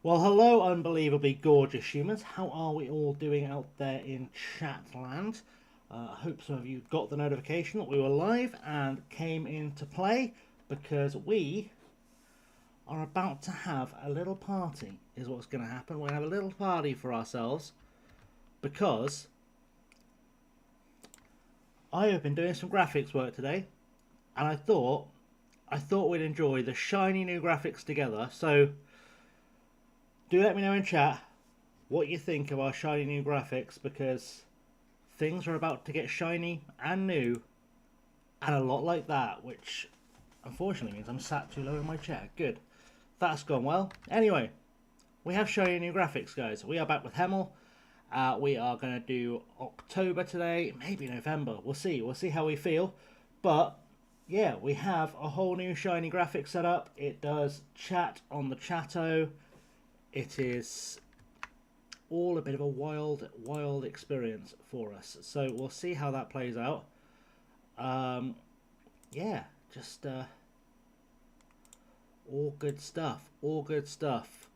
Well, hello, unbelievably gorgeous humans. How are we all doing out there in chatland? I hope some of you got the notification that we were live and came in to play because we are about to have a little party, is what's going to happen. We're going to have a little party for ourselves because I have been doing some graphics work today and I thought we'd enjoy the shiny new graphics together. So do let me know in chat what you think of our shiny new graphics because things are about to get shiny and new and a lot like that, which unfortunately means I'm sat too low in my chair. Good. That's gone well. Anyway, we have shiny new graphics, guys. We are back with Hemel. We are going to do October today, maybe November. We'll see. We'll see how we feel. But yeah, we have a whole new shiny graphic set up. It does chat on the chatto. It is all a bit of a wild experience for us. So we'll see how that plays out. Yeah, just all good stuff. All good stuff.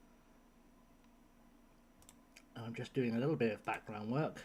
I'm just doing a little bit of background work.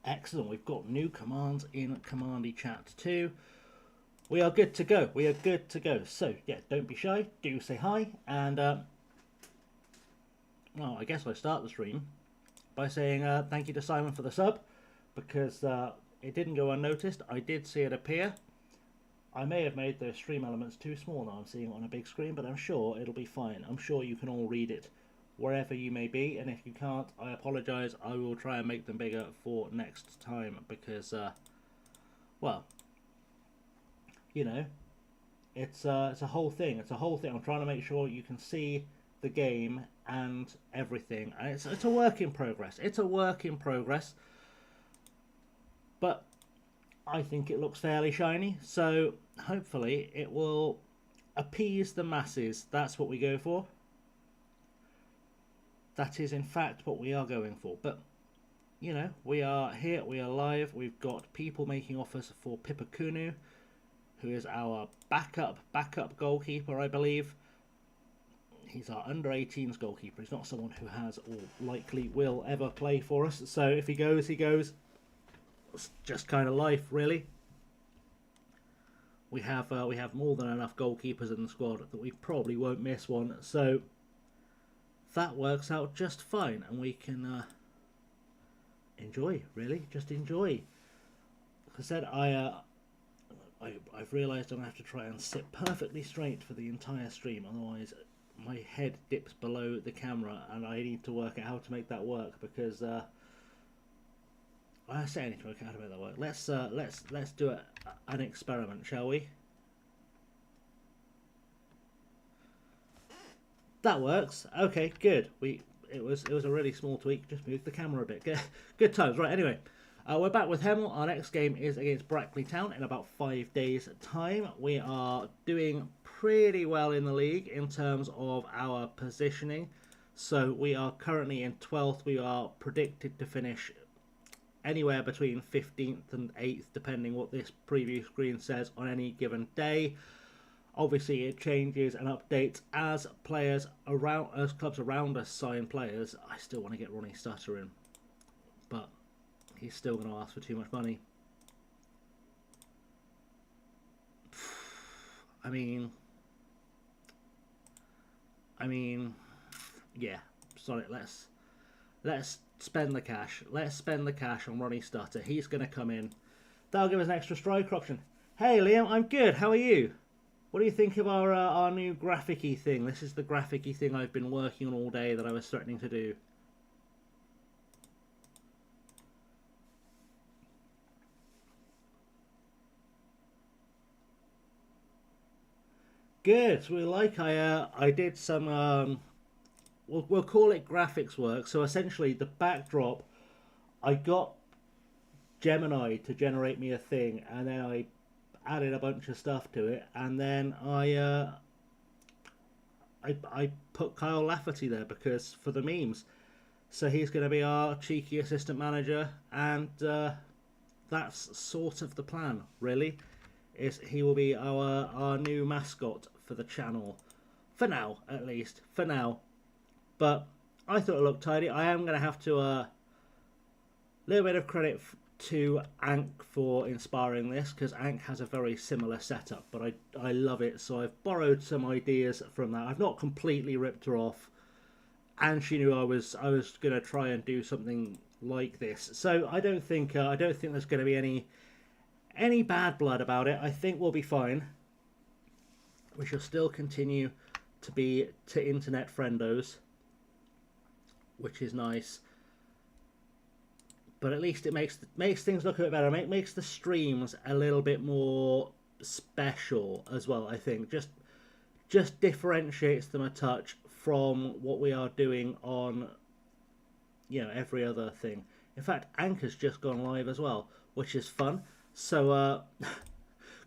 Excellent, we've got new commands in Commandy Chat too. We are good to go. We are good to go. So yeah, don't be shy. Do say hi. And well, I guess I start the stream by saying thank you to Simon for the sub because it didn't go unnoticed. I did see it appear. I may have made the stream elements too small now. I'm seeing it on a big screen, but I'm sure it'll be fine. I'm sure you can all read it wherever you may be, and if you can't, I apologise. I will try and make them bigger for next time because, well, you know, it's a whole thing. It's a whole thing. I'm trying to make sure you can see the game and everything, and it's a work in progress. It's a work in progress, but I think it looks fairly shiny. So hopefully it will appease the masses. That's what we go for. That is in fact what we are going for. But you know, we are here, we are live. We've got people making offers for Pipakunu, who is our backup goalkeeper, I believe. He's our under-18s goalkeeper. He's not someone who has or likely will ever play for us. So if he goes, he goes. It's just kind of life, really. We have more than enough goalkeepers in the squad that we probably won't miss one. So that works out just fine, and we can enjoy. Really, just enjoy. Like I said, I've realised I'm going to have to try and sit perfectly straight for the entire stream, otherwise my head dips below the camera, and I need to work out how to make that work because I say I need to work out how to make that work. Let's do an experiment, shall we? That works. Okay, good. It was a really small tweak. Just moved the camera a bit. Good times. Right. Anyway. We're back with Hemel. Our next game is against Brackley Town in about 5 days' time. We are doing pretty well in the league in terms of our positioning. So we are currently in 12th. We are predicted to finish anywhere between 15th and 8th, depending what this preview screen says on any given day. Obviously, it changes and updates as clubs around us sign players. I still want to get Ronnie Stutter in, but he's still going to ask for too much money. I mean, yeah. Sorry, let's spend the cash. Let's spend the cash on Ronnie Stutter. He's going to come in. That'll give us an extra striker option. Hey, Liam, I'm good. How are you? What do you think of our new graphic-y thing? This is the graphic-y thing I've been working on all day that I was threatening to do. Good. I did some we'll call it graphics work. So essentially, the backdrop, I got Gemini to generate me a thing, and then I added a bunch of stuff to it, and then I put Kyle Lafferty there because for the memes. So he's going to be our cheeky assistant manager, and that's sort of the plan, really. Is he will be our new mascot for the channel, for now at least, for now. But I thought it looked tidy. I am going to have to little bit of credit to Ank for inspiring this, because Ank has a very similar setup, but I love it, so I've borrowed some ideas from that. I've not completely ripped her off, and she knew I was going to try and do something like this. So I don't think there's going to be any bad blood about it. I think we'll be fine. We shall still continue to be to internet friendos, which is nice. But at least it makes things look a bit better. Makes the streams a little bit more special as well. I think just differentiates them a touch from what we are doing on, every other thing. In fact, Anchor's just gone live as well, which is fun. So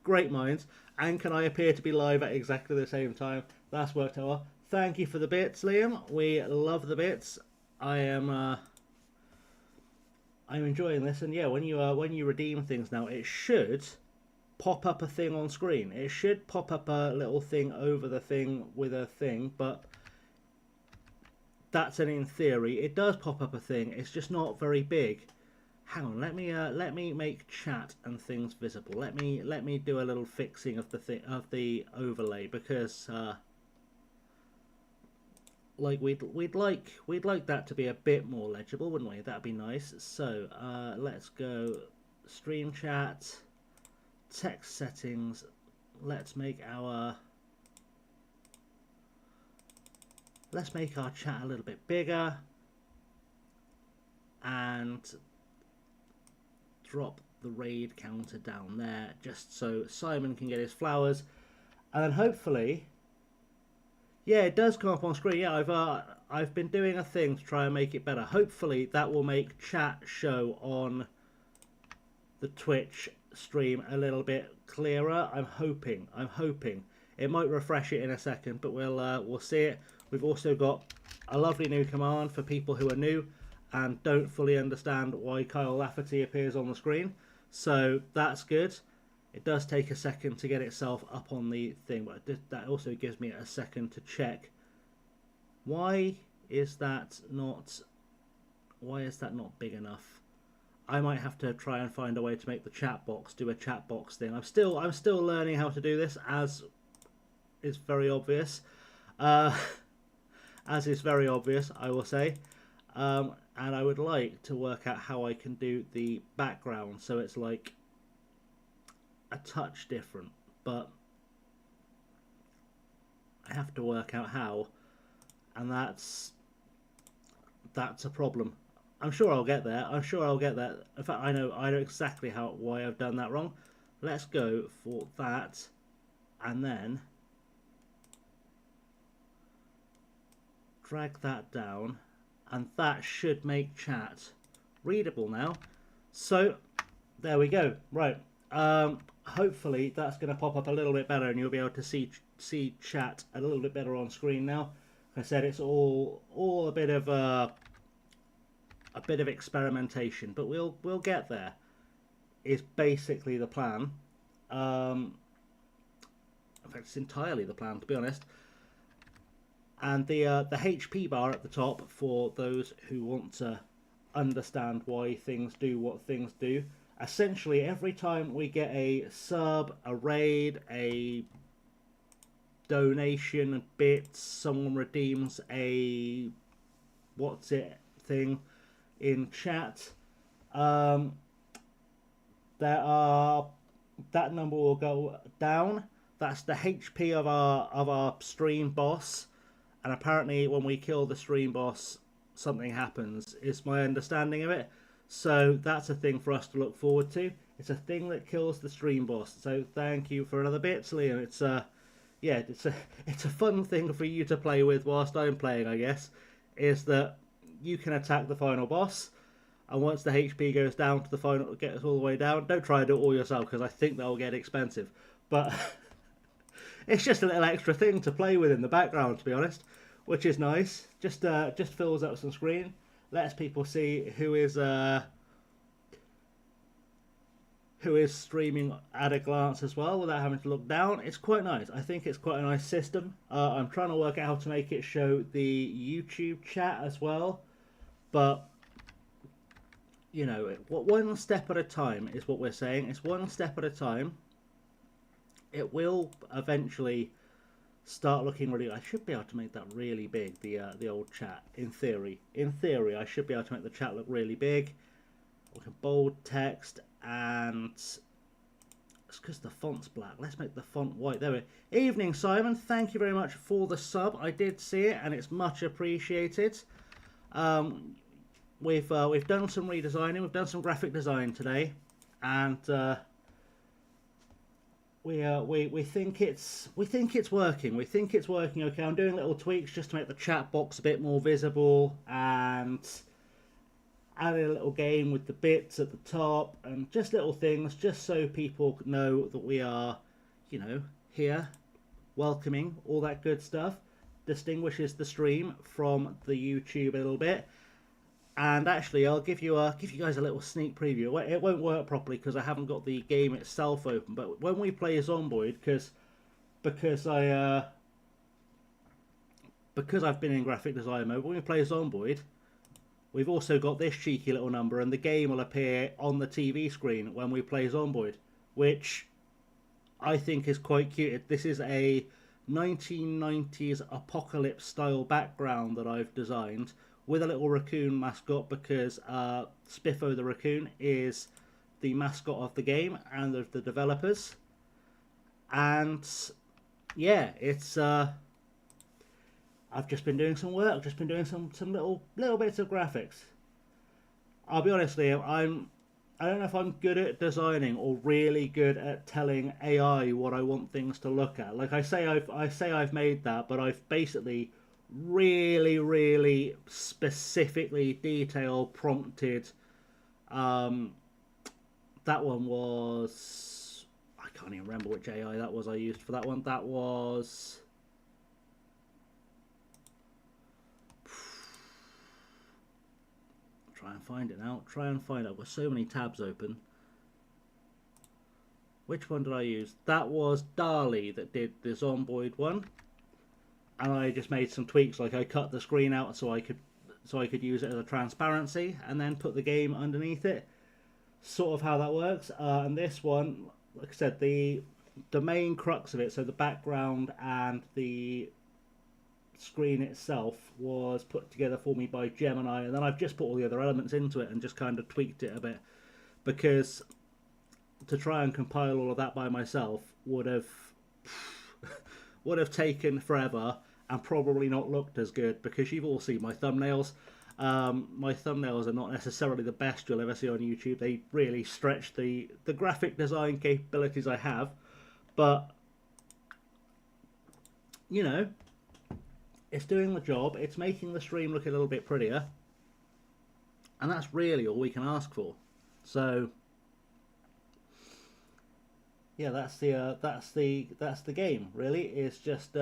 great minds. Ank and I appear to be live at exactly the same time. That's worked out well. Thank you for the bits, Liam. We love the bits. I'm enjoying this, and yeah, when you redeem things now, it should pop up a thing on screen. It should pop up a little thing over the thing with a thing, but that's in theory. It does pop up a thing. It's just not very big. Hang on, let me make chat and things visible. Let me do a little fixing of the overlay, because like we'd like that to be a bit more legible, wouldn't we? That'd be nice. So let's go stream chat, text settings. Let's make our chat a little bit bigger, and drop the raid counter down there, just so Simon can get his flowers, and then hopefully. Yeah, it does come up on screen. Yeah, I've been doing a thing to try and make it better. Hopefully that will make chat show on the Twitch stream a little bit clearer. I'm hoping. It might refresh it in a second, but we'll see it. We've also got a lovely new command for people who are new and don't fully understand why Kyle Lafferty appears on the screen. So that's good. It does take a second to get itself up on the thing, but that also gives me a second to check. Why is that not big enough? I might have to try and find a way to make the chat box do a chat box thing. I'm still learning how to do this, as is very obvious. I will say. And I would like to work out how I can do the background so it's like a touch different, but I have to work out how, and that's a problem. I'm sure I'll get there. In fact, I know exactly why I've done that wrong. Let's go for that, and then drag that down, and that should make chat readable now. So there we go. Right. Hopefully that's going to pop up a little bit better, and you'll be able to see chat a little bit better on screen now. Like I said, it's all a bit of experimentation, but we'll get there. Is basically the plan. In fact, it's entirely the plan, to be honest. And the HP bar at the top, for those who want to understand why things do what things do. Essentially, every time we get a sub, a raid, a donation, bits, someone redeems a what's it thing in chat, that number will go down. That's the HP of our stream boss, and apparently when we kill the stream boss, something happens. Is my understanding of it. So that's a thing for us to look forward to. It's a thing that kills the stream boss. So thank you for another bit, Liam. yeah, it's a fun thing for you to play with whilst I'm playing, I guess, is that you can attack the final boss, and once the HP goes down to the final, get us all the way down. Don't try and do it all yourself because I think that will get expensive. But it's just a little extra thing to play with in the background, to be honest, which is nice. Just fills up some screen, lets people see who is streaming at a glance as well without having to look down. It's quite nice. I think it's quite a nice system. I'm trying to work out how to make it show the YouTube chat as well, but you know, one step at a time is what we're saying. It's one step at a time. It will eventually start looking really. I should be able to make that really big. The old chat. In theory, I should be able to make the chat look really big. We can bold text, and it's because the font's black. Let's make the font white. There we go. Evening, Simon. Thank you very much for the sub. I did see it, and it's much appreciated. We've done some redesigning. We've done some graphic design today, and we think it's working. We think it's working. Okay, I'm doing little tweaks just to make the chat box a bit more visible, and adding a little game with the bits at the top, and just little things, just so people know that we are, you know, here, welcoming, all that good stuff. Distinguishes the stream from the YouTube a little bit. And actually, I'll give you guys a little sneak preview. It won't work properly because I haven't got the game itself open. But when we play Zomboid, because I've been in graphic design mode, when we play Zomboid, we've also got this cheeky little number, and the game will appear on the TV screen when we play Zomboid, which I think is quite cute. This is a 1990s apocalypse style background that I've designed with a little raccoon mascot, because Spiffo the raccoon is the mascot of the game and of the developers. And yeah, it's I've just been doing some work, just been doing some little bits of graphics. I'll be honest with you, I don't know if I'm good at designing or really good at telling AI what I want things to look at. Like I say I've made that, but I've basically really specifically detail prompted. That one was, I can't even remember which AI that was I used for that one. That was, try and find it now. I've got so many tabs open. Which one did I use? That was Dali that did the Zomboid one. And I just made some tweaks, like I cut the screen out so I could use it as a transparency, and then put the game underneath it. Sort of how that works. And this one, like I said, the main crux of it, so the background and the screen itself, was put together for me by Gemini, and then I've just put all the other elements into it and just kind of tweaked it a bit, because to try and compile all of that by myself would have taken forever and probably not looked as good, because you've all seen my thumbnails. My thumbnails are not necessarily the best you'll ever see on YouTube. They really stretch the graphic design capabilities I have, but you know, it's doing the job. It's making the stream look a little bit prettier, and that's really all we can ask for. So yeah, that's the game. Really, is just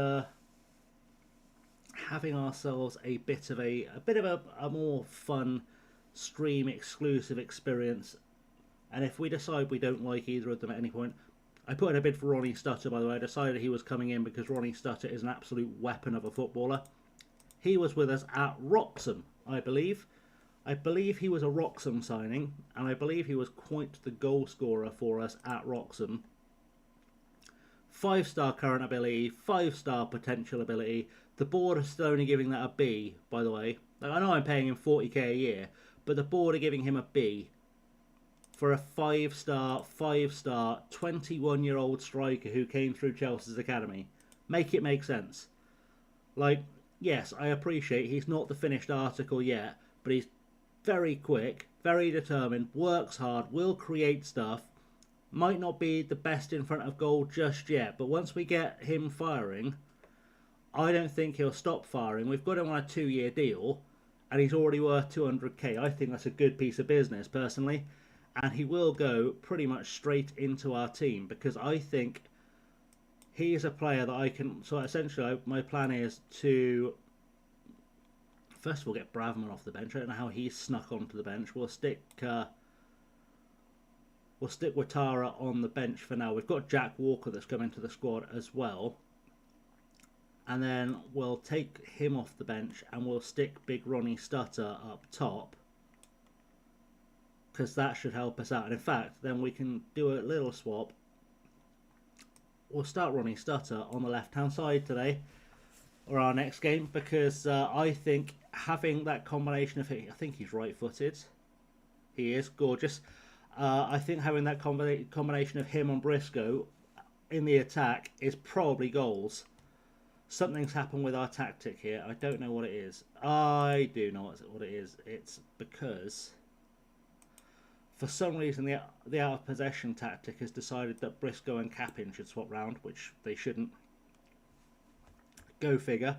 having ourselves a bit of a more fun stream exclusive experience. And if we decide we don't like either of them at any point, I put in a bid for Ronnie Stutter, by the way. I decided he was coming in because Ronnie Stutter is an absolute weapon of a footballer. He was with us at Wroxham, I believe. I believe he was a Wroxham signing, and I believe he was quite the goal scorer for us at Wroxham. 5-star current ability, 5-star potential ability. The board is still only giving that a B, by the way. Like, I know I'm paying him 40k a year, but the board are giving him a B for a 5-star, 21-year-old striker who came through Chelsea's academy. Make it make sense. Like, yes, I appreciate he's not the finished article yet, but he's very quick, very determined, works hard, will create stuff, Might not be the best in front of goal just yet, but once we get him firing, I don't think he'll stop firing. We've got him on a 2-year deal, and he's already worth 200k. I think that's a good piece of business, personally. And he will go pretty much straight into our team, because I think he is a player that I can... So essentially, my plan is to... First of all, get Braverman off the bench. I don't know how he's snuck onto the bench. We'll stick Watara on the bench for now. We've got Jack Walker that's come into the squad as well. And then we'll take him off the bench and we'll stick Big Ronnie Stutter up top, because that should help us out. And in fact, then we can do a little swap. We'll start Ronnie Stutter on the left-hand side today, or our next game, because I think having that combination of... I think he's right-footed. He is gorgeous. I think having that combination of him and Briscoe in the attack is probably goals. Something's happened with our tactic here. I don't know what it is. I do know what it is. It's because for some reason the out of possession tactic has decided that Briscoe and Capin should swap round, which they shouldn't. Go figure.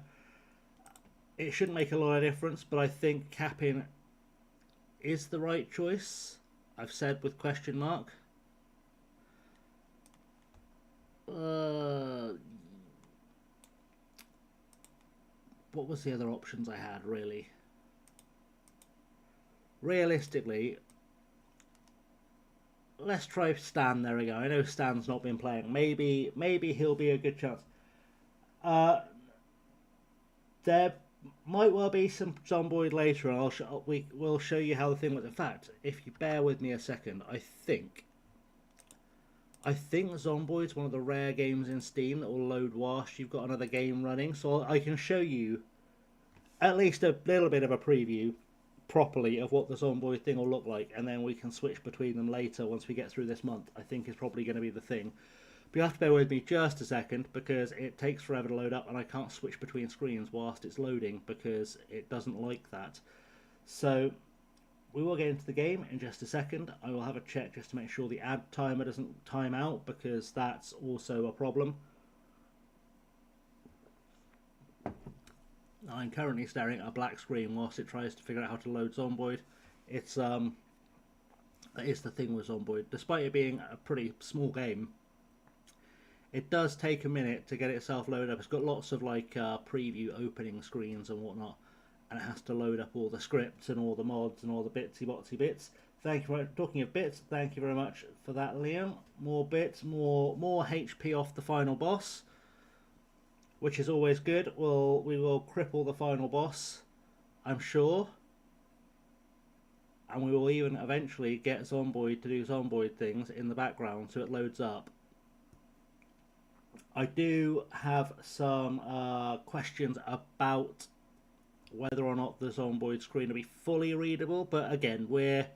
It shouldn't make a lot of difference, but I think Capin is the right choice. I've said with question mark. What was the other options I had, really? Realistically, let's try Stan. There we go. I know Stan's not been playing. Maybe he'll be a good chance. There might well be some Zomboid later, and we'll show you how the thing was. In fact, if you bear with me a second, I think Zomboid's one of the rare games in Steam that will load whilst you've got another game running, so I can show you at least a little bit of a preview properly of what the Zomboid thing will look like, and then we can switch between them later once we get through this month. I think is probably going to be the thing. But you have to bear with me just a second, because it takes forever to load up, and I can't switch between screens whilst it's loading, because it doesn't like that. So we will get into the game in just a second. I will have a check just to make sure the ad timer doesn't time out, because that's also a problem. I'm currently staring at a black screen whilst it tries to figure out how to load Zomboid. It's that is the thing with Zomboid. Despite it being a pretty small game, it does take a minute to get itself loaded up. It's got lots of like preview opening screens and whatnot, and it has to load up all the scripts and all the mods and all the bitsy-botsy bits. Thank you for talking of bits. Thank you very much for that, Liam. More bits, more HP off the final boss, which is always good. We will cripple the final boss, I'm sure, and we will even eventually get Zomboid to do Zomboid things in the background so it loads up. I do have some questions about whether or not the Zomboid screen will be fully readable, but again, we're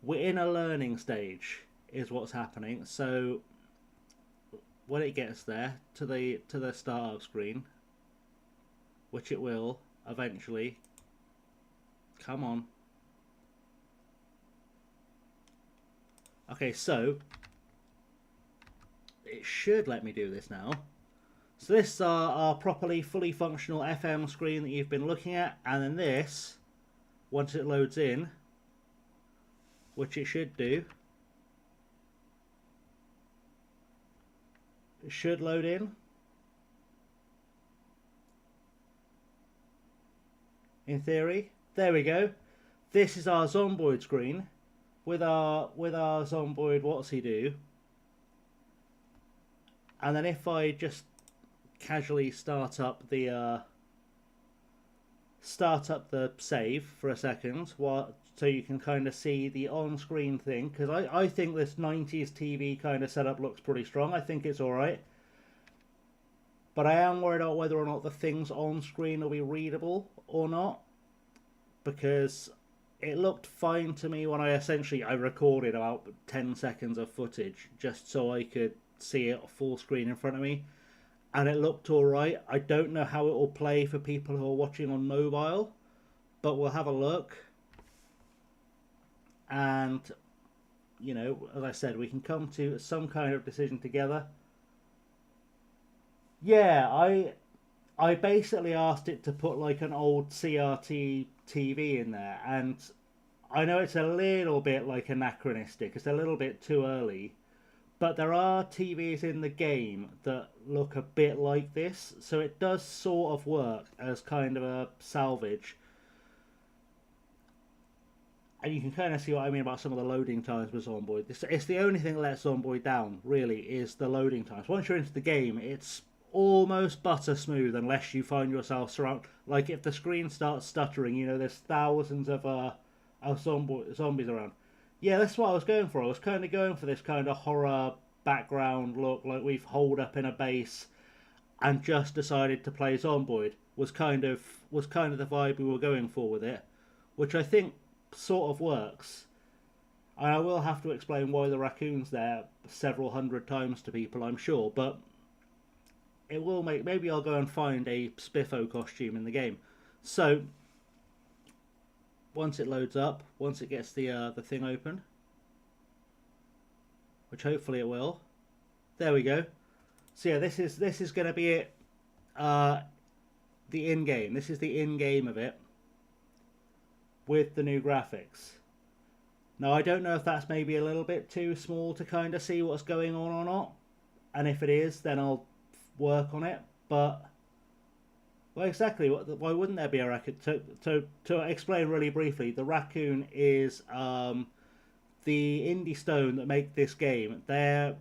in a learning stage, is what's happening. So when it gets there to the startup screen, which it will eventually, come on. Okay, so it should let me do this now. So this is our properly fully functional FM screen that you've been looking at, and then this, once it loads in, which it should do, it should load in. In theory. There we go. This is our Zomboid screen with our Zomboid what's he do. And then if I just casually start up the save for a second, so you can kind of see the on-screen thing, because I think this 90s TV kind of setup looks pretty strong. I think it's alright. But I am worried about whether or not the things on screen will be readable or not, because it looked fine to me when I recorded about 10 seconds of footage just so I could see it full screen in front of me, and it looked alright. I don't know how it will play for people who are watching on mobile, but we'll have a look. And you know, as I said, we can come to some kind of decision together. Yeah, I basically asked it to put like an old CRT TV in there, and I know it's a little bit like anachronistic. It's a little bit too early, but there are TVs in the game that look a bit like this, so it does sort of work as kind of a salvage. And you can kind of see what I mean about some of the loading times with Zomboid. It's the only thing that lets Zomboid down, really, is the loading times. Once you're into the game, it's almost butter smooth unless you find yourself surrounded. Like if the screen starts stuttering, you know, there's thousands of zombies around. Yeah, that's what I was going for. I was kind of going for this kind of horror background look, like we've holed up in a base and just decided to play Zomboid. Was kind of the vibe we were going for with it, which I think sort of works. And I will have to explain why the raccoon's there several hundred times to people, I'm sure, but it will make. Maybe I'll go and find a Spiffo costume in the game. So once it loads up, once it gets the thing open, which hopefully it will. There we go. So yeah, this is going to be it. The in game. This is the in game of it with the new graphics. Now I don't know if that's maybe a little bit too small to kind of see what's going on or not, and if it is, then I'll work on it. But well, exactly. Why wouldn't there be a raccoon? To explain really briefly, the raccoon is the indie stone that make this game. Their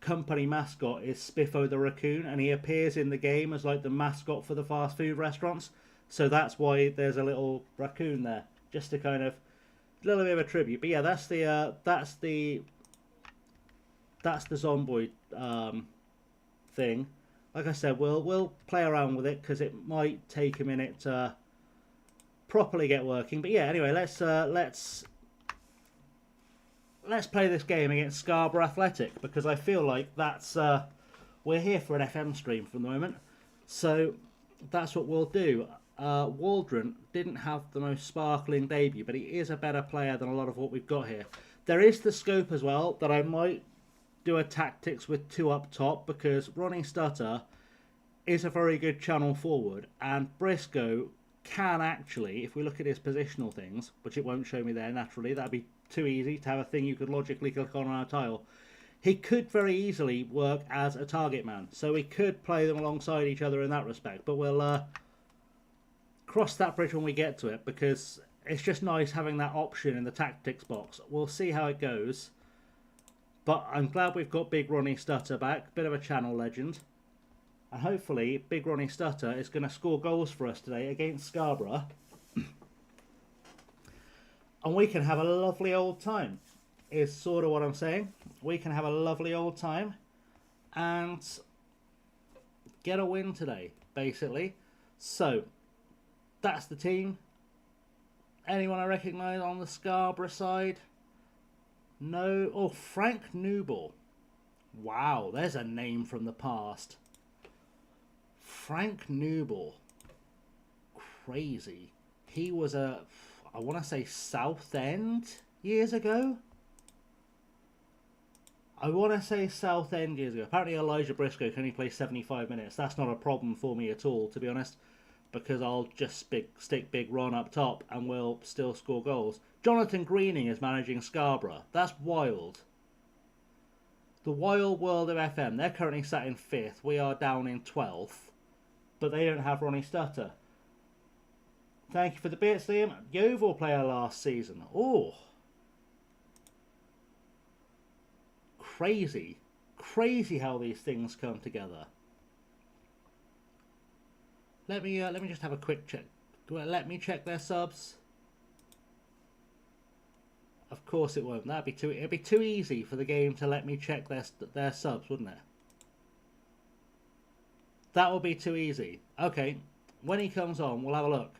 company mascot is Spiffo the raccoon, and he appears in the game as like the mascot for the fast food restaurants. So that's why there's a little raccoon there, just to kind of a little bit of a tribute. But yeah, that's the Zomboid thing. Like I said, we'll play around with it because it might take a minute to properly get working. But yeah, anyway, let's play this game against Scarborough Athletic, because I feel like that's we're here for an FM stream for the moment, so that's what we'll do. Waldron didn't have the most sparkling debut, but he is a better player than a lot of what we've got here. There is the scope as well that I might do a tactics with two up top, because Ronnie Stutter is a very good channel forward, and Briscoe can actually, if we look at his positional things, which it won't show me there naturally, that'd be too easy to have a thing you could logically click on our tile. He could very easily work as a target man, so we could play them alongside each other in that respect, but we'll cross that bridge when we get to it, because it's just nice having that option in the tactics box. We'll see how it goes, but I'm glad we've got Big Ronnie Stutter back, bit of a channel legend, and hopefully Big Ronnie Stutter is going to score goals for us today against Scarborough. And we can have a lovely old time, is sort of what I'm saying. We can have a lovely old time and get a win today, basically. So, that's the team. Anyone I recognise on the Scarborough side? No. Oh, Frank Newball. Wow, there's a name from the past. Frank Newball. Crazy. He was I want to say Southend years ago. Apparently Elijah Briscoe can only play 75 minutes. That's not a problem for me at all, to be honest, because I'll just stick Big Ron up top and we'll still score goals. Jonathan Greening is managing Scarborough. That's wild. The wild world of FM. They're currently sat in 5th. We are down in 12th. But they don't have Ronnie Stutter. Thank you for the bits, Liam. Yeovil player last season. Oh. Crazy. Crazy how these things come together. Let me just have a quick check. Let me check their subs. Of course it won't. It'd be too easy for the game to let me check their subs, wouldn't it? That would be too easy. Okay. When he comes on, we'll have a look.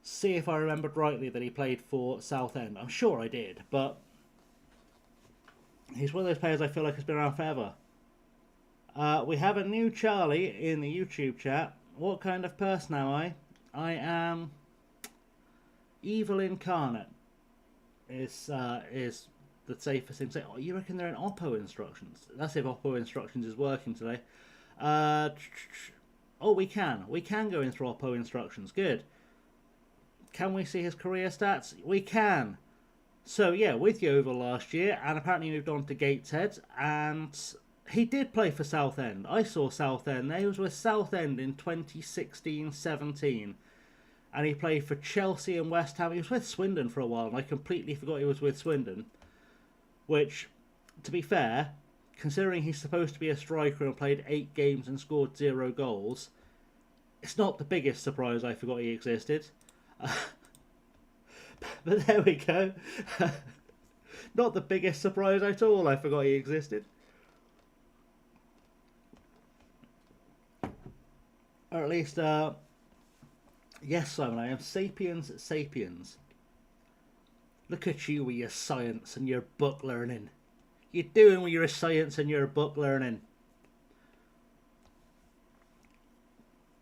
See if I remembered rightly that he played for Southend. I'm sure I did, but he's one of those players I feel like has been around forever. We have a new Charlie in the YouTube chat. What kind of person am I? I am evil incarnate. Is the safest thing to say. Oh, you reckon they're in Oppo instructions? That's if Oppo instructions is working today. Uh, oh, we can. We can go in through Oppo instructions. Good. Can we see his career stats? We can. So, yeah, with Yeovil last year, and apparently moved on to Gateshead, and he did play for Southend. I saw Southend there. He was with Southend in 2016-17. And he played for Chelsea and West Ham. He was with Swindon for a while, and I completely forgot he was with Swindon. Which, to be fair, considering he's supposed to be a striker and played 8 games and scored 0 goals, it's not the biggest surprise I forgot he existed. But there we go. Not the biggest surprise at all I forgot he existed. Or at least, yes, Simon, I am sapiens sapiens. Look at you with your science and your book learning. You're doing with your science and your book learning.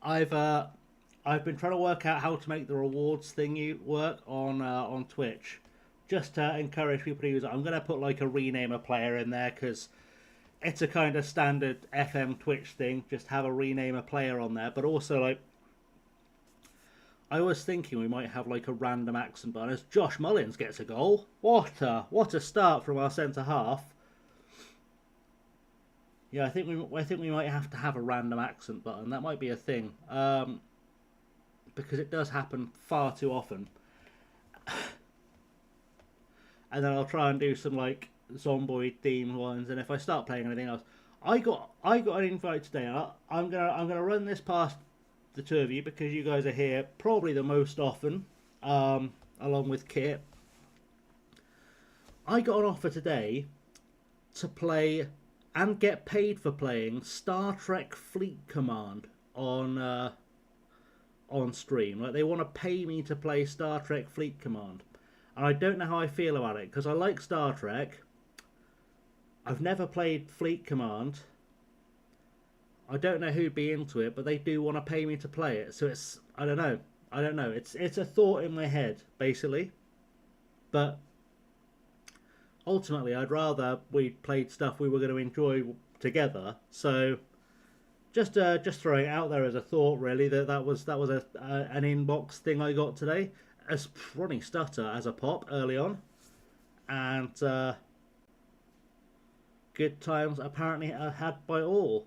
I've been trying to work out how to make the rewards thingy work on Twitch, just to encourage people to use it. I'm gonna put like a rename a player in there because it's a kind of standard FM Twitch thing. Just have a rename a player on there, but also like I was thinking we might have like a random accent button as Josh Mullins gets a goal. What a start from our centre half. Yeah, I think we might have to have a random accent button. That might be a thing. Because it does happen far too often. And then I'll try and do some like Zomboid themed ones, and if I start playing anything else, I got an invite today. I'm gonna run this past the two of you because you guys are here probably the most often, along with Kit. I got an offer today to play and get paid for playing Star Trek Fleet Command on stream. Like, they want to pay me to play Star Trek Fleet Command, and I don't know how I feel about it because I like Star Trek. I've never played Fleet Command. I don't know who'd be into it, but they do want to pay me to play it. So it's I don't know. It's a thought in my head basically, but ultimately I'd rather we played stuff we were going to enjoy together. So just throwing it out there as a thought, really. That was an inbox thing I got today as Ronnie Stutter as a pop early on, and good times apparently are had by all.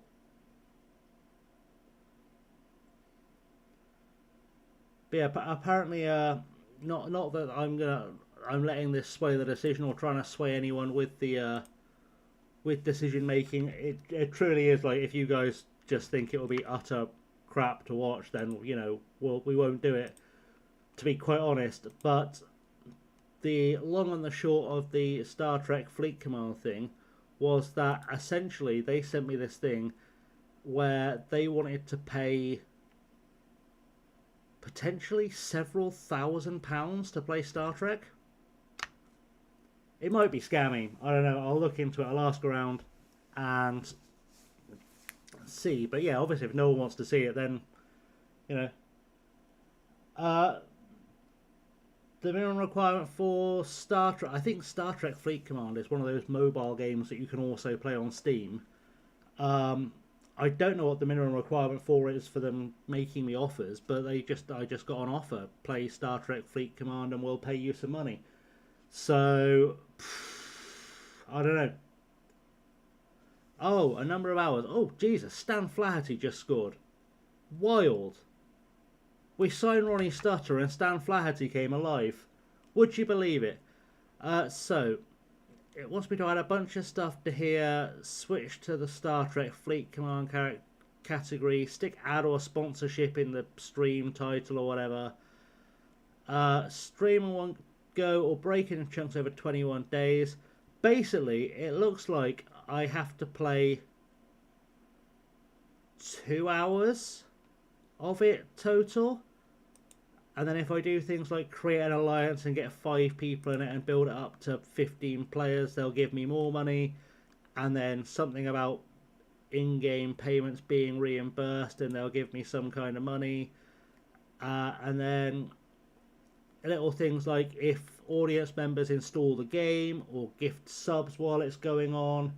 But yeah, apparently not that I'm letting this sway the decision or trying to sway anyone with the with decision making. It truly is like, if you guys just think it will be utter crap to watch, then we won't do it, to be quite honest. But the long and the short of the Star Trek Fleet Command thing was that essentially they sent me this thing where they wanted to pay potentially several £1,000s to play Star Trek. It might be scammy. I don't know. I'll look into it. I'll ask around and see. But yeah, obviously if no one wants to see it, then the minimum requirement for Star Trek, I think Star Trek Fleet Command is one of those mobile games that you can also play on Steam. I don't know what the minimum requirement for it is for them making me offers, but I just got an offer: play Star Trek Fleet Command and we'll pay you some money. So I don't know. Oh, a number of hours. Oh Jesus, Stan Flaherty just scored. Wild. We signed Ronnie Stutter and Stan Flaherty came alive. Would you believe it? So it wants me to add a bunch of stuff to here. Switch to the Star Trek Fleet Command category. Stick ad or sponsorship in the stream title or whatever. Stream in one go or break it in chunks over 21 days. Basically, it looks like I have to play 2 hours of it total. And then if I do things like create an alliance and get 5 people in it and build it up to 15 players, they'll give me more money. And then something about in-game payments being reimbursed, and they'll give me some kind of money. And then little things like if audience members install the game or gift subs while it's going on.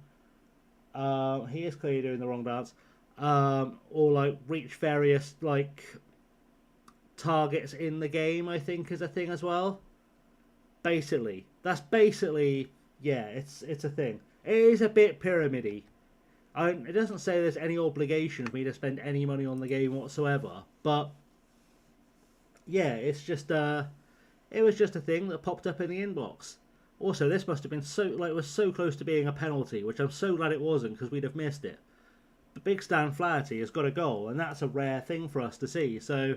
He is clearly doing the wrong dance. Or like reach various like targets in the game, I think is a thing as well. Basically, that's basically, yeah, it's a thing. It is a bit pyramidy. It doesn't say there's any obligation for me to spend any money on the game whatsoever, but yeah, it's just it was just a thing that popped up in the inbox. Also, this must have been it was so close to being a penalty, which I'm so glad it wasn't because we'd have missed it. But Big Stan Flaherty has got a goal, and that's a rare thing for us to see. So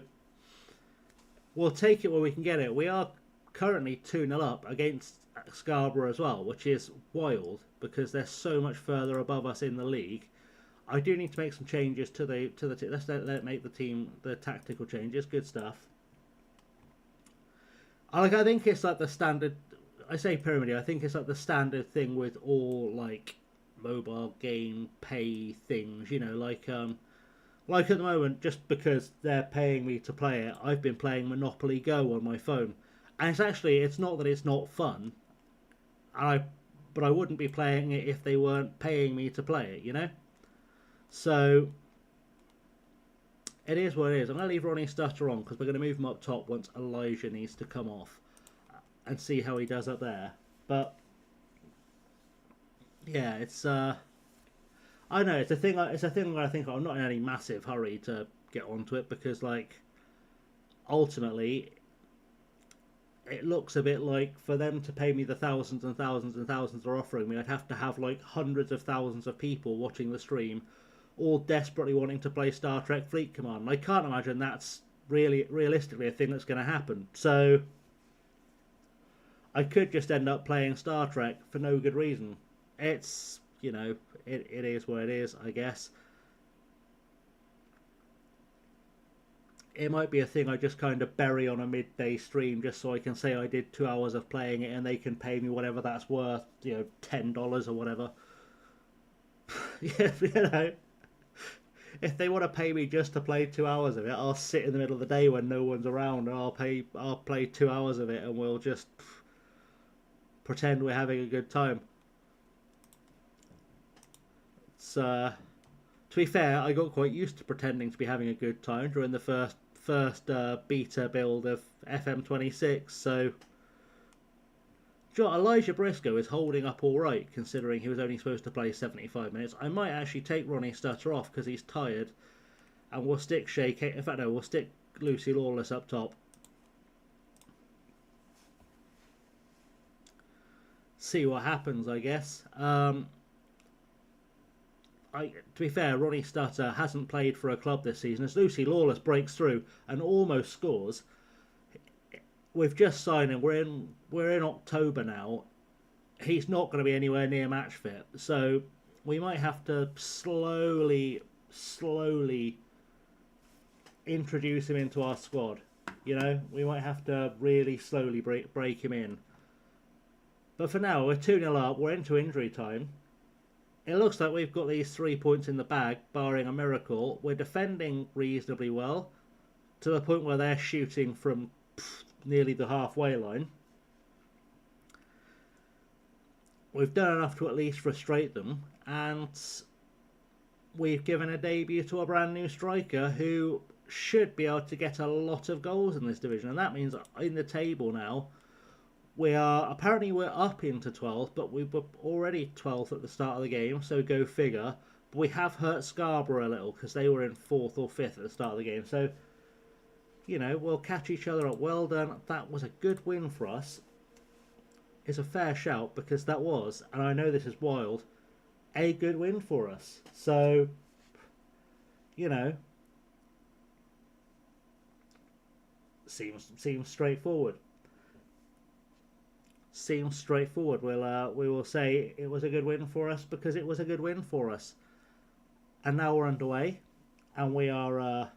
we'll take it where we can get it. We are currently 2-0 up against Scarborough as well, which is wild because they're so much further above us in the league. I do need to make some changes to the let's let make the team the tactical changes. Good stuff. I think it's like the standard. I say pyramid. I think it's like the standard thing with all like mobile game pay things. You know, like at the moment, just because they're paying me to play it, I've been playing Monopoly Go on my phone, and it's not that it's not fun. But I wouldn't be playing it if they weren't paying me to play it. You know, so it is what it is. I'm going to leave Ronnie Stutter on because we're going to move him up top once Elijah needs to come off and see how he does up there. But yeah, it's I know it's a thing. It's a thing where I think I'm not in any massive hurry to get onto it because, like, ultimately, it looks a bit like for them to pay me the thousands and thousands and thousands they're offering me, I'd have to have like hundreds of thousands of people watching the stream, all desperately wanting to play Star Trek Fleet Command. And I can't imagine that's really realistically a thing that's going to happen. So I could just end up playing Star Trek for no good reason. It's, you know, it is what it is, I guess. It might be a thing I just kind of bury on a midday stream just so I can say I did 2 hours of playing it and they can pay me whatever that's worth, you know, $10 or whatever. Yeah, you know, if they want to pay me just to play 2 hours of it, I'll sit in the middle of the day when no one's around and I'll play 2 hours of it and we'll just pretend we're having a good time. It's to be fair, I got quite used to pretending to be having a good time during the first beta build of FM26, so Elijah Briscoe is holding up all right considering he was only supposed to play 75 minutes. I might actually take Ronnie Stutter off because he's tired, and we'll stick we'll stick Lucy Lawless up top. See what happens, I guess. To be fair, Ronnie Stutter hasn't played for a club this season. As Lucy Lawless breaks through and almost scores, we've just signed him. We're in October now. He's not going to be anywhere near match fit, so we might have to slowly introduce him into our squad. You know, we might have to really slowly break him in. But for now, we're 2-0 up. We're into injury time. It looks like we've got these 3 points in the bag, barring a miracle. We're defending reasonably well, to the point where they're shooting from nearly the halfway line. We've done enough to at least frustrate them, and we've given a debut to a brand new striker who should be able to get a lot of goals in this division. And that means in the table now, we're up into 12th, but we were already 12th at the start of the game, so go figure. But we have hurt Scarborough a little because they were in 4th or 5th at the start of the game. So, you know, we'll catch each other up. Well done. That was a good win for us. It's a fair shout because that was, and I know this is wild, a good win for us. So, you know, seems straightforward. Seems straightforward. We will say it was a good win for us because it was a good win for us. And now we're underway, and we are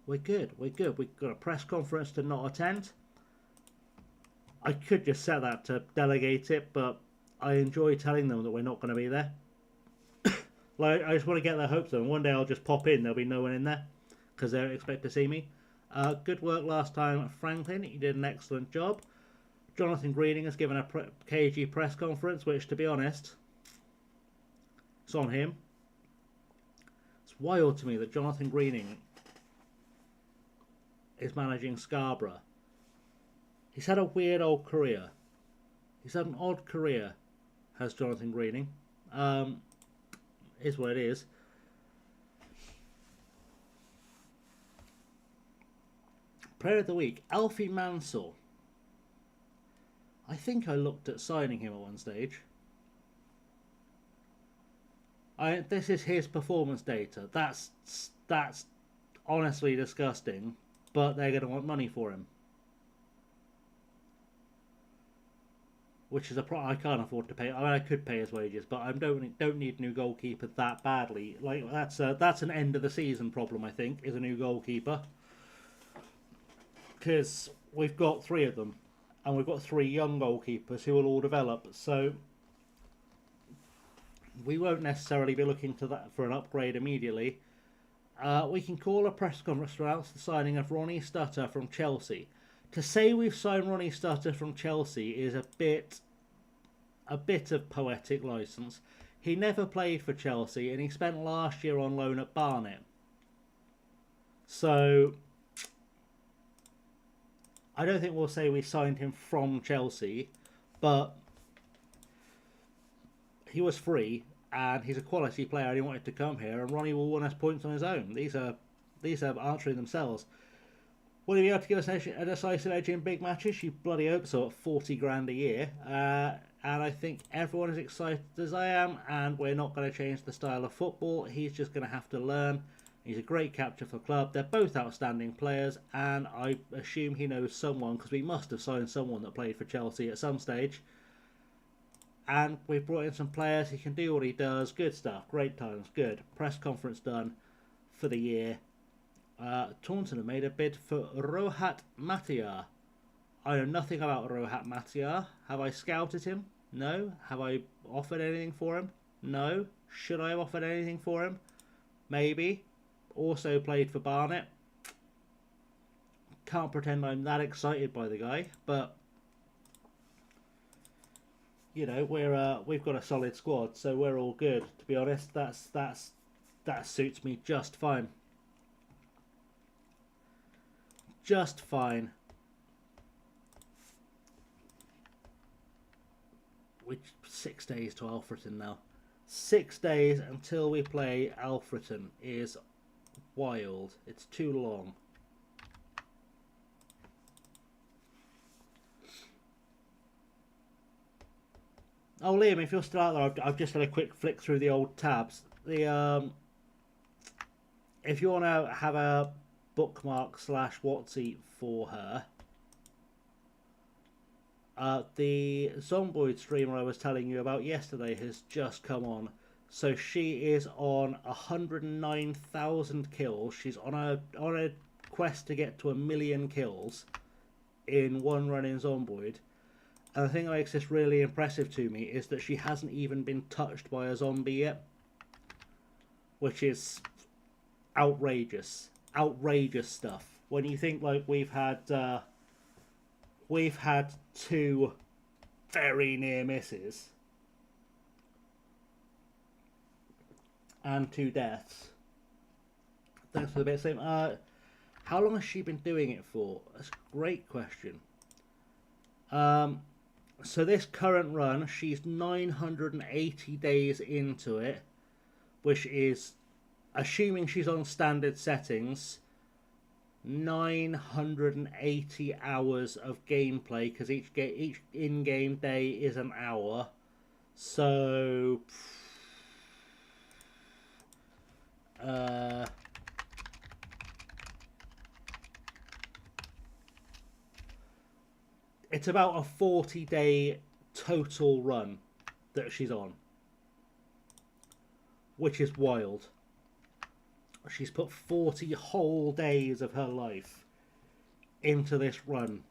we're good. We've got a press conference to not attend. I could just set that to delegate it, but I enjoy telling them that we're not going to be there. Like, I just want to get their hopes up, and one day I'll just pop in. There'll be no one in there because they don't expect to see me. Good work last time, Franklin. You did an excellent job. Jonathan Greening has given a KG press conference, which, to be honest, it's on him. It's wild to me that Jonathan Greening is managing Scarborough. He's had a weird old career. He's had an odd career, has Jonathan Greening. Is what it is. Player of the week, Alfie Mansell. I think I looked at signing him at one stage. This is his performance data. That's honestly disgusting, but they're going to want money for him. Which is a problem I can't afford to pay. I mean, I could pay his wages, but I don't need a new goalkeeper that badly. Like that's an end of the season problem. I think is a new goalkeeper, because we've got 3 of them, and we've got 3 young goalkeepers who will all develop. So we won't necessarily be looking to that for an upgrade immediately. We can call a press conference to announce the signing of Ronnie Stutter from Chelsea. To say we've signed Ronnie Stutter from Chelsea is a bit of poetic license. He never played for Chelsea, and he spent last year on loan at Barnet. So I don't think we'll say we signed him from Chelsea, but he was free, and he's a quality player, and he wanted to come here, and Ronnie will win us points on his own. These are answering themselves. Will he be able to give us a decisive edge in big matches? You bloody hope so, at 40 grand a year. And I think everyone is excited as I am, and we're not going to change the style of football. He's just going to have to learn. He's a great capture for the club. They're both outstanding players, and I assume he knows someone, because we must have signed someone that played for Chelsea at some stage. And we've brought in some players. He can do what he does. Good stuff. Great times. Good. Press conference done for the year. Taunton have made a bid for Rohat Matia. I know nothing about Rohat Matia. Have I scouted him? No. Have I offered anything for him? No. Should I have offered anything for him? Maybe. Also played for Barnet. Can't pretend I'm that excited by the guy, but you know, we've got a solid squad, so we're all good. To be honest, that suits me just fine. Just fine. Which 6 days to Alfreton now. 6 days until we play Alfreton is wild. It's too long. Oh, Liam, if you're still out there, I've just had a quick flick through the old tabs. If you want to have a bookmark / Watsy for her, the Zomboid streamer I was telling you about yesterday has just come on. So she is on 109,000 kills. She's on a quest to get to 1 million kills in one run in Zomboid. And the thing that makes this really impressive to me is that she hasn't even been touched by a zombie yet, which is outrageous. Outrageous stuff. When you think like we've had 2 very near misses and 2 deaths. Thanks for the bit, Sam. How long has she been doing it for? That's a great question. So this current run, she's 980 days into it, which is, assuming she's on standard settings, 980 hours of gameplay, because each in-game day is an hour. So it's about a 40-day total run that she's on, which is wild. She's put 40 whole days of her life into this run,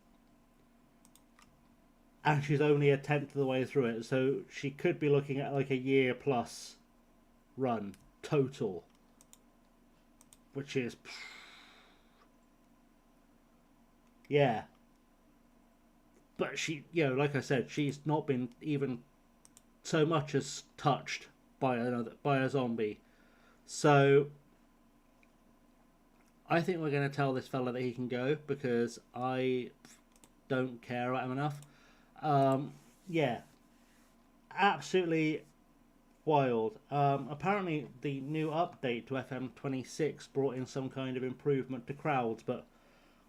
and she's only a tenth of the way through it, so she could be looking at like a year plus run total, which is, yeah. but she, like I said, she's not been even so much as touched by a zombie. So I think we're going to tell this fella that he can go because I don't care about him enough. Yeah, absolutely wild. Apparently, the new update to FM26 brought in some kind of improvement to crowds, but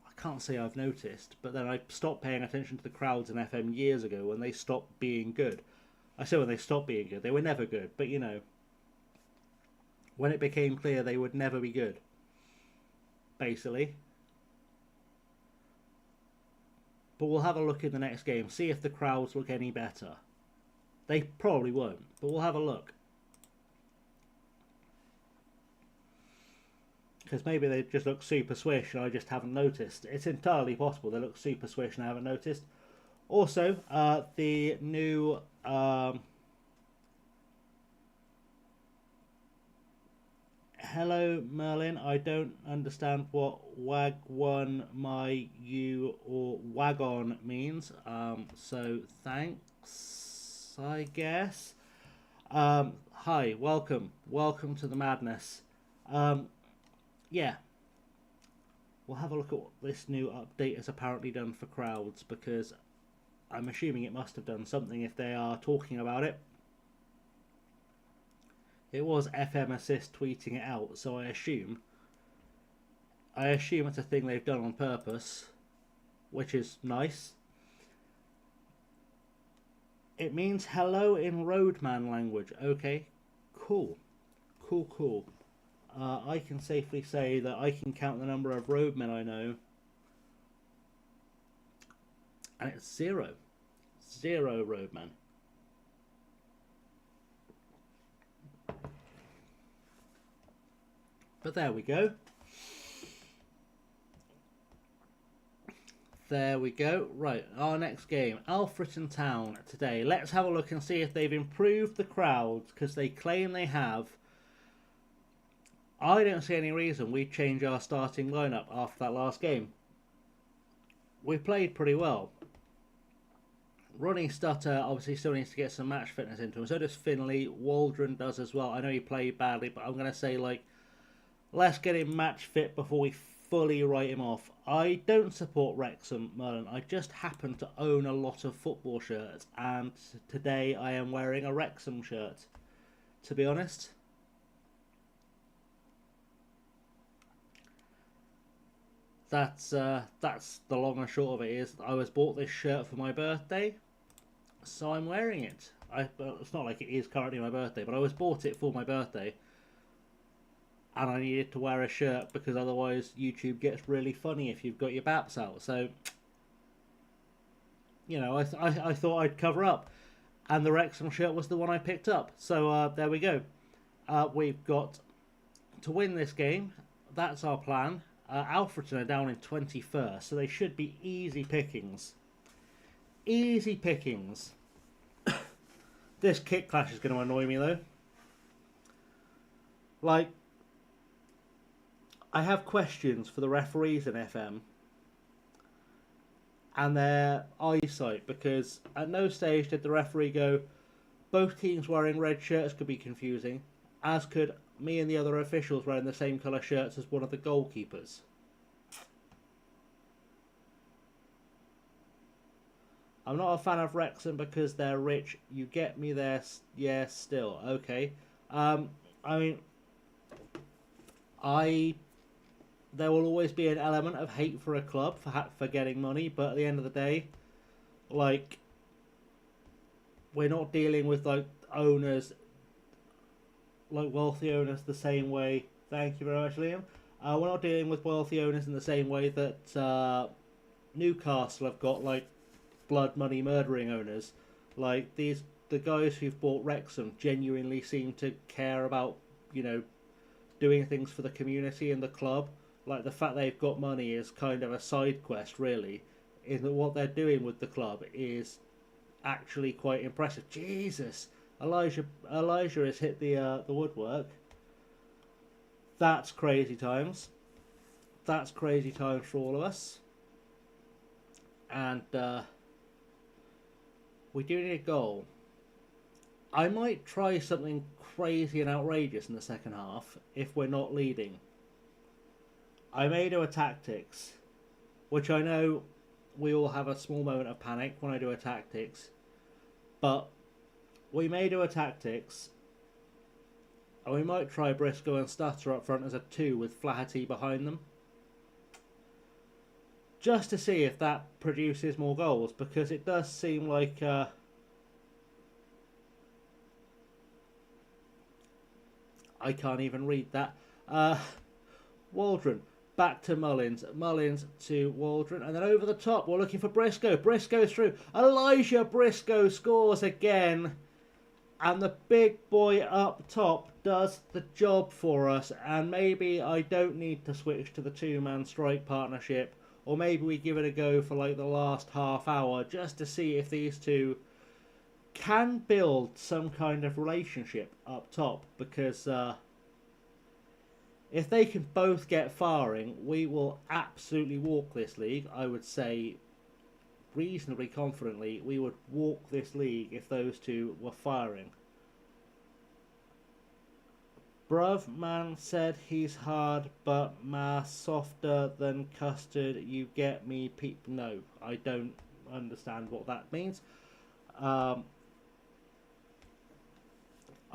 I can't say I've noticed. But then I stopped paying attention to the crowds in FM years ago when they stopped being good. I say when they stopped being good, they were never good. But when it became clear they would never be good, basically. But we'll have a look in the next game, see if the crowds look any better. They probably won't, but we'll have a look. Because maybe they just look super swish and I just haven't noticed. It's entirely possible they look super swish and I haven't noticed. Also, the new hello Merlin, I don't understand what wag1 my you or wagon means. So thanks, I guess. Hi, welcome to the madness. Yeah, we'll have a look at what this new update has apparently done for crowds, because I'm assuming it must have done something if they are talking about it. It was FM Assist tweeting it out, so I assume it's a thing they've done on purpose, which is nice. It means hello in Roadman language. Okay, cool. I can safely say that I can count the number of roadmen I know, and it's 0 roadmen. But there we go. Right, our next game, Alfreton Town today. Let's have a look and see if they've improved the crowds, because they claim they have. I don't see any reason we'd change our starting lineup after that last game. We played pretty well. Ronnie Stutter obviously still needs to get some match fitness into him. So does Finley. Waldron does as well. I know he played badly, but I'm going to say, let's get him match fit before we fully write him off. I don't support Wrexham, Merlin. I just happen to own a lot of football shirts, and today I am wearing a Wrexham shirt, to be honest. That's the long and short of it is I was bought this shirt for my birthday, so I'm wearing it. It's not like it is currently my birthday, but I was bought it for my birthday, and I needed to wear a shirt because otherwise YouTube gets really funny if you've got your baps out. So, I thought I'd cover up, and the Wrexham shirt was the one I picked up. So there we go. We've got to win this game. That's our plan. Alfreton are down in 21st, so they should be easy pickings. Easy pickings. This kick clash is going to annoy me, though. I have questions for the referees in FM and their eyesight, because at no stage did the referee go, both teams wearing red shirts could be confusing, as could me and the other officials wearing the same colour shirts as one of the goalkeepers. I'm not a fan of Wrexham because they're rich. You get me there, yeah, still. Okay. There will always be an element of hate for a club for getting money, but at the end of the day, we're not dealing with owners, wealthy owners, the same way. Thank you very much, Liam. We're not dealing with wealthy owners in the same way that Newcastle have got blood money murdering owners. The guys who've bought Wrexham genuinely seem to care about doing things for the community and the club. The fact they've got money is kind of a side quest, really. In that what they're doing with the club is actually quite impressive. Jesus, Elijah has hit the woodwork. That's crazy times. That's crazy times for all of us. And We do need a goal. I might try something crazy and outrageous in the second half if we're not leading. I may do a tactics, which I know we all have a small moment of panic when I do a tactics, but we may do a tactics, and we might try Briscoe and Stutter up front as a 2 with Flaherty behind them, just to see if that produces more goals, because it does seem like I can't even read that. Waldron back to Mullins. Mullins to Waldron. And then over the top, we're looking for Briscoe. Briscoe's through. Elijah Briscoe scores again. And the big boy up top does the job for us. And maybe I don't need to switch to the two-man strike partnership. Or maybe we give it a go for like the last half hour just to see if these two can build some kind of relationship up top, because if they can both get firing, we will absolutely walk this league. I would say reasonably confidently we would walk this league if those two were firing. Bruv man said he's hard but ma softer than custard, you get me peep. No, I don't understand what that means.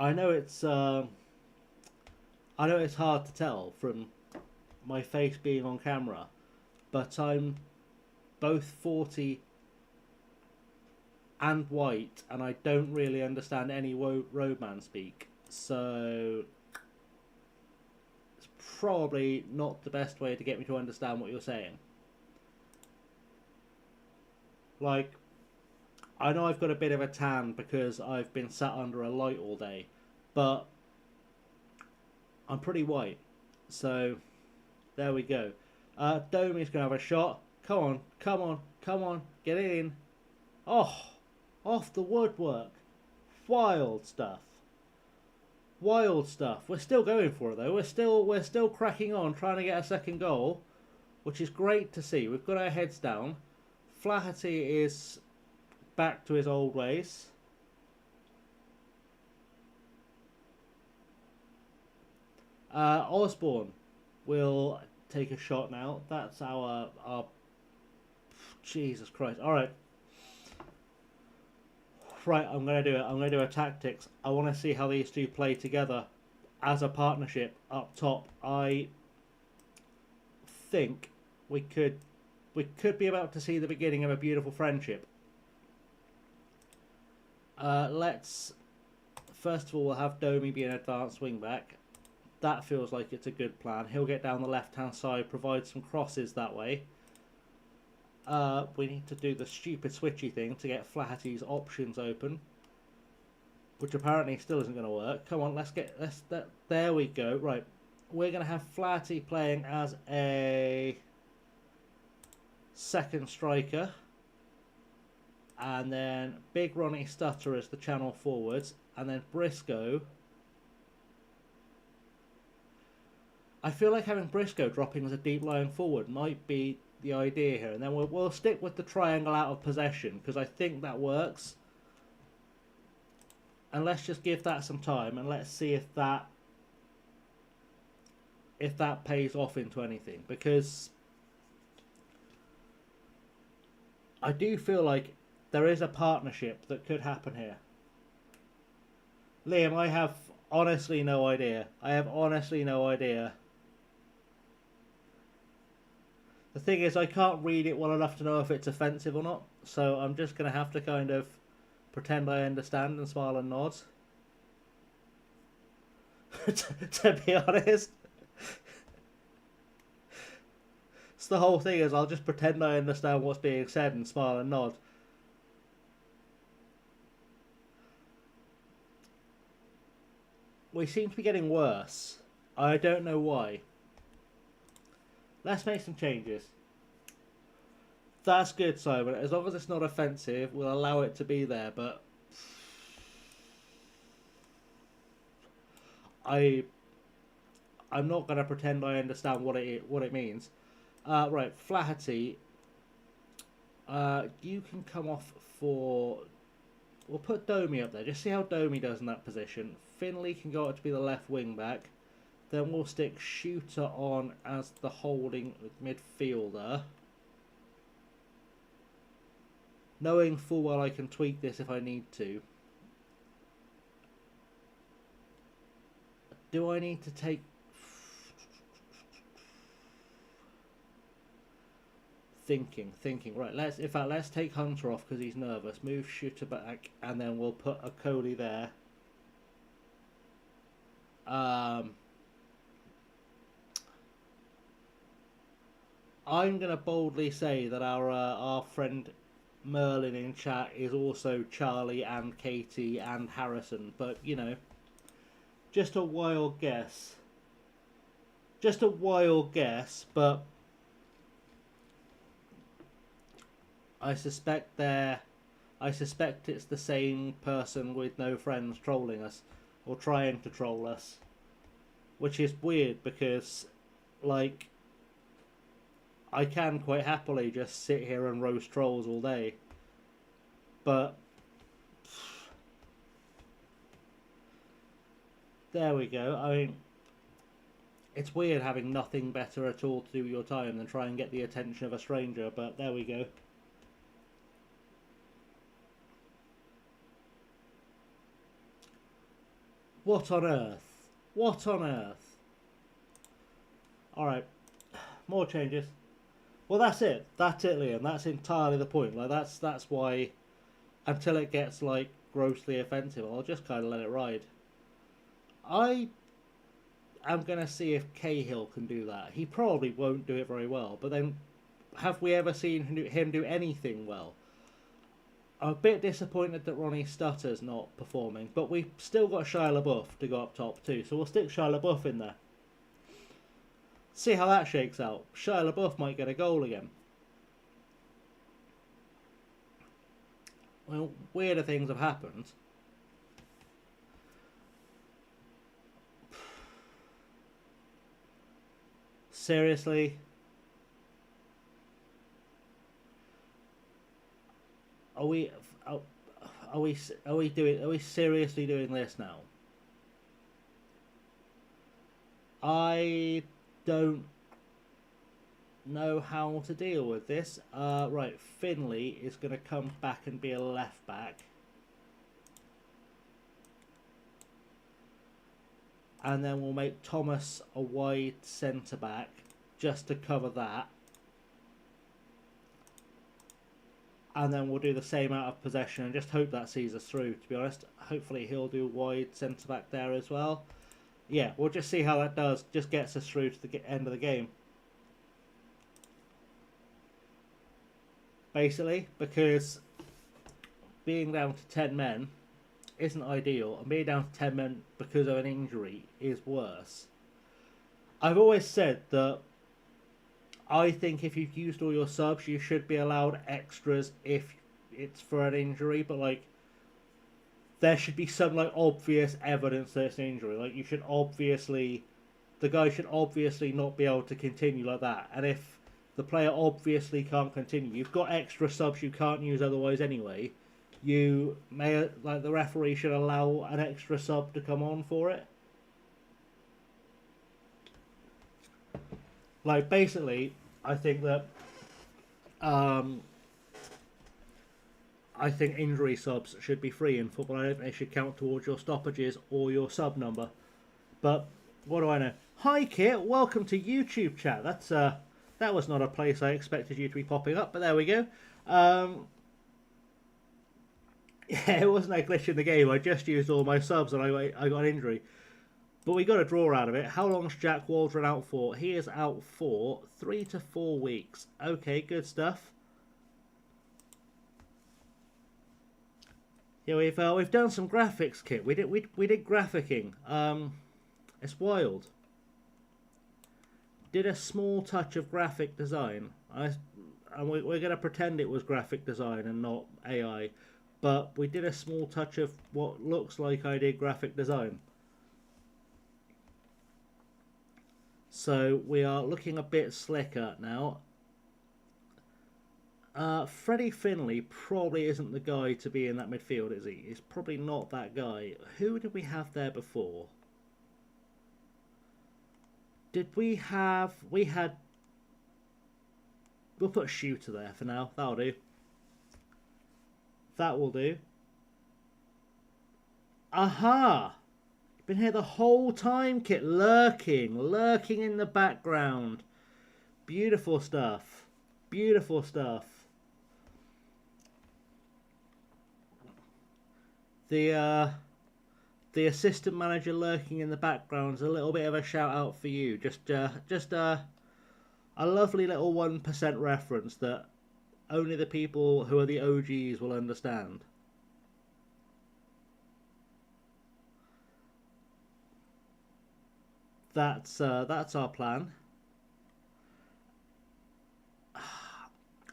I know it's hard to tell from my face being on camera, but I'm both 40 and white, and I don't really understand any roadman speak, so it's probably not the best way to get me to understand what you're saying. Like, I know I've got a bit of a tan because I've been sat under a light all day, but I'm pretty white, so there we go. Domi's going to have a shot. Come on, come on, come on, get it in. Oh, off the woodwork. Wild stuff. Wild stuff. We're still going for it though. We're still cracking on, trying to get a second goal, which is great to see. We've got our heads down. Flaherty is back to his old ways. Osborne will take a shot now. That's our Jesus Christ. Alright. Right, I'm going to do it. I'm going to do a tactics. I want to see how these two play together as a partnership up top. I think we could be about to see the beginning of a beautiful friendship. Let's first of all, we'll have Domi be an advanced wing back. That feels like it's a good plan. He'll get down the left hand side, provide some crosses that way. We need to do the stupid switchy thing to get Flaherty's options open, which apparently still isn't going to work. Come on, there we go. Right, we're going to have Flaherty playing as a second striker, and then Big Ronnie Stutter as the channel forwards, and then Briscoe. I feel like having Briscoe dropping as a deep lying forward might be the idea here, and then we'll stick with the triangle out of possession because I think that works. And let's just give that some time and let's see if that pays off into anything, because I do feel like there is a partnership that could happen here. Liam, I have honestly no idea. I have honestly no idea. The thing is, I can't read it well enough to know if it's offensive or not, so I'm just going to have to kind of pretend I understand and smile and nod. to be honest. So the whole thing is I'll just pretend I understand what's being said and smile and nod. We seem to be getting worse. I don't know why. Let's make some changes. That's good, Simon. As long as it's not offensive, we'll allow it to be there, but I'm not going to pretend I understand what it means. Right, Flaherty. You can come off for we'll put Domi up there. Just see how Domi does in that position. Finley can go up to be the left wing back. Then we'll stick Shooter on as the holding midfielder. Knowing full well I can tweak this if I need to. Do I need to take... Thinking. Right, let's take Hunter off because he's nervous. Move Shooter back, and then we'll put a Cody there. I'm gonna boldly say that our friend Merlin in chat is also Charlie and Katie and Harrison, but you know, just a wild guess. But I suspect it's the same person with no friends trolling us or trying to troll us, which is weird because, like, I can quite happily just sit here and roast trolls all day, but there we go. I mean, it's weird having nothing better at all to do with your time than try and get the attention of a stranger, but there we go. What on earth? Alright, more changes. Well, that's it, Liam. That's entirely the point. Like, that's why, until it gets, like, grossly offensive, I'll just kind of let it ride. I am going to see if Cahill can do that. He probably won't do it very well, but then have we ever seen him do anything well? I'm a bit disappointed that Ronnie Stutter's not performing, but we've still got Shia LaBeouf to go up top too, so we'll stick Shia LaBeouf in there. See how that shakes out. Shia LaBeouf might get a goal again. Well, weirder things have happened. Seriously? Are we seriously doing this now? I don't know how to deal with this. Right, Finley is going to come back and be a left back. And then we'll make Thomas a wide centre back just to cover that. And then we'll do the same out of possession and just hope that sees us through, to be honest. Hopefully he'll do wide centre-back there as well. Yeah, we'll just see how that does. Just gets us through to the end of the game. Basically, because being down to 10 men isn't ideal. And being down to 10 men because of an injury is worse. I've always said that I think if you've used all your subs, you should be allowed extras if it's for an injury. But, like, there should be some, like, obvious evidence that it's an injury. Like, you should obviously... The guy should obviously not be able to continue like that. And if the player obviously can't continue, you've got extra subs you can't use otherwise anyway, you may... Like, the referee should allow an extra sub to come on for it. Like, basically, I think that I think injury subs should be free in football. I don't think they should count towards your stoppages or your sub number. But what do I know? Hi Kit, welcome to YouTube chat. That was not a place I expected you to be popping up, but there we go. Yeah, it wasn't a glitch in the game. I just used all my subs and I got an injury. But we got a draw out of it. How long's Jack Waldron out for? He is out for 3 to 4 weeks. Okay, good stuff. Yeah, we've done some graphics, Kit. We did graphicking. It's wild. Did a small touch of graphic design. And we're going to pretend it was graphic design and not AI. But we did a small touch of what looks like I did graphic design. So we are looking a bit slicker now. Freddie Finlay probably isn't the guy to be in that midfield, is he? He's probably not that guy. Who did we have there before? Did we have... We had... We'll put Shooter there for now. That'll do. That will do. Aha! Been here the whole time, Kit. Lurking in the background. Beautiful stuff. Beautiful stuff. The assistant manager lurking in the background is a little bit of a shout out for you. Just a lovely little 1% reference that only the people who are the OGs will understand. That's our plan.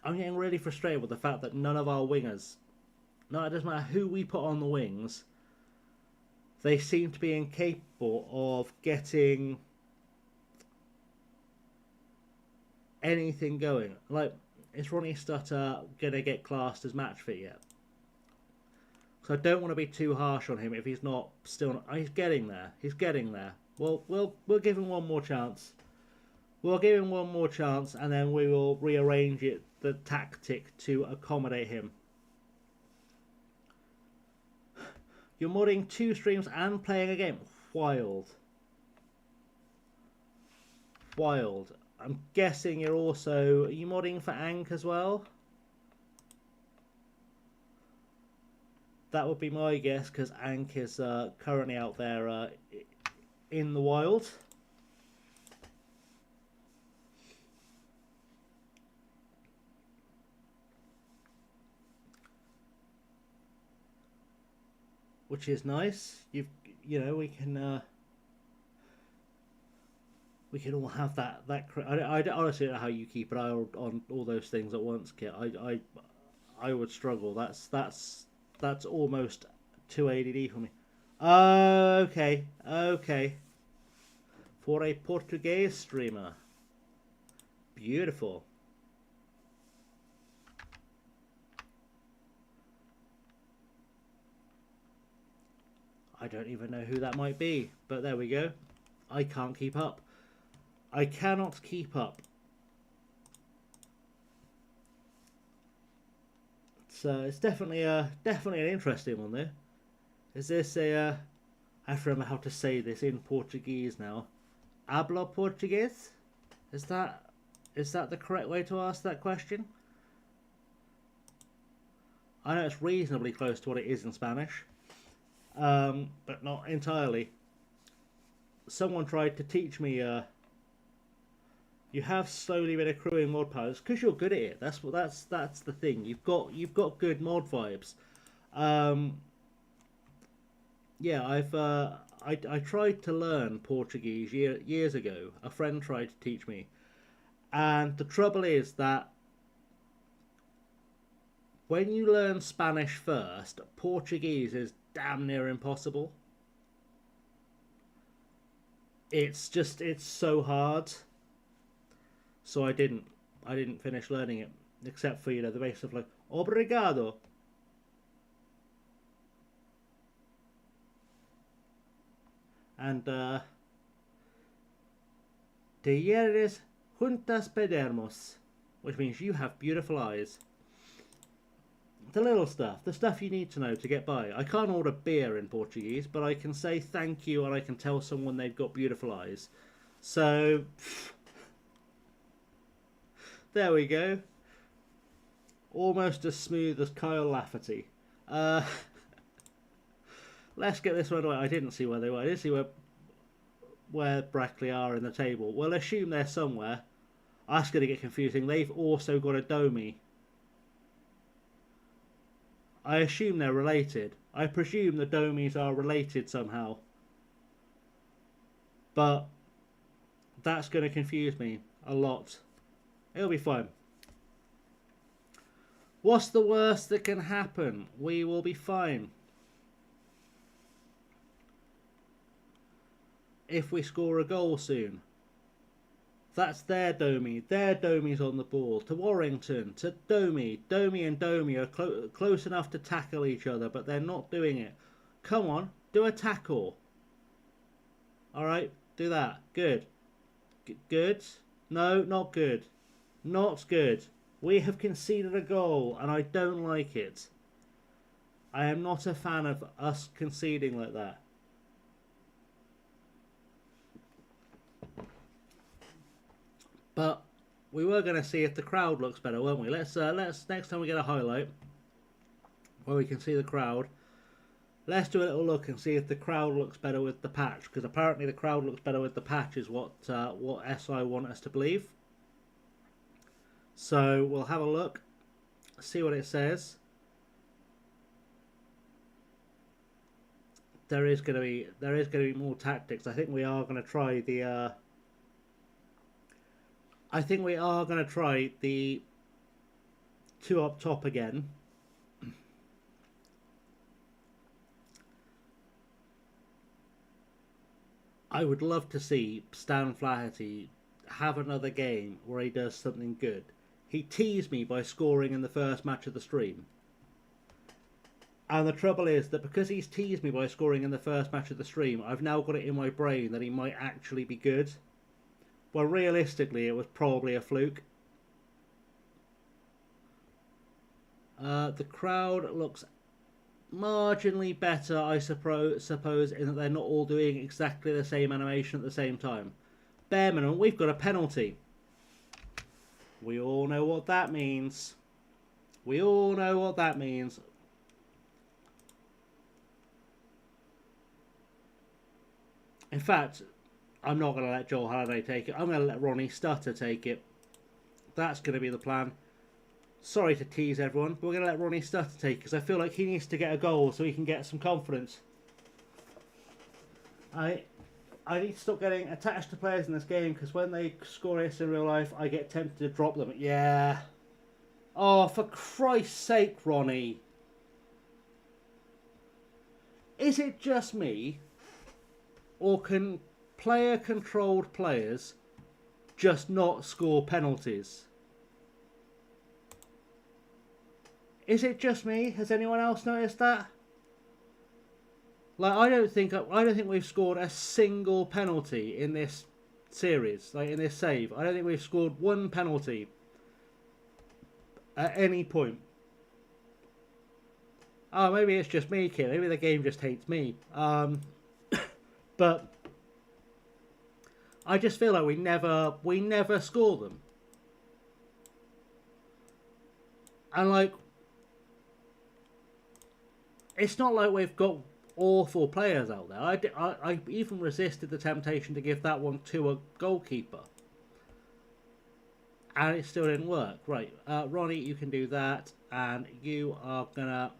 I'm getting really frustrated with the fact that none of our wingers, no, it doesn't matter who we put on the wings, they seem to be incapable of getting anything going. Like, is Ronnie Stutter gonna get classed as match fit yet? Because I don't want to be too harsh on him if he's not still. He's getting there. He's getting there. Well, we'll give him one more chance. We'll give him one more chance, and then we will rearrange the tactic to accommodate him. You're modding 2 streams and playing a game. Wild. Wild. I'm guessing you're also... Are you modding for Ank as well? That would be my guess, because Ank is currently out there in the wild. Which is nice. You know, we can all have that. I honestly don't know how you keep an eye on all those things at once, Kit. I would struggle. That's almost too ADD for me. Okay. For a Portuguese streamer. Beautiful. I don't even know who that might be, but there we go. I can't keep up. I cannot keep up. So it's definitely an interesting one there. Is this a? I have to remember how to say this in Portuguese now. Habla Português? Is that the correct way to ask that question? I know it's reasonably close to what it is in Spanish, but not entirely. Someone tried to teach me. You have slowly been accruing mod powers because you're good at it. That's the thing. You've got good mod vibes. Yeah, I tried to learn Portuguese years ago. A friend tried to teach me, and the trouble is that when you learn Spanish first, Portuguese is damn near impossible. It's so hard. So I didn't finish learning it, except for, you know, the basics of like obrigado. And te hieres juntas pedermos, which means you have beautiful eyes. The little stuff, the stuff you need to know to get by. I can't order beer in Portuguese, but I can say thank you and I can tell someone they've got beautiful eyes. So there we go. Almost as smooth as Kyle Lafferty. Let's get this one away. I didn't see where they were. I didn't see where Brackley are in the table. We'll assume they're somewhere. That's going to get confusing. They've also got a Domi. I assume they're related. I presume the Domis are related somehow. But that's going to confuse me a lot. It'll be fine. What's the worst that can happen? We will be fine. If we score a goal soon. That's their Domi. Their Domi's on the ball. To Warrington. To Domi. Domi and Domi are close enough to tackle each other, but they're not doing it. Come on. Do a tackle. Alright. Do that. Good. Good. No, not good. Not good. We have conceded a goal, and I don't like it. I am not a fan of us conceding like that. But we were going to see if the crowd looks better, weren't we? Let's next time we get a highlight where we can see the crowd, let's do a little look and see if the crowd looks better with the patch, because apparently the crowd looks better with the patch is what SI want us to believe. So we'll have a look, see what it says. There is going to be more tactics. I think we are going to try the. I think we are going to try the 2 up top again. I would love to see Stan Flaherty have another game where he does something good. He teased me by scoring in the first match of the stream. And the trouble is that because he's teased me by scoring in the first match of the stream, I've now got it in my brain that he might actually be good. Well, realistically, it was probably a fluke. The crowd looks marginally better, I suppose, in that they're not all doing exactly the same animation at the same time. Bare minimum, we've got a penalty. We all know what that means. We all know what that means. In fact, I'm not going to let Joel Halliday take it. I'm going to let Ronnie Stutter take it. That's going to be the plan. Sorry to tease everyone, but we're going to let Ronnie Stutter take it because I feel like he needs to get a goal so he can get some confidence. I need to stop getting attached to players in this game because when they score this in real life, I get tempted to drop them. Yeah. Oh, for Christ's sake, Ronnie. Is it just me? Or can player-controlled players just not score penalties? Is it just me? Has anyone else noticed that? Like, I don't think we've scored a single penalty in this series, like in this save. I don't think we've scored one penalty at any point. Oh, maybe it's just me, kid. Maybe the game just hates me. But I just feel like we never score them. And like, it's not like we've got awful players out there. I even resisted the temptation to give that one to a goalkeeper. And it still didn't work. Right, Ronnie, you can do that. And you are gonna...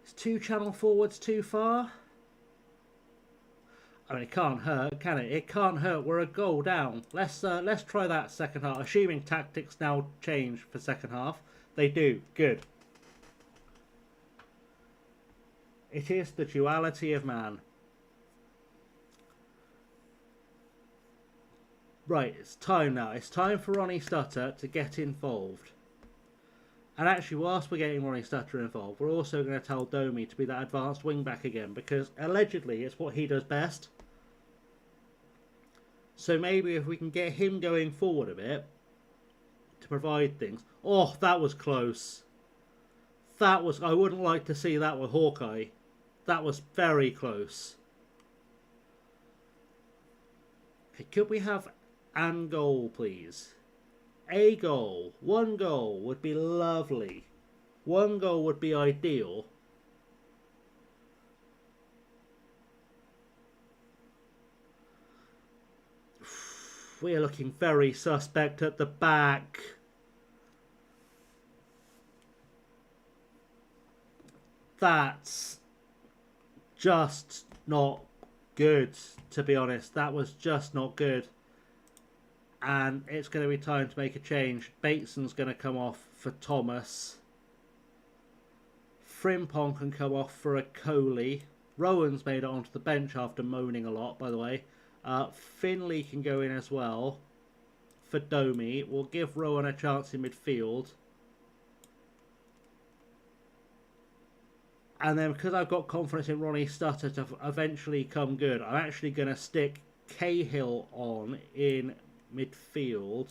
Is 2 channel forwards too far? I mean, it can't hurt, can it? It can't hurt. We're a goal down. Let's try that second half. Assuming tactics now change for second half. They do. Good. It is the duality of man. Right, it's time now. It's time for Ronnie Stutter to get involved. And actually, whilst we're getting Ronnie Stutter involved, we're also going to tell Domi to be that advanced wing-back again, because allegedly it's what he does best. So maybe if we can get him going forward a bit to provide things. Oh, that was close. That was... I wouldn't like to see that with Hawkeye. That was very close. Okay, could we have an goal, please? A goal. 1 goal would be lovely. 1 goal would be ideal. We are looking very suspect at the back. That's just not good, to be honest. That was just not good. And it's going to be time to make a change. Bateson's going to come off for Thomas. Frimpong can come off for a Coley. Rowan's made it onto the bench after moaning a lot, by the way. Finley can go in as well for Domi. We'll give Rowan a chance in midfield. And then because I've got confidence in Ronnie Stutter to eventually come good, I'm actually going to stick Cahill on in midfield.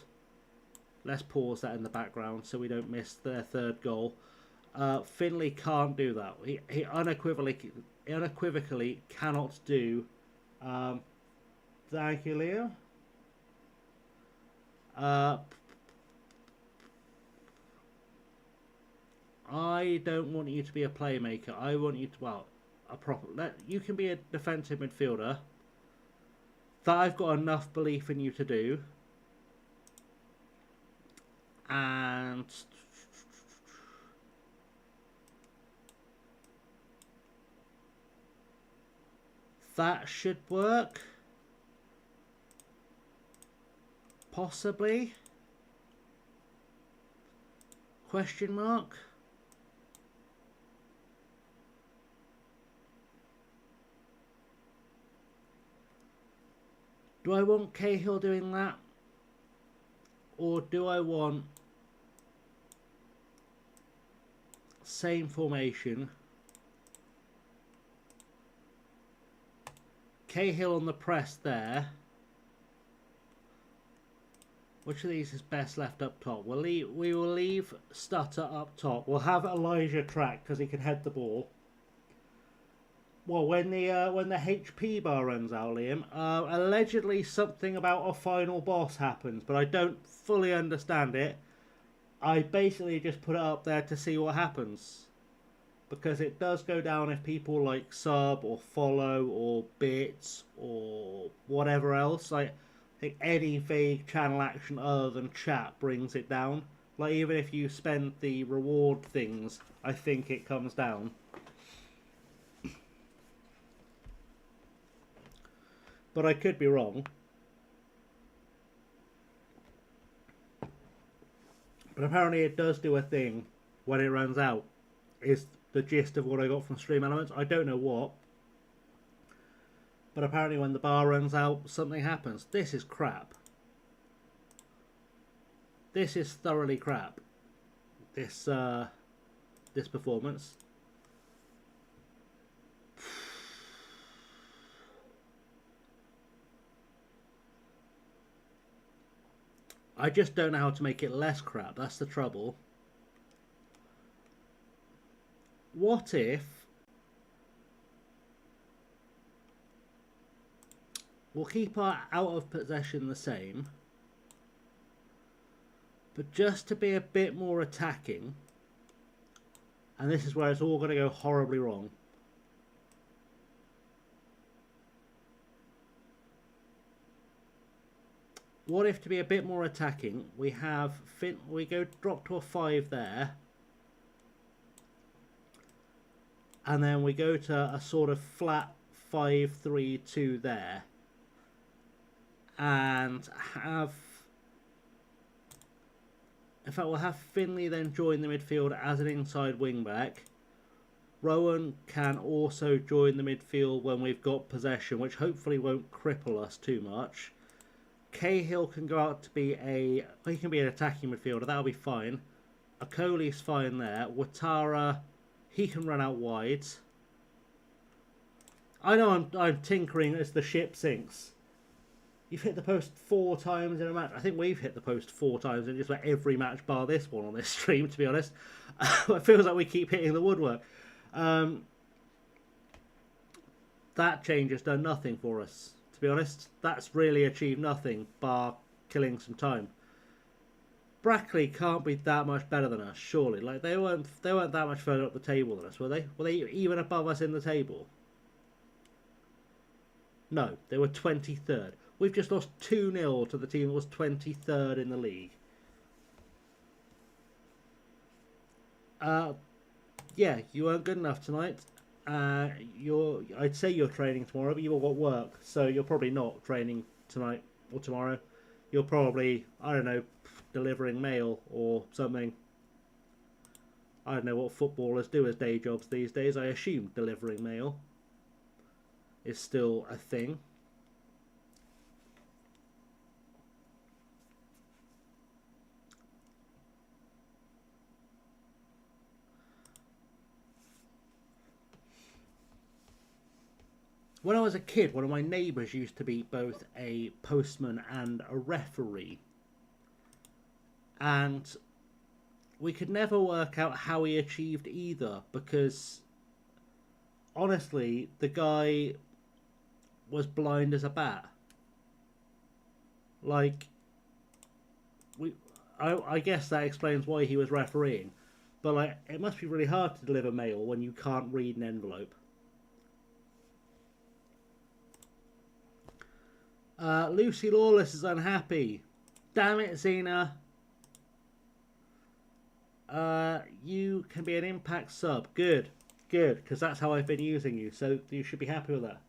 Let's pause that in the background so we don't miss their third goal. Finley can't do that. He unequivocally cannot do. Thank you, Leo. I don't want you to be a playmaker. I want you to, well, a proper. You can be a defensive midfielder. That I've got enough belief in you to do. And that should work. Possibly. Question mark. Do I want Cahill doing that? Or do I want same formation? Cahill on the press there. Which of these is best left up top? We will leave Stutter up top. We'll have Elijah track because he can head the ball. Well, when the HP bar runs out, Liam, allegedly something about a final boss happens, but I don't fully understand it. I basically just put it up there to see what happens, because it does go down if people like sub or follow or bits or whatever else. Like, I think any vague channel action other than chat brings it down. Like, even if you spend the reward things, I think it comes down. But I could be wrong. But apparently it does do a thing when it runs out. Is the gist of what I got from Stream Elements. I don't know what. But apparently when the bar runs out, something happens. This is crap. This is thoroughly crap. This performance. I just don't know how to make it less crap. That's the trouble. What if we'll keep our out of possession the same, but just to be a bit more attacking, and this is where it's all going to go horribly wrong. What if, to be a bit more attacking, we have we go drop to a 5 there, and then we go to a sort of flat 5-3-2 there, and have, in fact, we'll have Finley then join the midfield as an inside wing back. Rowan can also join the midfield when we've got possession, which hopefully won't cripple us too much. Cahill can go out to be he can be an attacking midfielder, that'll be fine. Okoli's fine there. Ouattara, he can run out wide. I know I'm tinkering as the ship sinks. You've hit the post 4 times in a match. I think we've hit the post 4 times in just about every match bar this one on this stream, to be honest. It feels like we keep hitting the woodwork. That change has done nothing for us. To be honest, that's really achieved nothing bar killing some time. Brackley can't be that much better than us, surely. Like, they weren't that much further up the table than us, were they? Were they even above us in the table? No, they were 23rd. We've just lost 2-0 to the team that was 23rd in the league. Yeah, you weren't good enough tonight. I'd say you're training tomorrow, but you've all got work, so you're probably not training tonight or tomorrow. You're probably, I don't know, delivering mail or something. I don't know what footballers do as day jobs these days. I assume delivering mail is still a thing. when I was a kid, one of my neighbours used to be both a postman and a referee. And we could never work out how he achieved either, because honestly, the guy was blind as a bat. Like, I guess that explains why he was refereeing. But like, it must be really hard to deliver mail when you can't read an envelope. Lucy Lawless is unhappy. Damn it, Xena. You can be an impact sub. Good, because that's how I've been using you, so you should be happy with that.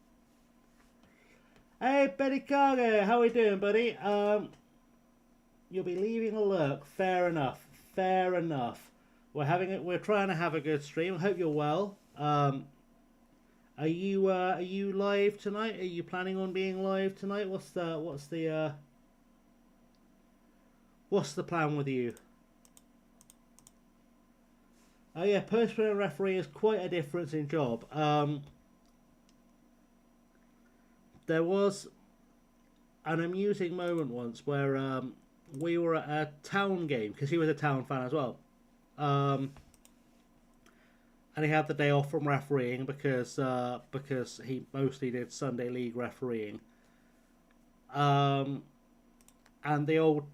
Hey, Betty Cargo, how we doing, buddy? You'll be leaving a lurk. Fair enough. We're trying to have a good stream. I hope you're well. Are you live tonight? Are you planning on being live tonight? What's the plan with you? Oh yeah, postman and referee is quite a difference in job. There was an amusing moment once where we were at a town game, because he was a town fan as well. And he had the day off from refereeing because he mostly did Sunday League refereeing. And the old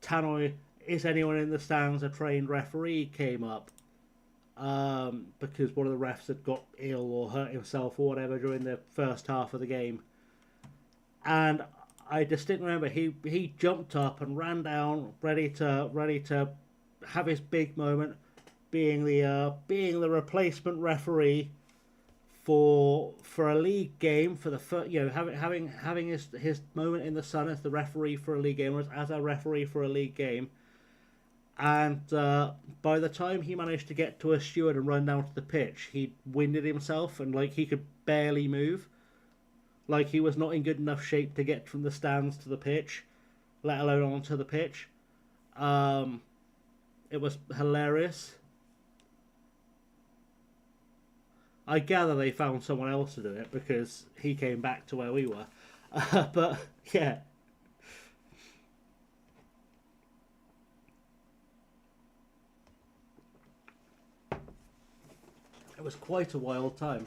tannoy, is anyone in the stands a trained referee, came up. Because one of the refs had got ill or hurt himself or whatever during the first half of the game. And I distinctly remember he jumped up and ran down, ready to have his big moment, being the replacement referee for a league game, for the first, having his moment in the sun as the referee for a league game, or as a referee for a league game. And by the time he managed to get to a steward and run down to the pitch, he winded himself and like he could barely move. Like he was not in good enough shape to get from the stands to the pitch, let alone onto the pitch. It was hilarious. I gather they found someone else to do it because he came back to where we were. But yeah. It was quite a wild time.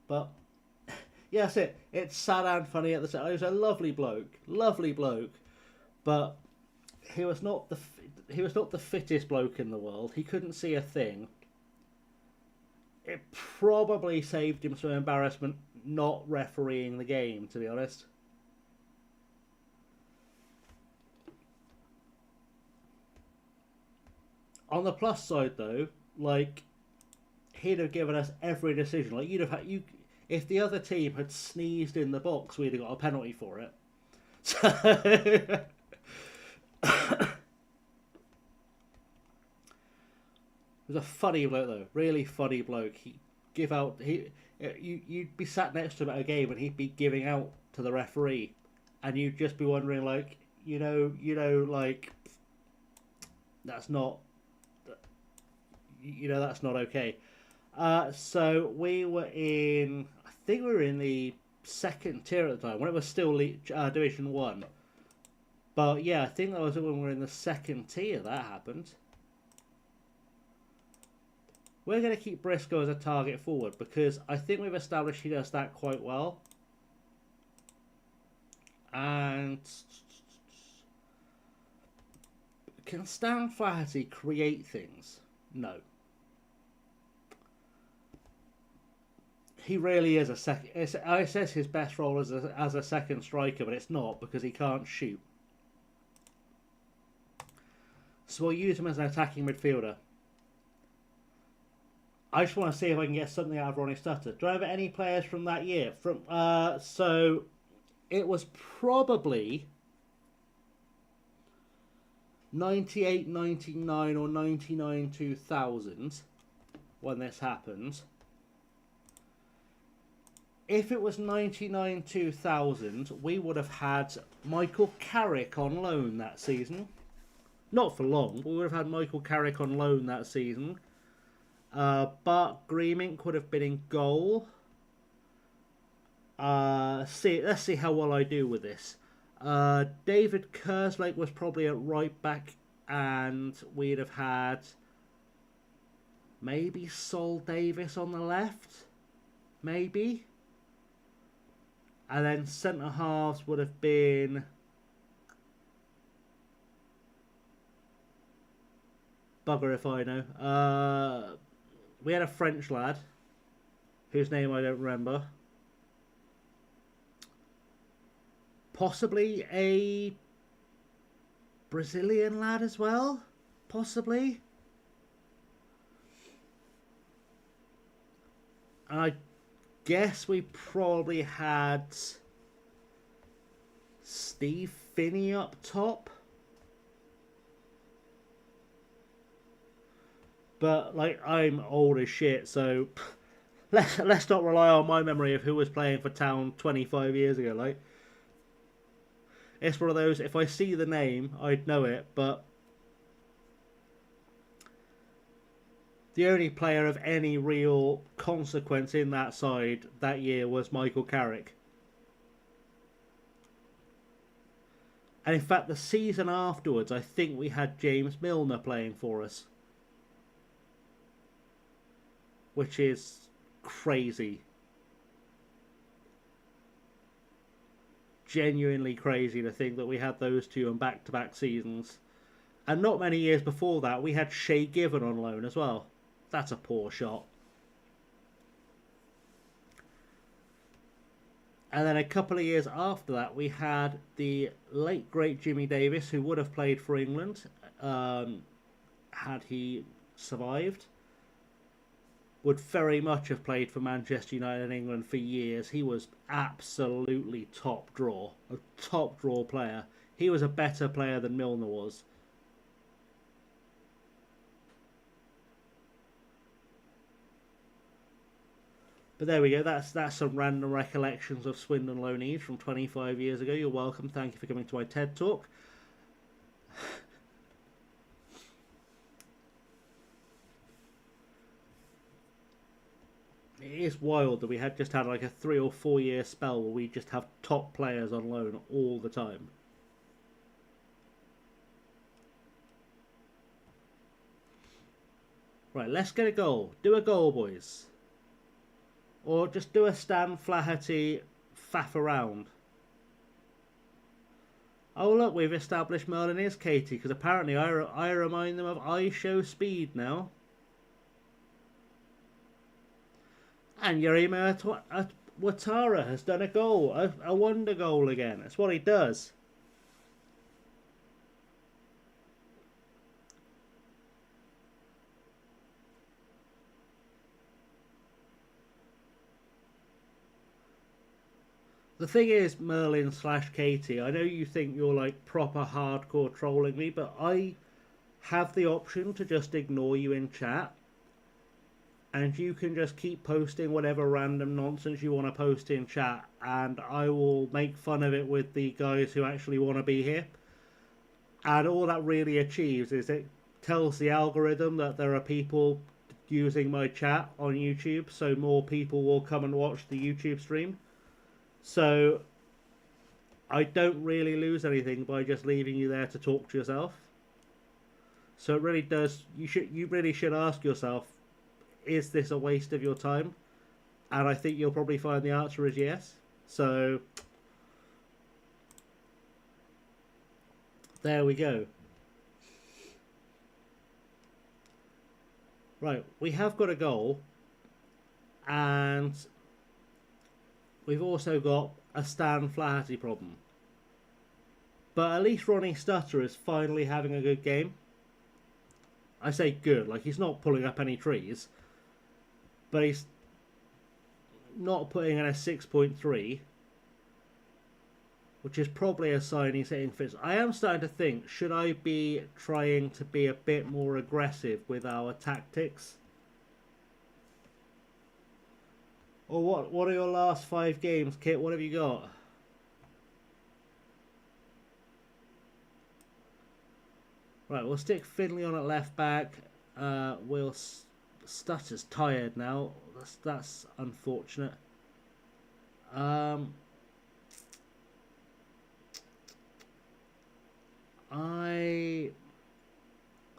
But yeah, that's it. It's sad and funny at the same time. He was a lovely bloke, but he was not the fittest bloke in the world. He couldn't see a thing. It probably saved him some embarrassment not refereeing the game, to be honest. On the plus side, though, like, he'd have given us every decision. Like, if the other team had sneezed in the box, we'd have got a penalty for it. So, it was a funny bloke, though. Really funny bloke. You'd be sat next to him at a game, and he'd be giving out to the referee, and you'd just be wondering, like, like, that's not. That's not okay. So we were in, I think we were in the second tier at the time, when it was still Division 1. But yeah, I think that was when we were in the second tier that happened. We're going to keep Briscoe as a target forward, because I think we've established he does that quite well. And can Stan Flaherty create things? No. He really is a second. It says his best role as a second striker, but it's not, because he can't shoot. So we'll use him as an attacking midfielder. I just want to see if I can get something out of Ronnie Stutter. Do I have any players from that year? So it was probably 98, 99 or 99, 2000 when this happened. If it was 99, 2000, we would have had Michael Carrick on loan that season. Not for long, but we would have had Michael Carrick on loan that season. Bart Greenink would have been in goal. Let's see how well I do with this. David Kerslake was probably at right back, and we'd have had maybe Sol Davis on the left, maybe. And then centre halves would have been bugger if I know. We had a French lad whose name I don't remember. Possibly a Brazilian lad as well. Possibly. And I guess we probably had Steve Finney up top. But like, I'm old as shit, so let's not rely on my memory of who was playing for Town 25 years ago. Like, it's one of those, if I see the name, I'd know it, but the only player of any real consequence in that side that year was Michael Carrick. And in fact, the season afterwards, I think we had James Milner playing for us, which is crazy. Genuinely crazy to think that we had those two in back-to-back seasons. And not many years before that, we had Shay Given on loan as well. That's a poor shot. And then a couple of years after that, we had the late, great Jimmy Davis, who would have played for England had he survived. Would very much have played for Manchester United and England for years. He was absolutely top draw. A top draw player. He was a better player than Milner was. But there we go. That's some random recollections of Swindon loanees from 25 years ago. You're welcome. Thank you for coming to my TED Talk. It is wild that we had just had like a 3 or 4 year spell where we just have top players on loan all the time. Right, let's get a goal. Do a goal, boys. Or just do a Stan Flaherty faff around. Oh look, we've established Merlin is Katie, because apparently I remind them of I Show Speed now. And Yerima Watara has done a goal, a wonder goal again. That's what he does. The thing is, Merlin / Katie, I know you think you're like proper hardcore trolling me, but I have the option to just ignore you in chat. And you can just keep posting whatever random nonsense you want to post in chat, and I will make fun of it with the guys who actually want to be here. And all that really achieves is it tells the algorithm that there are people using my chat on YouTube, so more people will come and watch the YouTube stream. So I don't really lose anything by just leaving you there to talk to yourself. So it really does. You really should ask yourself, is this a waste of your time? And I think you'll probably find the answer is yes. So there we go. Right, we have got a goal, and we've also got a Stan Flaherty problem. But at least Ronnie Stutter is finally having a good game. I say good, like he's not pulling up any trees, but he's not putting in a 6.3, which is probably a sign he's hitting fits. I am starting to think, should I be trying to be a bit more aggressive with our tactics? Or what are your last 5 games, Kit? What have you got? Right, we'll stick Finley on at left back. We'll Stutter's tired now. That's unfortunate. I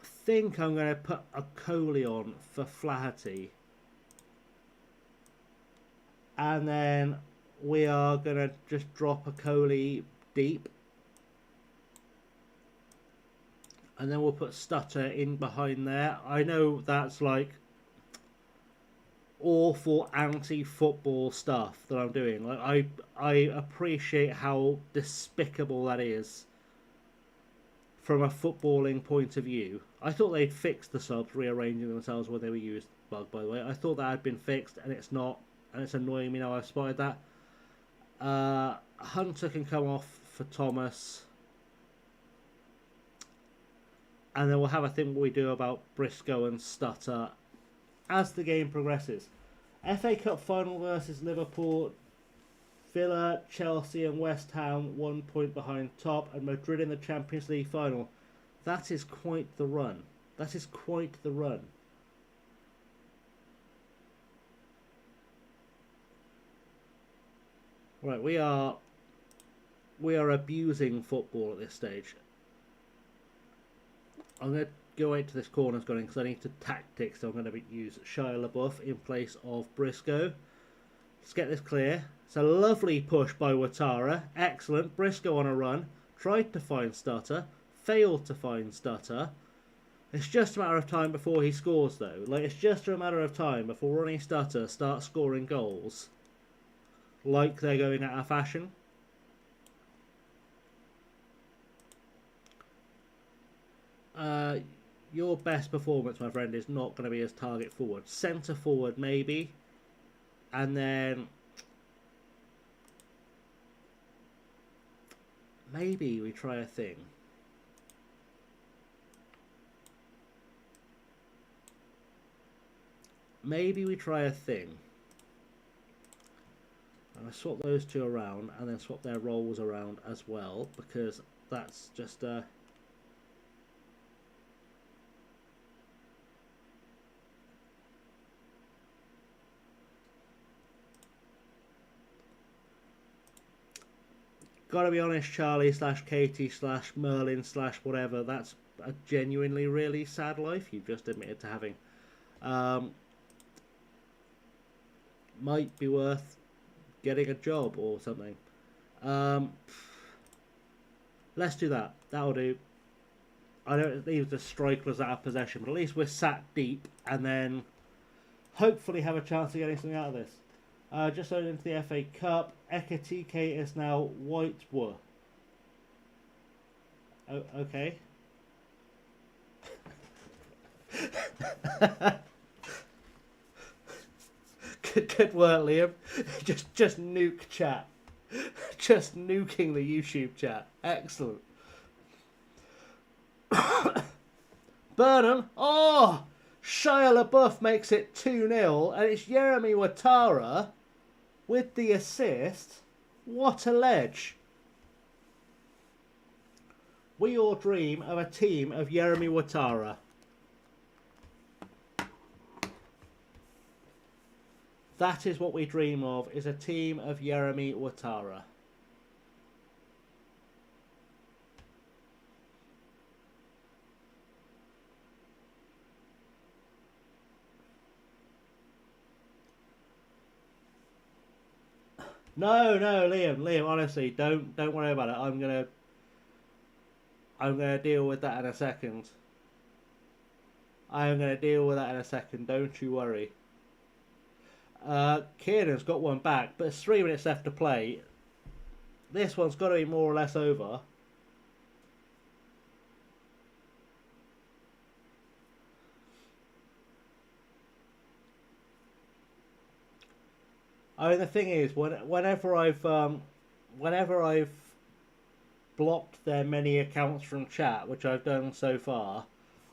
think I'm going to put a Coley on for Flaherty. And then we are going to just drop a Coley deep. And then we'll put Stutter in behind there. I know that's like awful anti-football stuff that I'm doing. Like I appreciate how despicable that is from a footballing point of view. I thought they'd fixed the subs rearranging themselves when they were used, by the way. I thought that had been fixed, and it's not, and it's annoying me now I've spotted that. Hunter can come off for Thomas. And then we'll have a think what we do about Briscoe and Stutter as the game progresses. FA Cup final versus Liverpool. Villa, Chelsea and West Ham 1 point behind top, and Madrid in the Champions League final. That is quite the run. That is quite the run. Right, we are abusing football at this stage. I'm going to go into this corner scoring because I need to tactics. So I'm going to use Shia LaBeouf in place of Briscoe. Let's get this clear. It's a lovely push by Ouattara. Excellent. Briscoe on a run. Tried to find Stutter. Failed to find Stutter. It's just a matter of time before he scores, though. Like, it's just a matter of time before Ronnie Stutter starts scoring goals. Like they're going out of fashion. Your best performance, my friend, is not going to be as target forward. Centre forward, maybe. And then maybe we try a thing. Maybe we try a thing. And I swap those two around and then swap their roles around as well, because that's just gotta be honest, Charlie / Katie / Merlin / whatever, that's a genuinely really sad life you've just admitted to having. Might be worth getting a job or something. Let's do that. That'll do. I don't leave the strikers out of possession, but at least we're sat deep and then hopefully have a chance of getting something out of this. Just going into the FA Cup, Ekatike is now Whitewood. Oh, okay. Good work, Liam. Just nuke chat. Just nuking the YouTube chat. Excellent. Burnham. Oh! Shia LaBeouf makes it 2-0, and it's Jeremy Ouattara with the assist. What a ledge. We all dream of a team of Jeremy Ouattara. That is what we dream of, is a team of Jeremy Ouattara. No, Liam, honestly, don't worry about it. I'm gonna deal with that in a second. Don't you worry. Kieran's got one back, but it's 3 minutes left to play. This one's got to be more or less over. I mean, the thing is, whenever I've blocked their many accounts from chat, which I've done so far,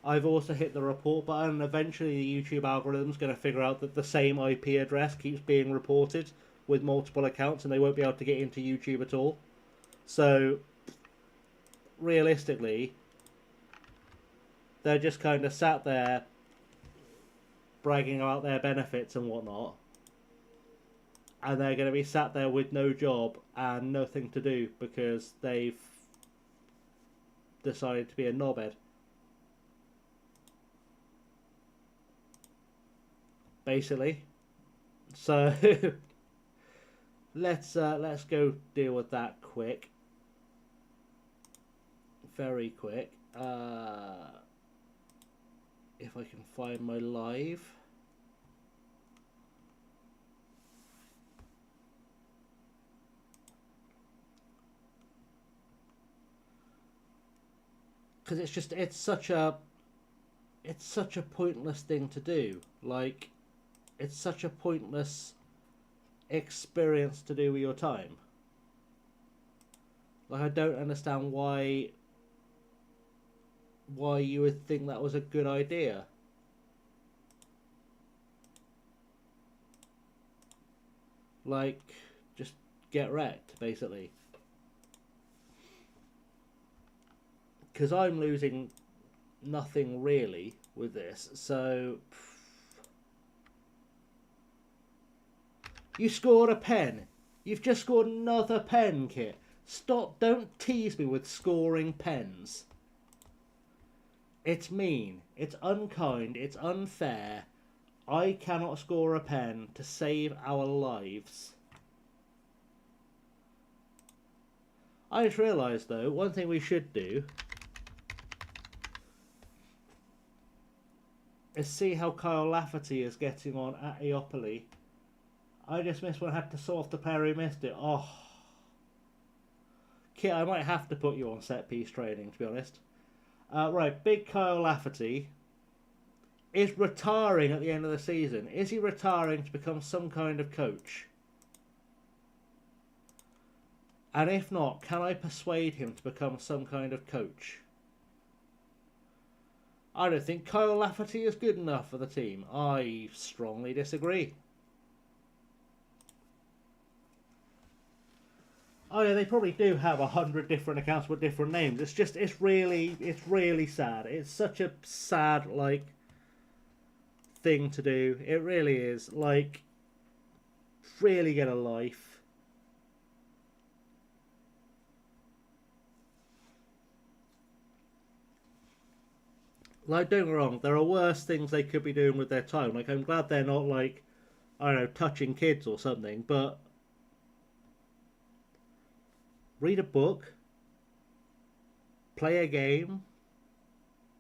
I've also hit the report button, and eventually the YouTube algorithm's going to figure out that the same IP address keeps being reported with multiple accounts, and they won't be able to get into YouTube at all. So, realistically, they're just kind of sat there bragging about their benefits and whatnot, and they're going to be sat there with no job and nothing to do because they've decided to be a knobhead. Basically. So let's go deal with that quick. Very quick. If I can find my live. Because it's such a pointless thing to do. Like, it's such a pointless experience to do with your time. Like, I don't understand why you would think that was a good idea. Like, just get wrecked, basically. Because I'm losing nothing really with this, so... You scored a pen. You've just scored another pen, Kit. Stop, don't tease me with scoring pens. It's mean, it's unkind, it's unfair. I cannot score a pen to save our lives. I just realised, though, one thing we should do is see how Kyle Lafferty is getting on at Eopoli. I just missed one, had to saw off the player who missed it. Oh. Kit, I might have to put you on set piece training, to be honest. Right, big Kyle Lafferty is retiring at the end of the season. Is he retiring to become some kind of coach? And if not, can I persuade him to become some kind of coach? I don't think Kyle Lafferty is good enough for the team. I strongly disagree. Oh yeah, they probably do have 100 different accounts with different names. It's really sad. It's such a sad, like, thing to do. It really is. Like, really get a life. Like, don't get me wrong, there are worse things they could be doing with their time. Like, I'm glad they're not, like, I don't know, touching kids or something, but read a book, play a game,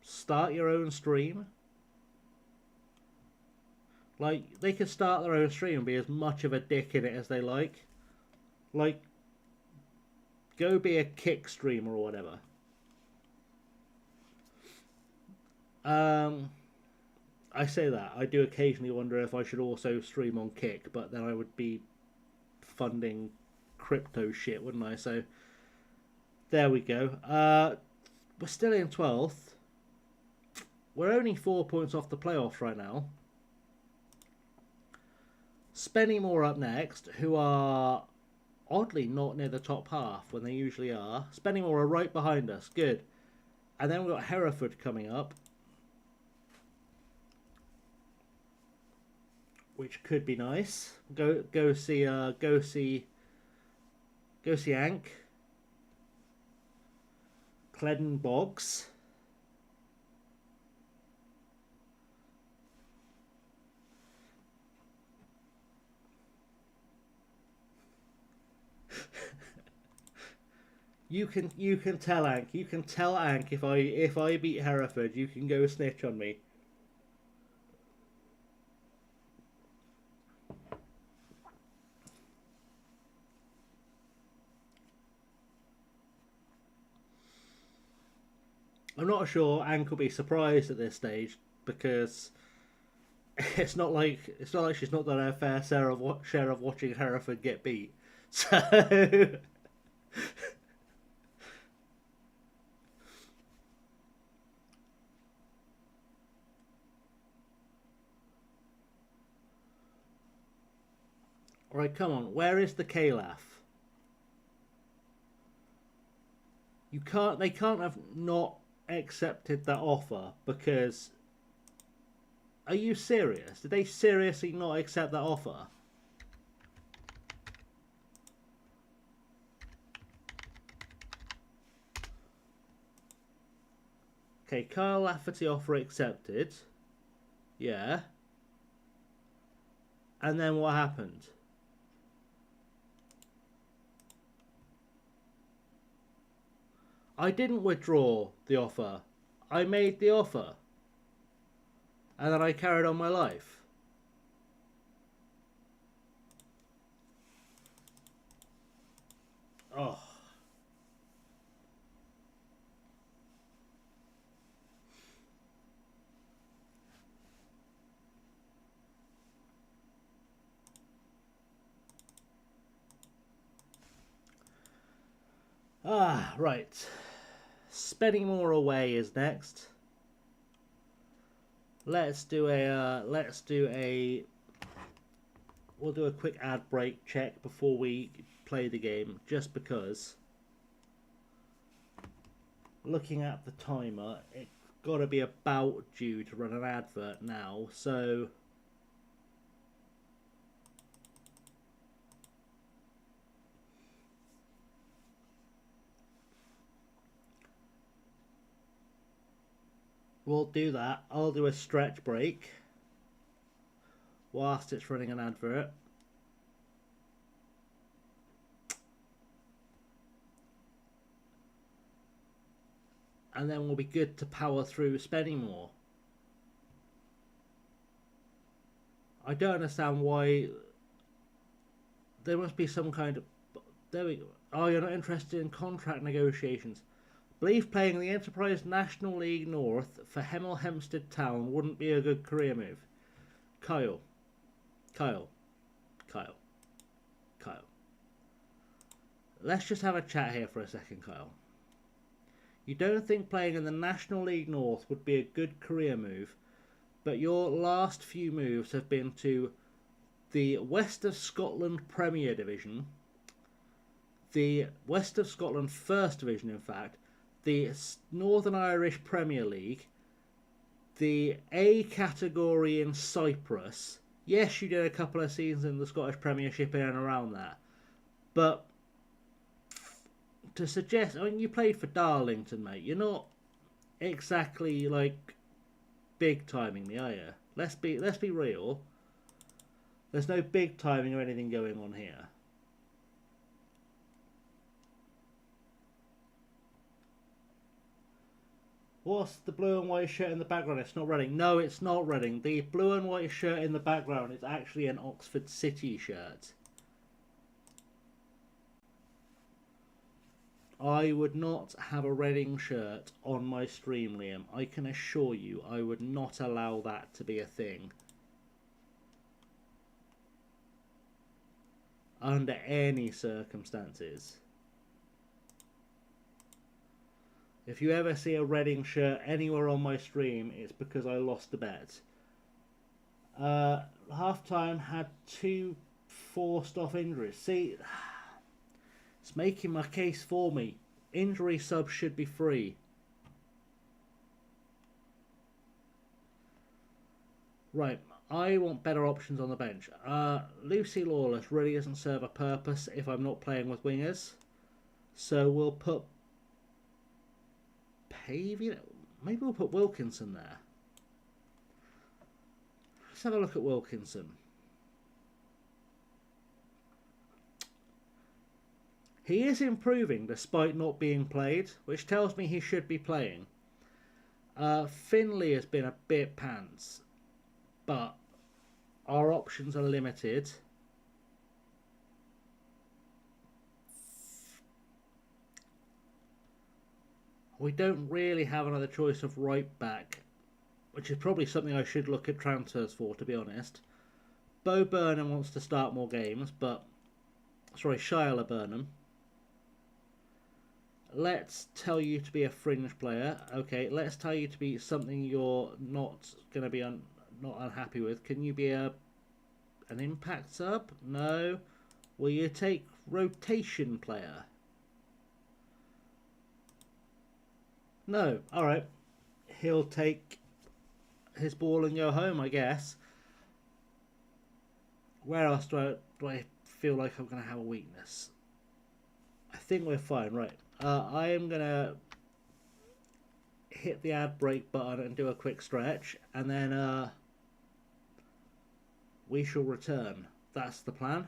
start your own stream. Like, they could start their own stream and be as much of a dick in it as they like. Like, go be a kick streamer or whatever. I say that. I do occasionally wonder if I should also stream on Kick, but then I would be funding crypto shit, wouldn't I? So, there we go. We're still in 12th. We're only 4 points off the playoffs right now. Spennymoor up next, who are oddly not near the top half when they usually are. Spennymoor are right behind us. Good. And then we've got Hereford coming up, which could be nice. Go see Ank. Cledden Boggs. You can tell Ank. You can tell Ank if I beat Hereford, you can go snitch on me. I'm not sure Ank will be surprised at this stage because it's not like she's not done her fair share of watching Hereford get beat. So alright, come on. Where is the Calaf? They can't have not accepted that offer because Are you serious? Did they seriously not accept that offer? Okay, Kyle Lafferty offer accepted. Yeah. And then what happened? I didn't withdraw the offer. I made the offer. And then I carried on my life. Oh. Right. Spending more away is next. We'll do a quick ad break check before we play the game, just because looking at the timer, it's got to be about due to run an advert now, so we'll do that. I'll do a stretch break whilst it's running an advert. And then we'll be good to power through spending more. I don't understand why. There must be some kind of... There we go. Oh, you're not interested in contract negotiations. Believe playing the Enterprise National League North for Hemel Hempstead Town wouldn't be a good career move. Kyle. Let's just have a chat here for a second, Kyle. You don't think playing in the National League North would be a good career move, but your last few moves have been to the West of Scotland Premier Division, the West of Scotland First Division, in fact, the Northern Irish Premier League, the A category in Cyprus. Yes, you did a couple of seasons in the Scottish Premiership in and around that, but to suggest, I mean, you played for Darlington, mate. You're not exactly like big timing me, are you? Let's be real. There's no big timing or anything going on here. What's the blue and white shirt in the background? It's not Reading. No, it's not Reading. The blue and white shirt in the background is actually an Oxford City shirt. I would not have a Reading shirt on my stream, Liam. I can assure you I would not allow that to be a thing. Under any circumstances. If you ever see a Reading shirt anywhere on my stream, it's because I lost a bet. Half-time had 2 forced-off injuries. See... It's making my case for me. Injury subs should be free. Right, I want better options on the bench. Lucy Lawless really doesn't serve a purpose if I'm not playing with wingers. So we'll put Pavey. Maybe we'll put Wilkinson there. Let's have a look at Wilkinson. He is improving despite not being played, which tells me he should be playing. Finley has been a bit pants, but our options are limited. We don't really have another choice of right back, which is probably something I should look at transfers for, to be honest. Bo Burnham wants to start more games, but... Sorry, Shiala Burnham. Let's tell you to be a fringe player. Okay, let's tell you to be something you're not going to be not unhappy with. Can you be an impact sub? No. Will you take rotation player? No. All right. He'll take his ball and go home, I guess. Where else do I feel like I'm going to have a weakness? I think we're fine, right. I am going to hit the ad break button and do a quick stretch, and then we shall return. That's the plan.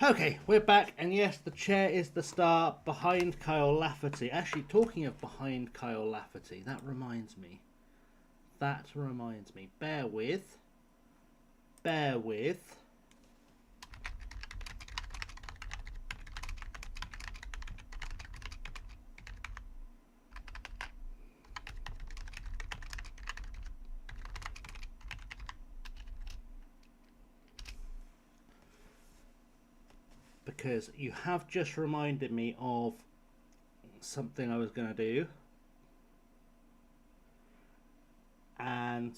Okay, we're back, and yes, the chair is the star behind Kyle Lafferty. Actually, talking of behind Kyle Lafferty, that reminds me. Bear with. Because you have just reminded me of something I was going to do. And,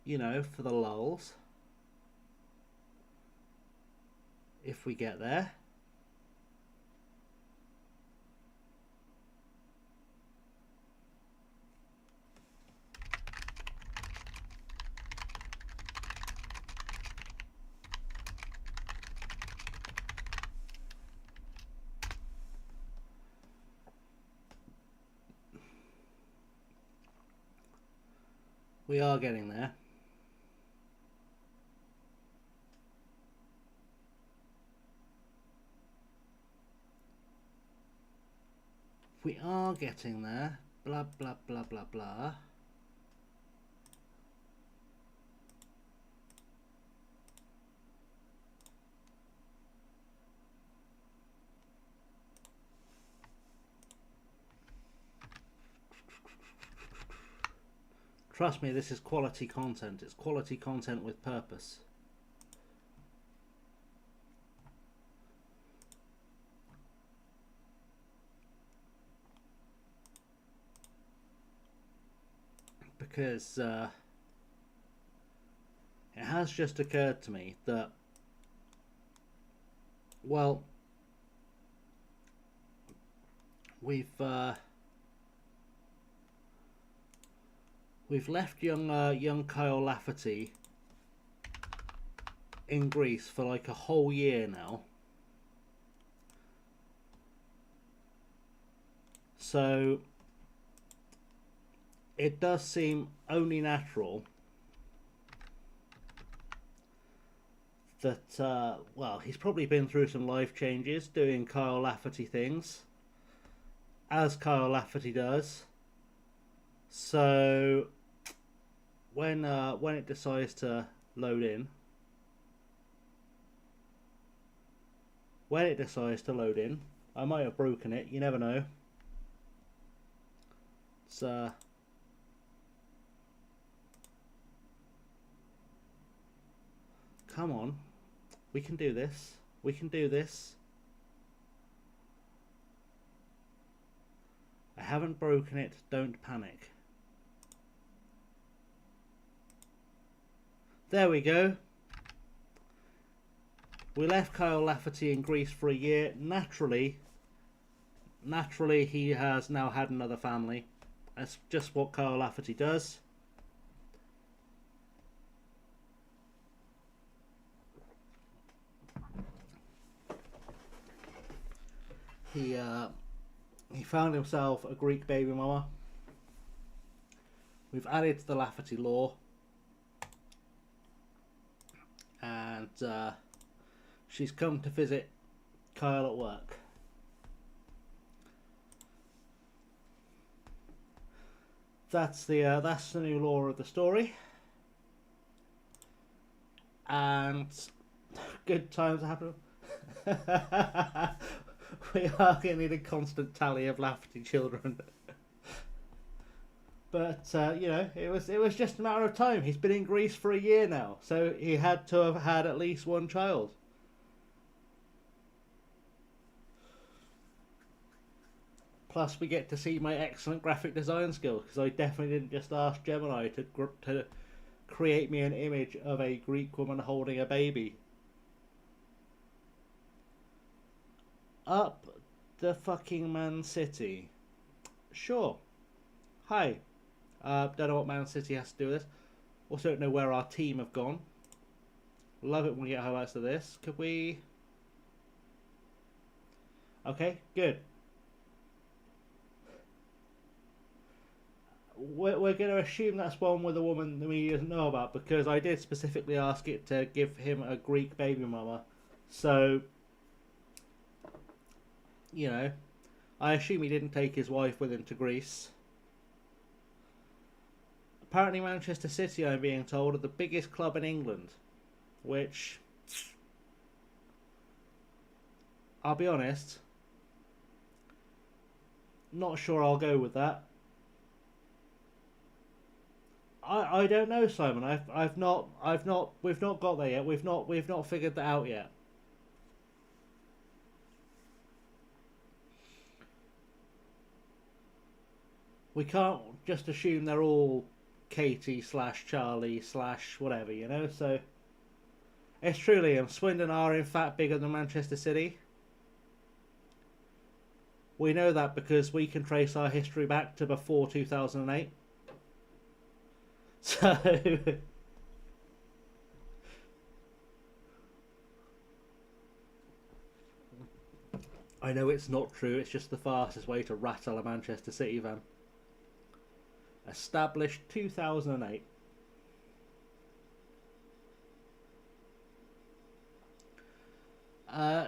you know, for the lulz, if we get there. We are getting there. We are getting there. Blah, blah, blah, blah, blah. Trust me, this is quality content. It's quality content with purpose. Because it has just occurred to me that, well, we've left young Kyle Lafferty in Greece for like a whole year now. So it does seem only natural that, well, he's probably been through some life changes doing Kyle Lafferty things, as Kyle Lafferty does. So when it decides to load in, I might have broken it. You never know. It's come on, we can do this. We can do this. I haven't broken it. Don't panic. There we go. We left Kyle Lafferty in Greece for a year. Naturally, he has now had another family. That's just what Kyle Lafferty does. He found himself a Greek baby mama. We've added to the Lafferty law, and she's come to visit Kyle at work. That's the new law of the story, and good times happen. We are going to need a constant tally of Lafferty children. But you know, it was just a matter of time. He's been in Greece for a year now, so he had to have had at least one child. Plus, we get to see my excellent graphic design skills, because I definitely didn't just ask Gemini to create me an image of a Greek woman holding a baby. Up the fucking Man City. Sure. Hi. Don't know what Man City has to do with this. Also don't know where our team have gone. Love it when we get highlights of this. Could we... Okay, good. We're going to assume that's one with a woman that he doesn't know about, because I did specifically ask it to give him a Greek baby mama. So, you know, I assume he didn't take his wife with him to Greece. Apparently Manchester City, I'm being told, are the biggest club in England. Which, I'll be honest, not sure I'll go with that. I don't know, Simon. We've not got there yet. We've not figured that out yet. We can't just assume they're all Katie / Charlie / whatever, you know. So it's true, Liam. Swindon are in fact bigger than Manchester City. We know that because we can trace our history back to before 2008. So I know it's not true. It's just the fastest way to rattle a Manchester City van. Established 2008.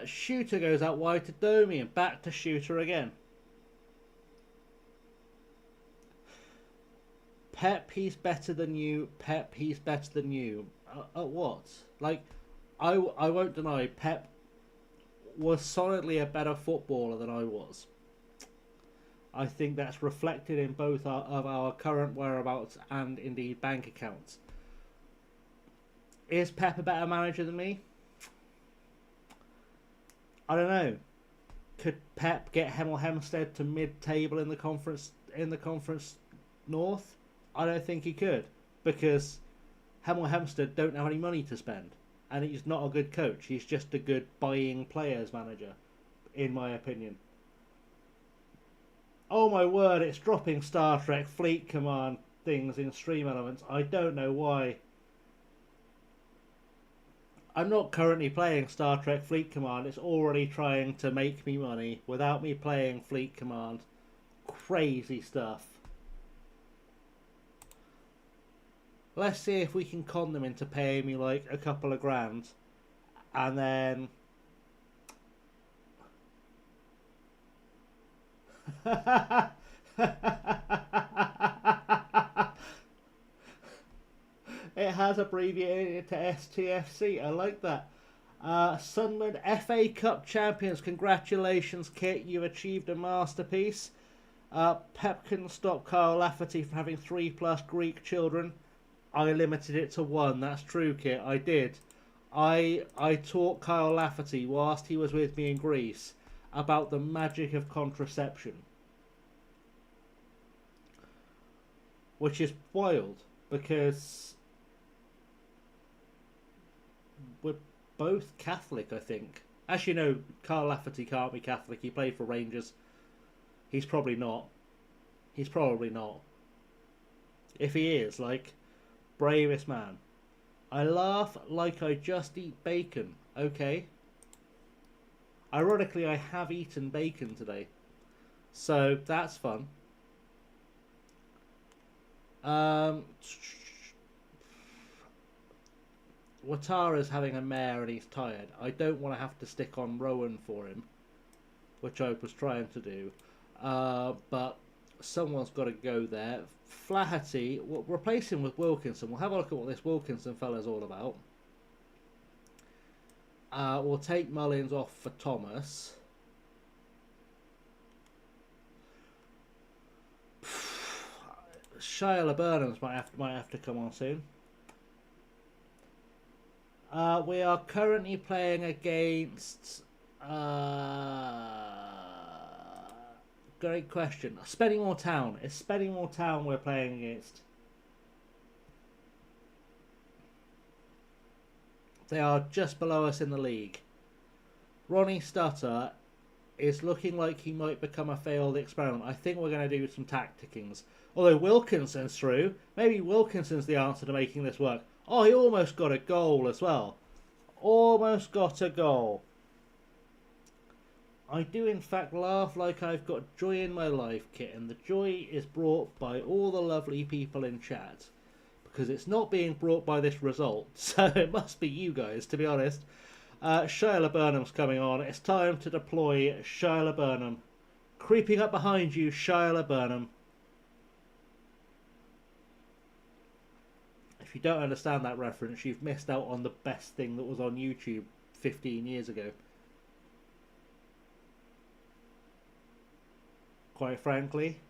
Shooter goes out wide to Domi and back to Shooter again. Pep, he's better than you. Pep, he's better than you. At what? Like, I won't deny Pep was solidly a better footballer than I was. I think that's reflected in both of our current whereabouts and indeed bank accounts. Is Pep a better manager than me? I don't know. Could Pep get Hemel Hempstead to mid-table in the conference north? I don't think he could, because Hemel Hempstead don't have any money to spend, and he's not a good coach. He's just a good buying players manager, in my opinion. Oh my word, it's dropping Star Trek Fleet Command things in Stream Elements. I don't know why. I'm not currently playing Star Trek Fleet Command. It's already trying to make me money without me playing Fleet Command. Crazy stuff. Let's see if we can con them into paying me like a couple of grand. And then... It has abbreviated to STFC. I like that. Sunderland FA Cup champions. Congratulations, Kit. You've achieved a masterpiece. Pep couldn't stop Kyle Lafferty from having 3+ Greek children. I limited it to 1. That's true, Kit. I did. I taught Kyle Lafferty whilst he was with me in Greece about the magic of contraception. Which is wild, because we're both Catholic, I think. Actually, no, Kyle Lafferty can't be Catholic. He played for Rangers. He's probably not. He's probably not. If he is, like, bravest man. I laugh like I just eat bacon. Okay. Ironically, I have eaten bacon today. So, that's fun. Watara's having a mare and he's tired. I don't want to have to stick on Rowan for him, which I was trying to do. But someone's got to go there. Flaherty, we'll replace him with Wilkinson. We'll have a look at what this Wilkinson fella's all about. We'll take Mullins off for Thomas. Shia Burnhams might have to come on soon. We are currently playing against... great question. Spennymoor Town. It's Spennymoor Town we're playing against. They are just below us in the league. Ronnie Stutter is looking like he might become a failed experiment. I think we're going to do some tactickings. Although Wilkinson's through. Maybe Wilkinson's the answer to making this work. Oh, he almost got a goal as well. Almost got a goal. I do in fact laugh like I've got joy in my life, Kit, and the joy is brought by all the lovely people in chat. Because it's not being brought by this result, so it must be you guys, to be honest. Shia Burnham's coming on. It's time to deploy Shia Burnham. Creeping up behind you, Shia Burnham. If you don't understand that reference, you've missed out on the best thing that was on YouTube 15 years ago. Quite frankly.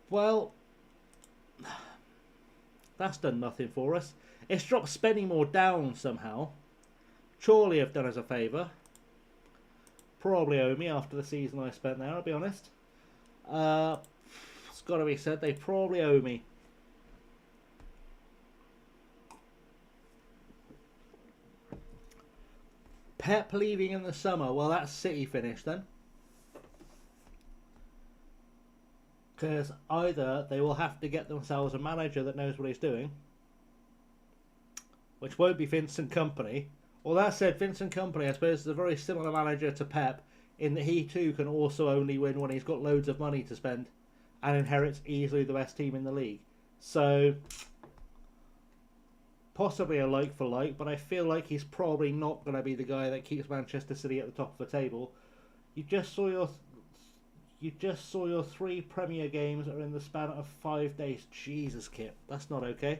Well, that's done nothing for us. It's dropped Spennymoor down somehow. Chorley have done us a favour. Probably owe me after the season I spent there, I'll be honest. It's got to be said, they probably owe me. Pep leaving in the summer. Well, that's City finished then. Because either they will have to get themselves a manager that knows what he's doing, which won't be Vincent Kompany. Well, that said, Vincent Kompany, I suppose, is a very similar manager to Pep, in that he too can also only win when he's got loads of money to spend and inherits easily the best team in the league. So, possibly a like for like, but I feel like he's probably not going to be the guy that keeps Manchester City at the top of the table. You just saw your 3 Premier games that are in the span of 5 days. Jesus, Kit, that's not okay.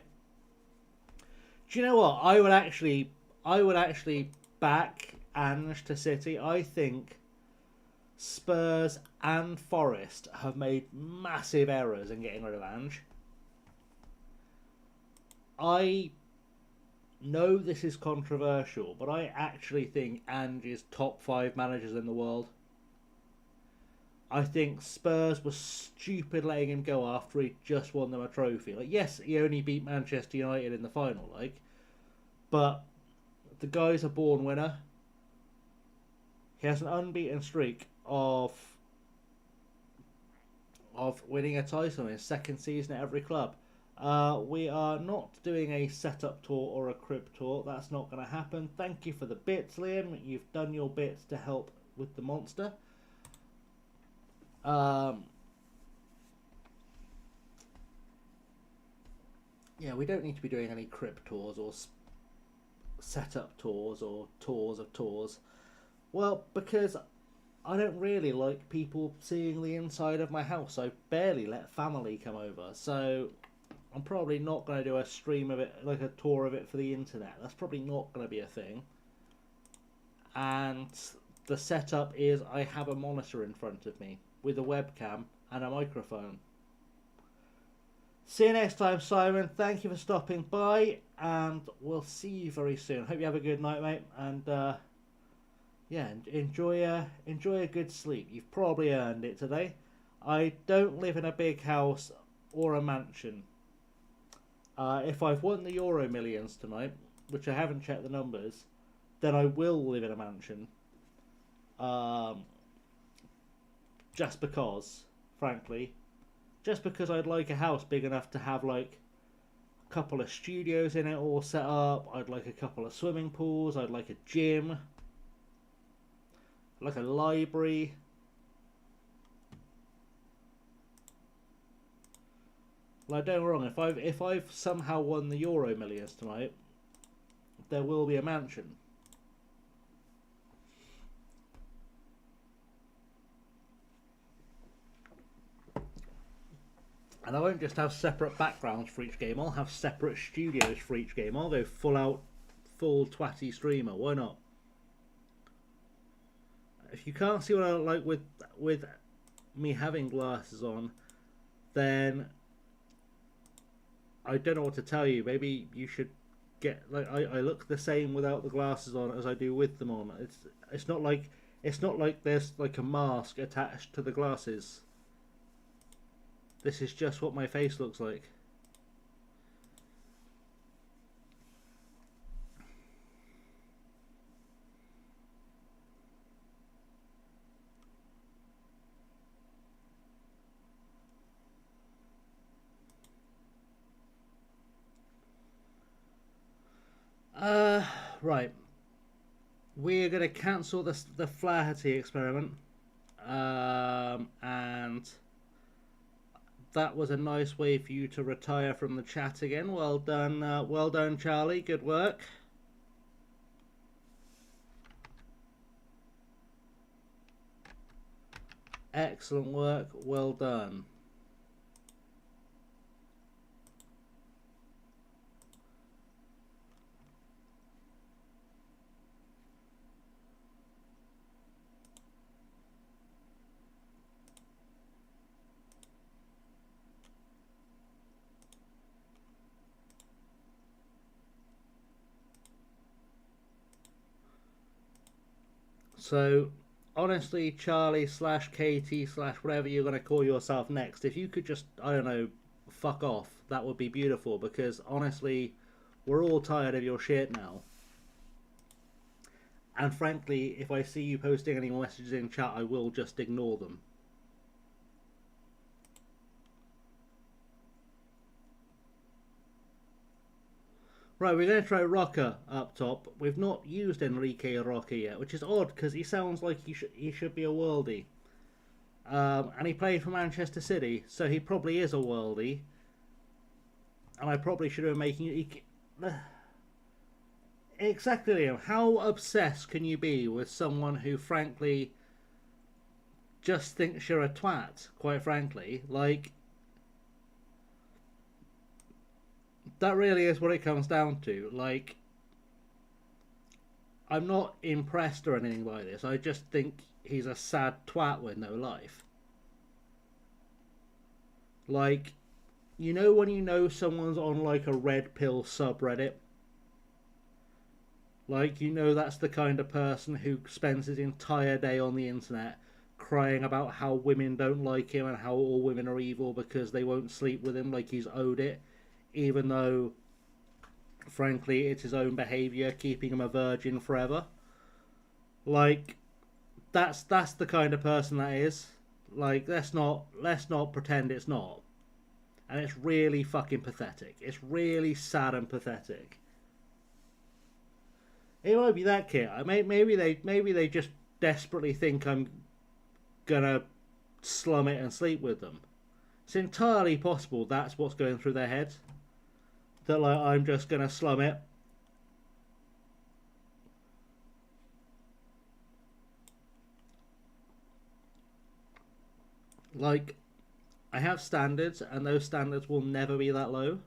Do you know what? I would actually back Ange to City, I think Spurs and Forest have made massive errors in getting rid of Ange. I know this is controversial, but I actually think Ange is top 5 managers in the world. I think Spurs were stupid letting him go after he just won them a trophy. Like, yes, he only beat Manchester United in the final, but the guy's a born winner. He has an unbeaten streak of winning a title in his second season at every club. We are not doing a setup tour or a crib tour. That's not going to happen. Thank you for the bits, Liam. You've done your bits to help with the monster. Yeah, we don't need to be doing any crib tours or setup tours or tours of tours. Well, because I don't really like people seeing the inside of my house. I barely let family come over, so I'm probably not going to do a stream of it, like a tour of it for the internet. That's probably not going to be a thing. And the setup is I have a monitor in front of me with a webcam and a microphone. See you next time, Simon. Thank you for stopping by, and we'll see you very soon. Hope you have a good night, mate, and yeah, enjoy a good sleep. You've probably earned it today. I don't live in a big house or a mansion. If I've won the Euro Millions tonight, which I haven't checked the numbers, then I will live in a mansion. Just because, frankly. Just because I'd like a house big enough to have like a couple of studios in it all set up. I'd like a couple of swimming pools. I'd like a gym. Like a library. Like, don't get me wrong, if I've somehow won the Euro Millions tonight, there will be a mansion. And I won't just have separate backgrounds for each game, I'll have separate studios for each game. I'll go full twatty streamer, why not? If you can't see what I look like with me having glasses on, then I don't know what to tell you. Maybe you should get, like, I look the same without the glasses on as I do with them on. It's not like there's like a mask attached to the glasses. This is just what my face looks like. Right. We're going to cancel the Flaherty experiment. And that was a nice way for you to retire from the chat again. Well done, Charlie. Good work. Excellent work. Well done. So, honestly, Charlie / Katie / whatever you're going to call yourself next, if you could just, I don't know, fuck off, that would be beautiful, because honestly, we're all tired of your shit now. And frankly, if I see you posting any messages in chat, I will just ignore them. Right, we're going to try Rocker up top. We've not used Enrique Rocker yet, which is odd because he sounds like he should be a worldie. And he played for Manchester City, so he probably is a worldie. And I probably should have been making it. Exactly, Liam. How obsessed can you be with someone who, frankly, just thinks you're a twat? Quite frankly, like. That really is what it comes down to. Like, I'm not impressed or anything by this. I just think he's a sad twat with no life. Like, you know when you know someone's on like a red pill subreddit? Like, you know that's the kind of person who spends his entire day on the internet crying about how women don't like him and how all women are evil because they won't sleep with him like he's owed it, even though, frankly, it's his own behaviour keeping him a virgin forever. Like, that's the kind of person that is. Like, let's not pretend it's not. And it's really fucking pathetic. It's really sad and pathetic. It might be that kid. Maybe they just desperately think I'm gonna slum it and sleep with them. It's entirely possible that's what's going through their heads. That like I'm just gonna slum it. Like, I have standards, and those standards will never be that low.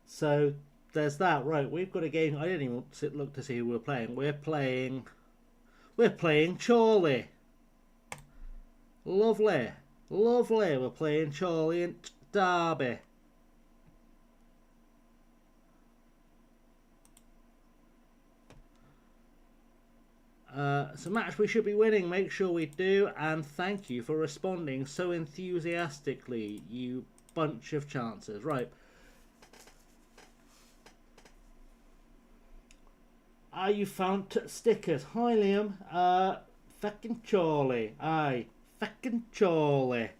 So there's that. Right, we've got a game. I didn't even look to see who we're playing. We're playing Charlie. Lovely, lovely. We're playing Charlie and Derby. It's a match we should be winning. Make sure we do. And thank you for responding so enthusiastically, you bunch of chances. Right. You found stickers. Hi, Liam. Fucking Charlie. Aye. Fucking Charlie.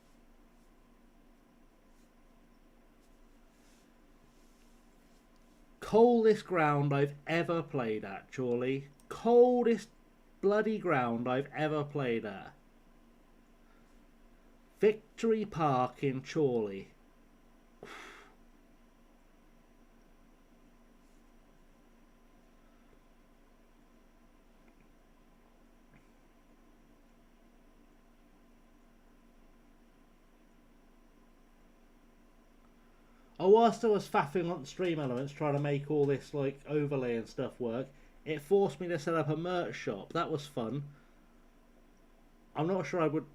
Coldest ground I've ever played at, Charlie. Coldest bloody ground I've ever played at. Victory Park in Chorley. Oh, whilst I was faffing on Stream Elements trying to make all this like overlay and stuff work, it forced me to set up a merch shop. That was fun. I'm not sure I would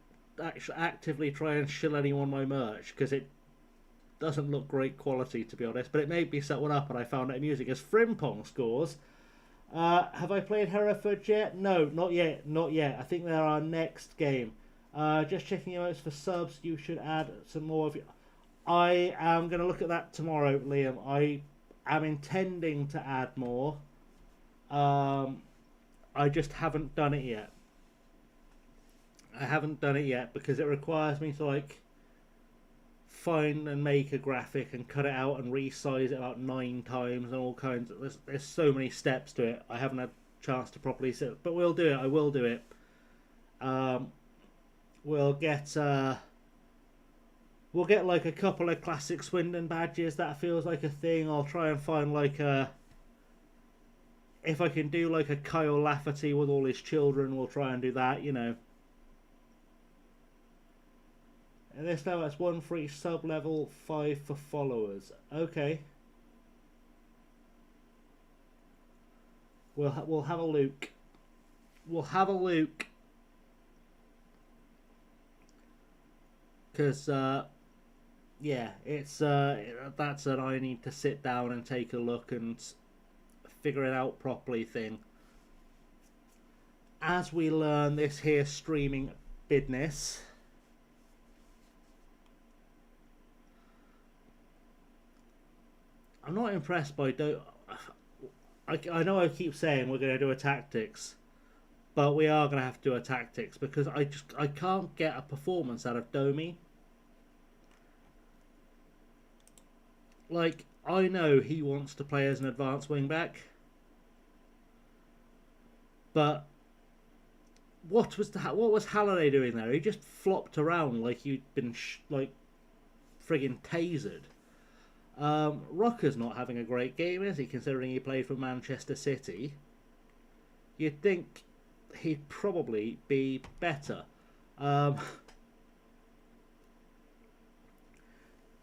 actually actively try and shill anyone my merch because it doesn't look great quality, to be honest, but it made me set one up and I found it amusing. As Frimpong scores, have I played Hereford yet? No, not yet, not yet. I think they're our next game. Just checking your notes for subs. You should add some more of you. I am going to look at that tomorrow, Liam. I am intending to add more. I just haven't done it yet. I haven't done it yet because it requires me to like find and make a graphic and cut it out and resize it about 9 times and all kinds of, there's so many steps to it. I haven't had a chance to properly sit, but we'll do it. I will do it. We'll get like a couple of classic Swindon badges. That feels like a thing. I'll try and find like a, if I can do like a Kyle Lafferty with all his children, we'll try and do that, you know. And this now that's 1 for each sub level, 5 for followers. Okay. We'll have a look. We'll have a look. Because yeah, it's that's an I need to sit down and take a look and figure it out properly thing. As we learn this here streaming business. I'm not impressed by I know I keep saying we're going to do a tactics, but we are going to have to do a tactics because I can't get a performance out of Domi. Like, I know he wants to play as an advanced wing back, but what was Halliday doing there? He just flopped around like he'd been like friggin' tasered. Rocker's not having a great game, is he, considering he played for Manchester City? you'd think he'd probably be better. Um,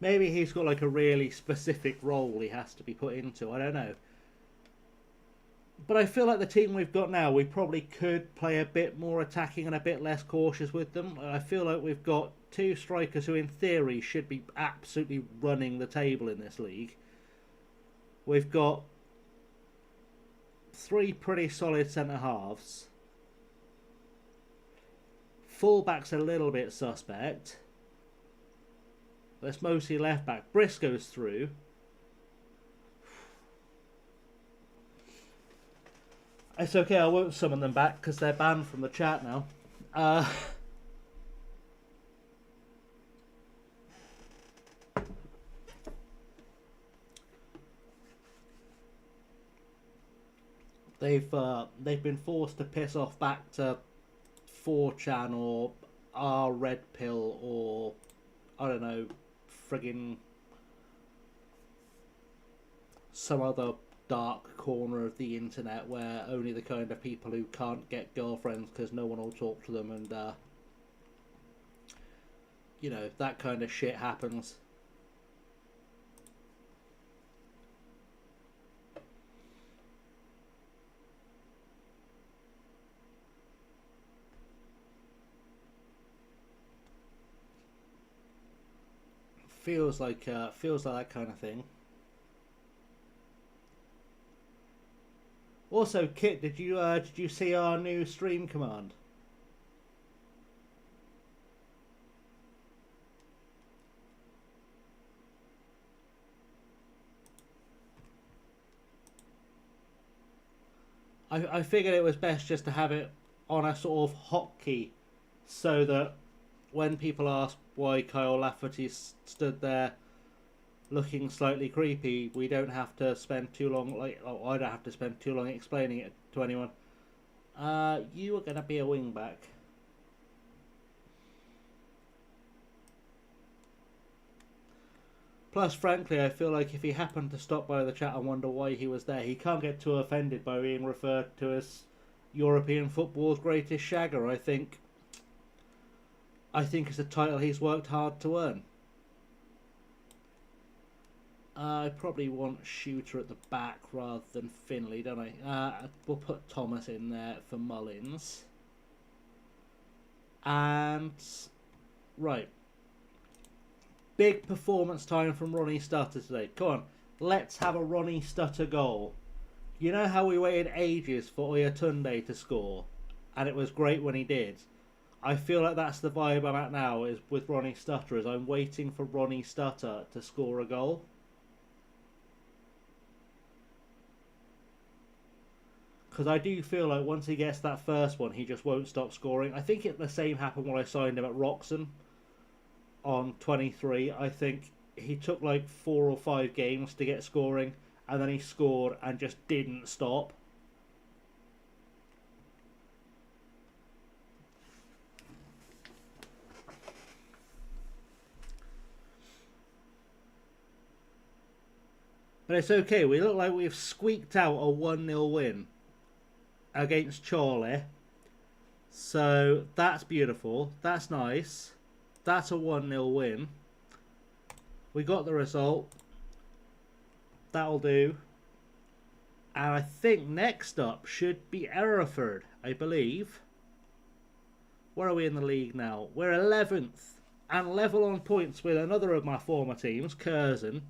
maybe he's got like a really specific role he has to be put into. I don't know. But I feel like the team we've got now, we probably could play a bit more attacking and a bit less cautious with them. I feel like we've got two strikers who in theory should be absolutely running the table in this league. We've got three pretty solid centre halves. Fullback's a little bit suspect. That's mostly left back. Briscoe's through. It's okay, I won't summon them back because they're banned from the chat now. They've been forced to piss off back to 4chan or R Red Pill or I don't know, friggin' some other dark corner of the internet where only the kind of people who can't get girlfriends because no one will talk to them and you know, that kind of shit happens. Feels like that kind of thing. Also, Kit, did you see our new stream command? I figured it was best just to have it on a sort of hotkey, so that when people ask why Kyle Lafferty stood there looking slightly creepy, we don't have to spend too long. I don't have to spend too long explaining it to anyone. You are going to be a wing back. Plus, frankly, I feel like if he happened to stop by the chat and wonder why he was there, he can't get too offended by being referred to as European football's greatest shagger. I think it's a title he's worked hard to earn. I probably want Shooter at the back rather than Finley, don't I? We'll put Thomas in there for Mullins. And right. Big performance time from Ronnie Stutter today. Come on, let's have a Ronnie Stutter goal. You know how we waited ages for Oyatunde to score, and it was great when he did. I feel like that's the vibe I'm at now is with Ronnie Stutter, is I'm waiting for Ronnie Stutter to score a goal. Because I do feel like once he gets that first one, he just won't stop scoring. I think the same happened when I signed him at Wroxham on 23. I think he took like 4 or 5 games to get scoring, and then he scored and just didn't stop. But it's okay, we look like we've squeaked out a 1-0 win against Chorley. So that's beautiful, that's nice. That's a 1-0 win. We got the result. That'll do. And I think next up should be Hereford, I believe. Where are we in the league now? We're 11th and level on points with another of my former teams, Curzon.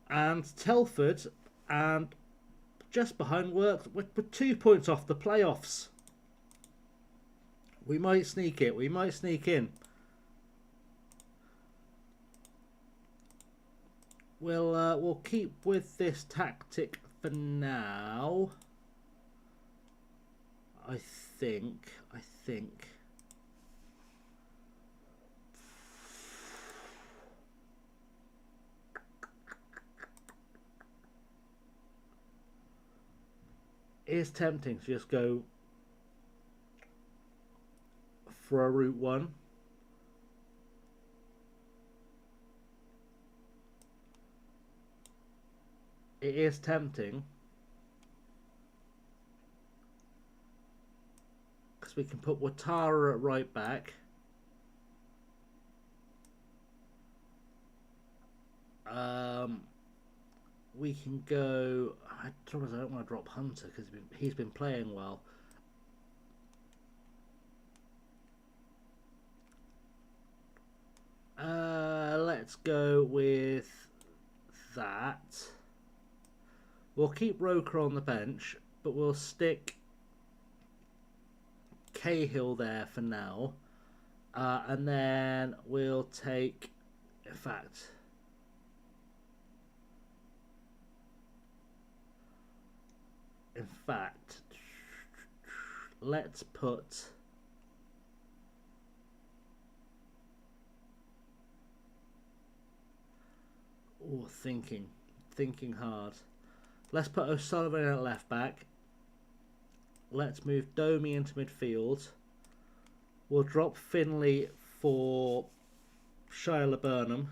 And Telford, and just behind Works, we're 2 points off the playoffs. We might sneak it. We might sneak in. We'll keep with this tactic for now. I think. It is tempting to just go for a route 1. It is tempting. backs. We can put Ouattara at right back. We can go. I don't want to drop Hunter because he's been playing well. Let's go with that. We'll keep Roker on the bench, but we'll stick Cahill there for now. And then we'll take, in fact, let's put thinking hard. Let's put O'Sullivan at left back. Let's move Domi into midfield. We'll drop Finley for Shia Laburnham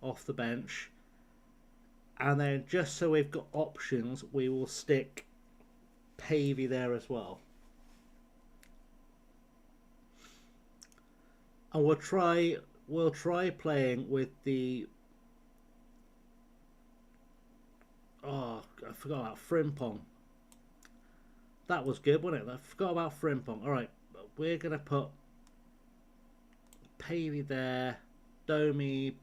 off the bench. And then just so we've got options, we will stick Pavey there as well. And we'll try playing with the... Oh, I forgot about Frimpong. That was good, wasn't it? I forgot about Frimpong. Alright, we're going to put Pavey there, Domi.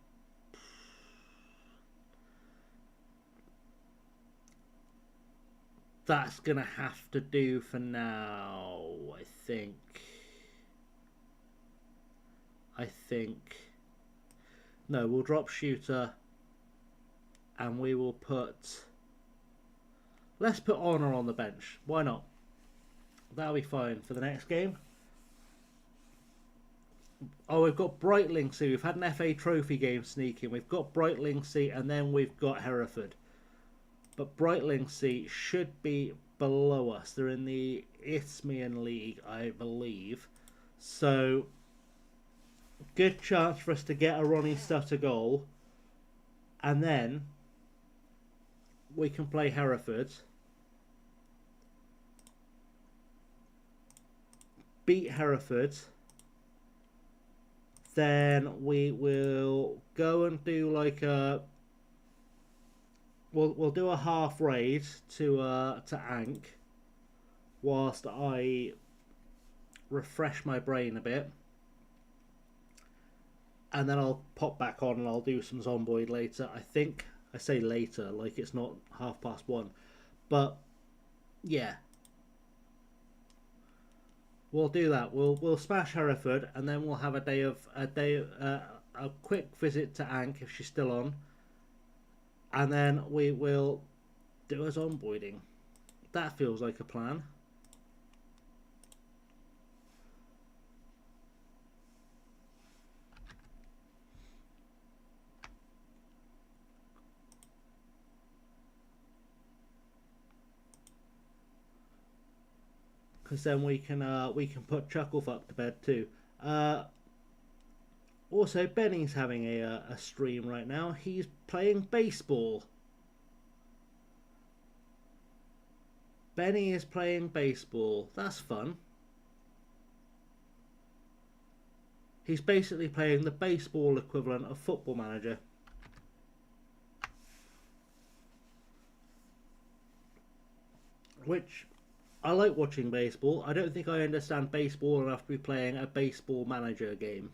That's going to have to do for now, I think. No, we'll drop Shooter and we will put... Let's put Honor on the bench. Why not? That'll be fine for the next game. Oh, we've got Brightlingsea. We've had an FA Trophy game sneaking. We've got Brightlingsea and then we've got Hereford. But Brightlingsea should be below us. They're in the Isthmian League, I believe. So, good chance for us to get a Ronnie Sutter goal. And then we can play Hereford. Beat Hereford. Then we will go and do like a... We'll do a half raid to Ankh whilst I refresh my brain a bit, and then I'll pop back on and I'll do some Zomboid later. I think I say later like it's not 1:30, but yeah, we'll do that. We'll smash Hereford and then we'll have a quick visit to Ankh if she's still on. And then we will do a Zomboiding. That feels like a plan. Because then we can put Chucklefuck to bed too. Also, Benny's having a stream right now. He's playing baseball. Benny is playing baseball. That's fun. He's basically playing the baseball equivalent of Football Manager. Which, I like watching baseball. I don't think I understand baseball enough to be playing a Baseball Manager game.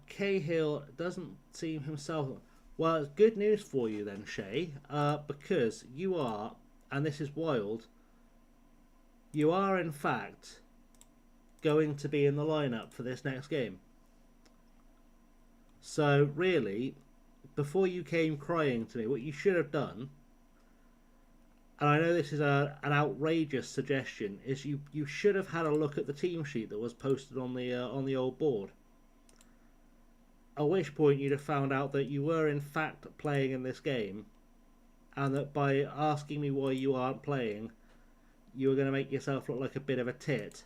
Cahill doesn't seem himself... Well, it's good news for you then, Shay, because you are, and this is wild, you are in fact going to be in the lineup for this next game. So really, before you came crying to me, what you should have done, and I know this is an outrageous suggestion, is you should have had a look at the team sheet that was posted on the old board. At which point you'd have found out that you were in fact playing in this game, and that by asking me why you aren't playing, you were going to make yourself look like a bit of a tit.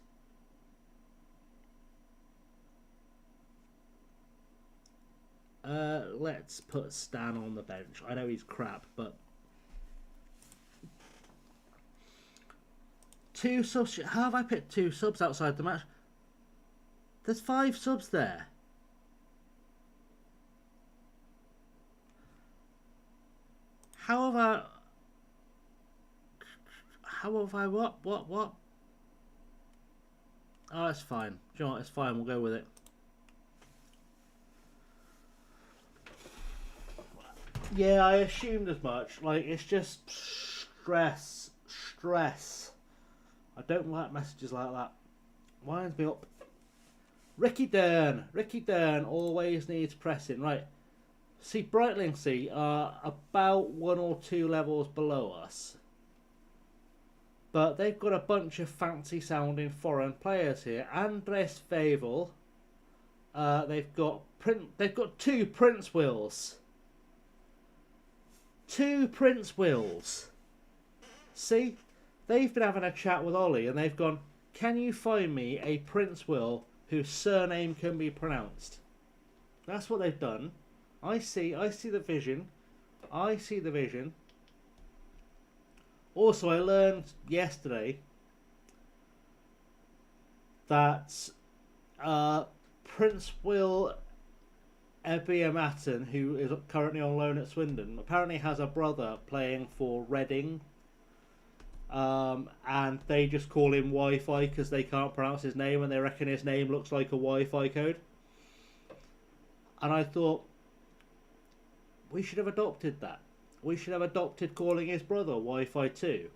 Let's put Stan on the bench. I know he's crap, but 2 subs. How have I picked 2 subs outside the match? There's 5 subs there. How have I what? Oh, that's fine. Do you know what? It's fine. We'll go with it. Yeah, I assumed as much. Like, it's just stress. I don't like messages like that. Winds me up. Ricky Dern always needs pressing. Right. See, Brightlingsea are about 1 or 2 levels below us. But they've got a bunch of fancy sounding foreign players here. Andres Favel. They've got 2 Prince Wills. 2 Prince Wills. See? They've been having a chat with Ollie and they've gone, can you find me a Prince Will whose surname can be pronounced? That's what they've done. I see the vision. I see the vision. Also, I learned yesterday that Prince Will Ebiamatin, who is currently on loan at Swindon, apparently has a brother playing for Reading. And they just call him Wi-Fi because they can't pronounce his name and they reckon his name looks like a Wi-Fi code. And I thought, we should have adopted that. We should have adopted calling his brother Wi-Fi 2.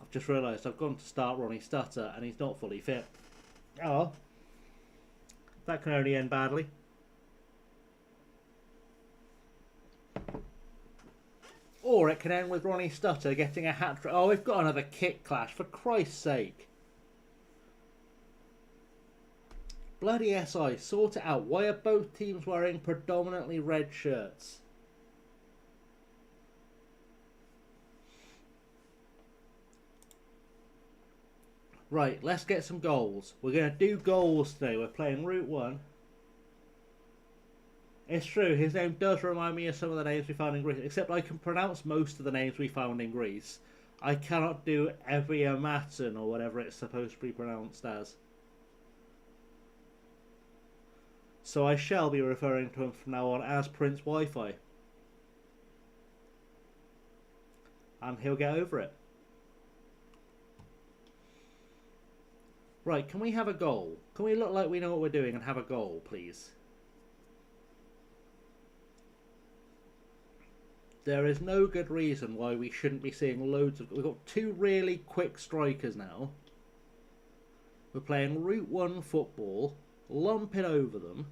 I've just realised I've gone to start Ronnie Stutter and he's not fully fit. Oh well. That can only end badly. Or it can end with Ronnie Stutter getting a hat-trick. Oh, we've got another kick clash, for Christ's sake. Bloody SI, sort it out. Why are both teams wearing predominantly red shirts? Right, let's get some goals. We're going to do goals today. We're playing Route 1. It's true, his name does remind me of some of the names we found in Greece, except I can pronounce most of the names we found in Greece. I cannot do Eviamatin or whatever it's supposed to be pronounced as. So I shall be referring to him from now on as Prince Wi-Fi. And he'll get over it. Right, can we have a goal? Can we look like we know what we're doing and have a goal, please? There is no good reason why we shouldn't be seeing loads of... We've got 2 really quick strikers now. We're playing Route 1 football, lumping over them,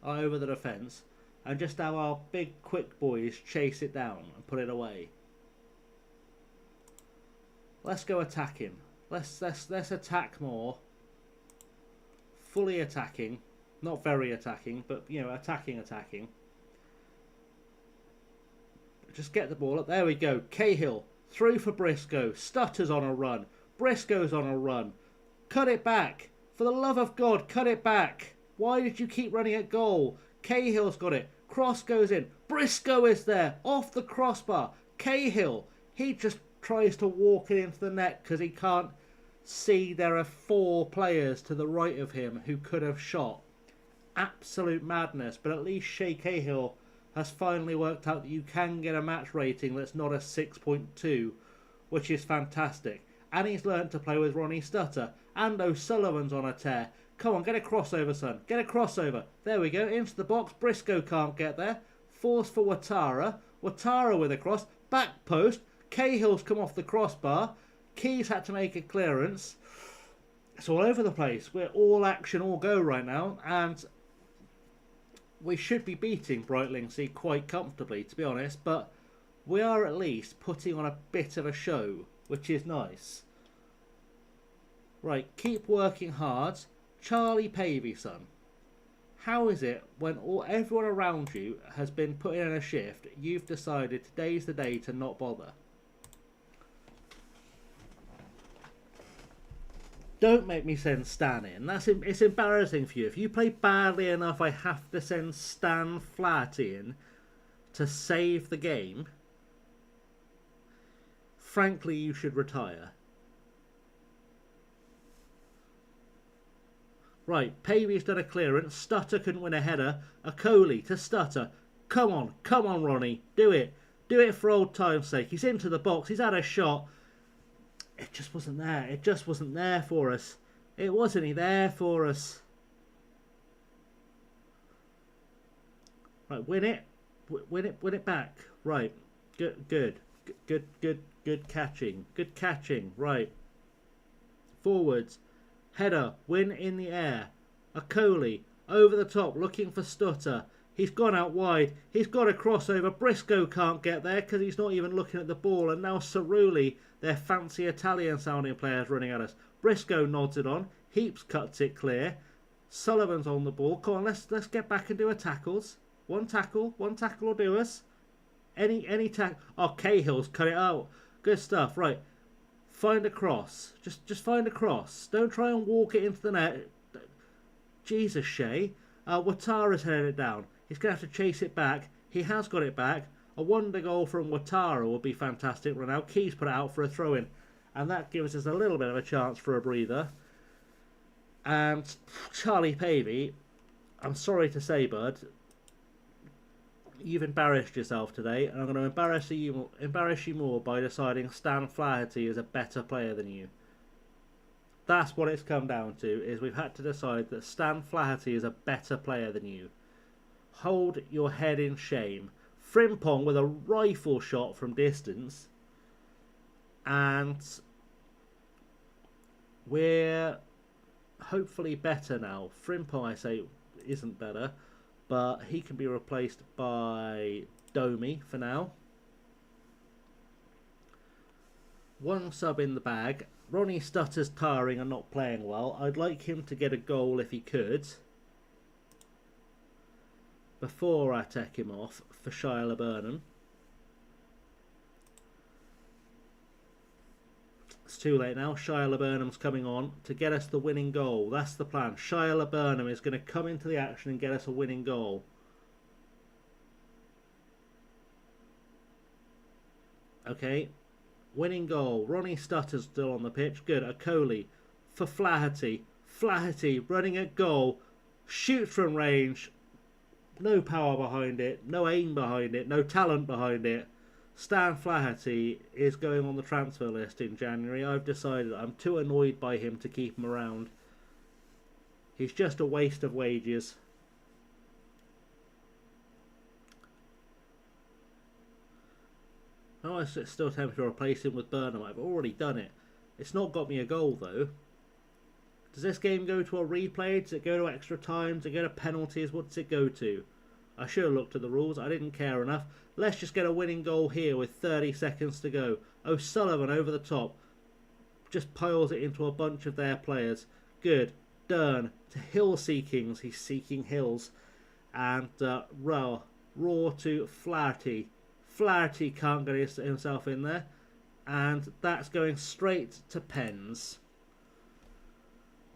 over the defence, and just have our big quick boys chase it down and put it away. Let's go attacking. Let's attack more. Fully attacking. Not very attacking, but, you know, attacking. Just get the ball up. There we go. Cahill through for Briscoe. Stutter's on a run. Briscoe's on a run. Cut it back. For the love of God, cut it back. Why did you keep running at goal? Cahill's got it. Cross goes in. Briscoe is there. Off the crossbar. Cahill. He just tries to walk it into the net because he can't see there are 4 players to the right of him who could have shot. Absolute madness. But at least Shea Cahill has finally worked out that you can get a match rating that's not a 6.2, which is fantastic. And he's learnt to play with Ronnie Stutter. And O'Sullivan's on a tear. Come on, get a crossover, son. Get a crossover. There we go, into the box. Briscoe can't get there. Force for Ouattara. Ouattara with a cross. Back post. Cahill's come off the crossbar. Keys had to make a clearance. It's all over the place. We're all action, all go right now. And we should be beating Brightlingsea quite comfortably, to be honest. But we are at least putting on a bit of a show, which is nice. Right, keep working hard. Charlie Pavey, son. How is it when everyone around you has been putting in a shift, you've decided today's the day to not bother? Don't make me send Stan in. It's embarrassing for you. If you play badly enough, I have to send Stan Flaherty in to save the game. Frankly, you should retire. Right, Pavy's done a clearance. Stutter couldn't win a header. A Coley to Stutter. Come on, Ronnie. Do it. Do it for old time's sake. He's into the box. He's had a shot. It just wasn't there. It just wasn't there for us. It wasn't there for us. Right, win it. Win it back. Right. Good catching. Good catching. Right. Forwards. Header. Win in the air. A Coley. Over the top. Looking for Stutter. He's gone out wide. He's got a crossover. Briscoe can't get there because he's not even looking at the ball. And now Cerulli, their fancy Italian sounding players, running at us. Briscoe nods it on. Heaps cuts it clear. Sullivan's on the ball. Come on, let's get back and do a tackles. One tackle will do us. Any tackle. Oh, Cahill's cut it out. Good stuff. Right. Find a cross. Just find a cross. Don't try and walk it into the net. Jesus, Shea. Watara's headed it down. He's going to have to chase it back. He has got it back. A wonder goal from Watara would be fantastic right now. Keys put it out for a throw-in. And that gives us a little bit of a chance for a breather. And Charlie Pavey, I'm sorry to say, bud, you've embarrassed yourself today. And I'm going to embarrass you more by deciding Stan Flaherty is a better player than you. That's what it's come down to, is we've had to decide that Stan Flaherty is a better player than you. Hold your head in shame. Frimpong with a rifle shot from distance. And we're hopefully better now. Frimpong, I say, isn't better, but he can be replaced by Domi for now. One sub in the bag. Ronnie Stutter's tiring and not playing well. I'd like him to get a goal if he could, before I take him off for Shia Laburnham. It's too late now. Shia Laburnham's coming on to get us the winning goal. That's the plan. Shia Laburnham is going to come into the action and get us a winning goal. Okay. Winning goal. Ronnie Stutter's still on the pitch. Good. A Coley for Flaherty. Flaherty running at goal. Shoots from range. No power behind it. No aim behind it. No talent behind it. Stan Flaherty is going on the transfer list in January. I've decided I'm too annoyed by him to keep him around. He's just a waste of wages. Oh, I still tempted to replace him with Burnham. I've already done it. It's not got me a goal, though. Does this game go to a replay? Does it go to extra time? Does it go to penalties? What does it go to? I should have looked at the rules. I didn't care enough. Let's just get a winning goal here with 30 seconds to go. O'Sullivan over the top. Just piles it into a bunch of their players. Good. Dern to Hill Seekings. He's seeking Hills. And Raw to Flaherty. Flaherty can't get himself in there. And that's going straight to pens.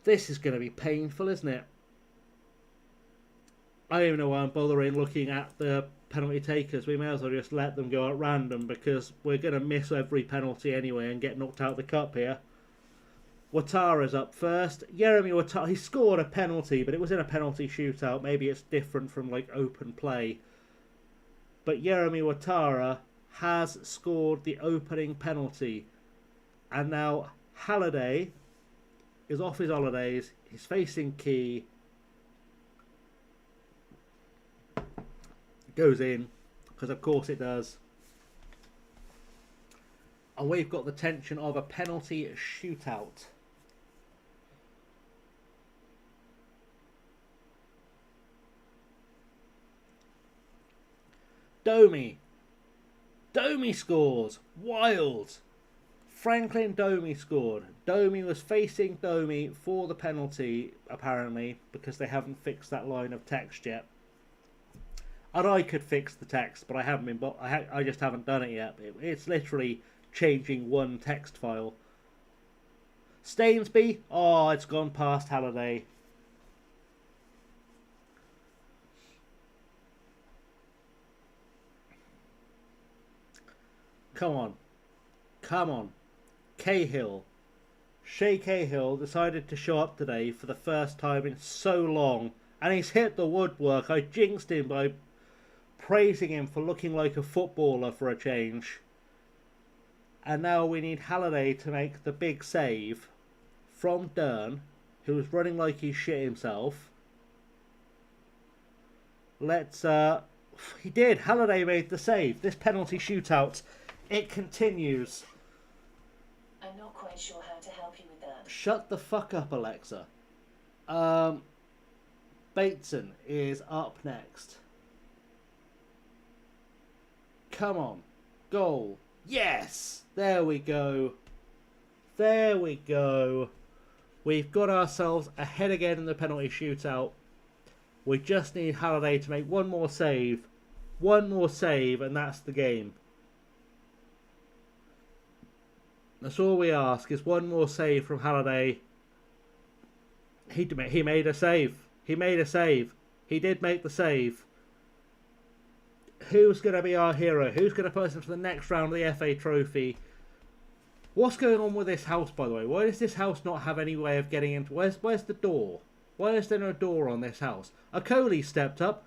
This is going to be painful, isn't it? I don't even know why I'm bothering looking at the penalty takers. We may as well just let them go at random, because we're going to miss every penalty anyway and get knocked out of the cup here. Watara's up first. Jeremy Watara, he scored a penalty, but it was in a penalty shootout. Maybe it's different from like open play. But Jeremy Watara has scored the opening penalty. And now Halliday is off his holidays. He's facing Key. Goes in, because of course it does. And we've got the tension of a penalty shootout. Domi scores. Wild. Franklin Domi scored. Domi was facing Domi for the penalty, apparently, because they haven't fixed that line of text yet. And I could fix the text, but I haven't been. I just haven't done it yet. It's literally changing one text file. Stainsby, oh, it's gone past Halliday. Come on. Come on. Cahill. Shay Cahill decided to show up today for the first time in so long. And he's hit the woodwork. I jinxed him by praising him for looking like a footballer for a change. And now we need Halliday to make the big save from Dern, who was running like he shit himself. He did. Halliday made the save. This penalty shootout, it continues. I'm not quite sure how to help you with that. Shut the fuck up, Alexa. Bateson is up next. Come on. Goal. Yes! There we go. There we go. We've got ourselves ahead again in the penalty shootout. We just need Halliday to make one more save. One more save and that's the game. That's all we ask is one more save from Halliday. He made a save. He made a save. He did make the save. Who's going to be our hero? Who's going to put us into the next round of the FA Trophy? What's going on with this house, by the way? Why does this house not have any way of getting into... Where's the door? Why is there no door on this house? Okoli stepped up.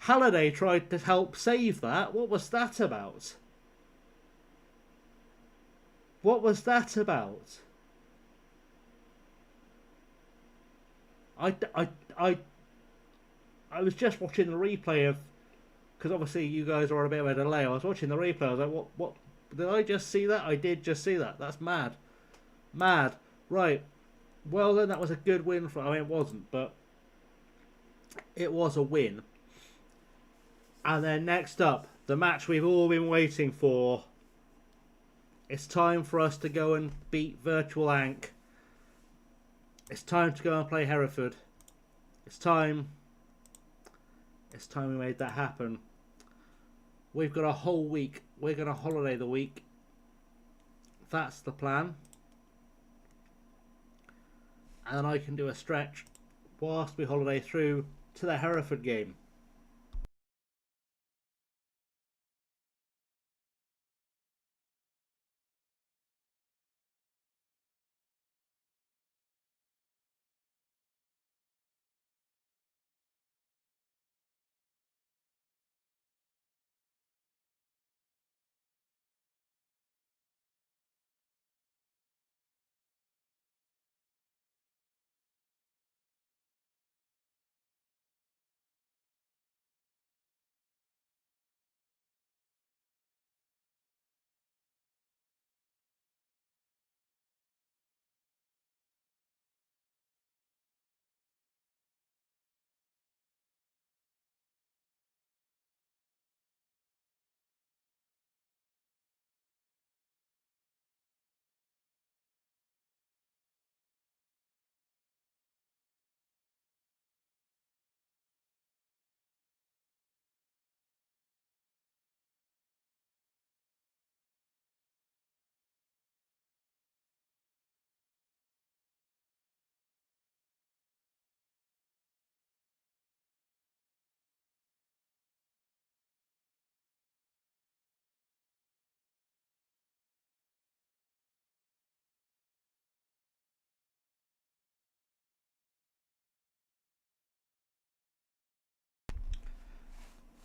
Halliday tried to help save that. What was that about? What was that about? I was just watching the replay of... Because obviously you guys are on a bit of a delay. I was watching the replay. I was like, what? Did I just see that? I did just see that. That's mad. Mad. Right. Well, then that was a good win for... I mean, it wasn't, but... It was a win. And then next up, the match we've all been waiting for. It's time for us to go and beat Virtual Ank. It's time to go and play Hereford. It's time. It's time we made that happen. We've got a whole week. We're going to holiday the week. That's the plan. And then I can do a stretch whilst we holiday through to the Hereford game.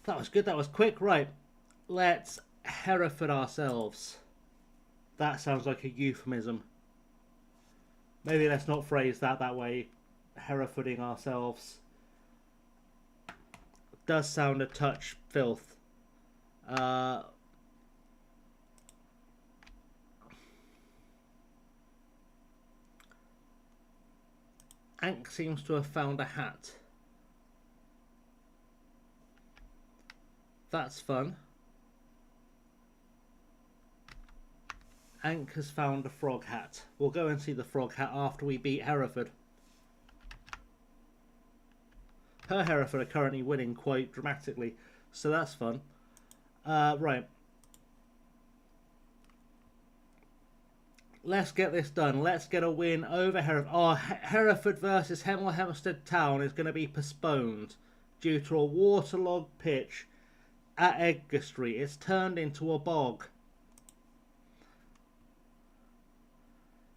That was good. That was quick. Right. Let's Hereford ourselves. That sounds like a euphemism. Maybe let's not phrase that way. Herefording ourselves. Does sound a touch filth. Ank seems to have found a hat. That's fun. Ank has found a frog hat. We'll go and see the frog hat after we beat Hereford. Her Hereford are currently winning quite dramatically, so that's fun. Right. let's get this done. Let's get a win over Hereford. Oh, Hereford versus Hemel Hempstead Town is going to be postponed due to a waterlogged pitch at Edgar Street. It's turned into a bog.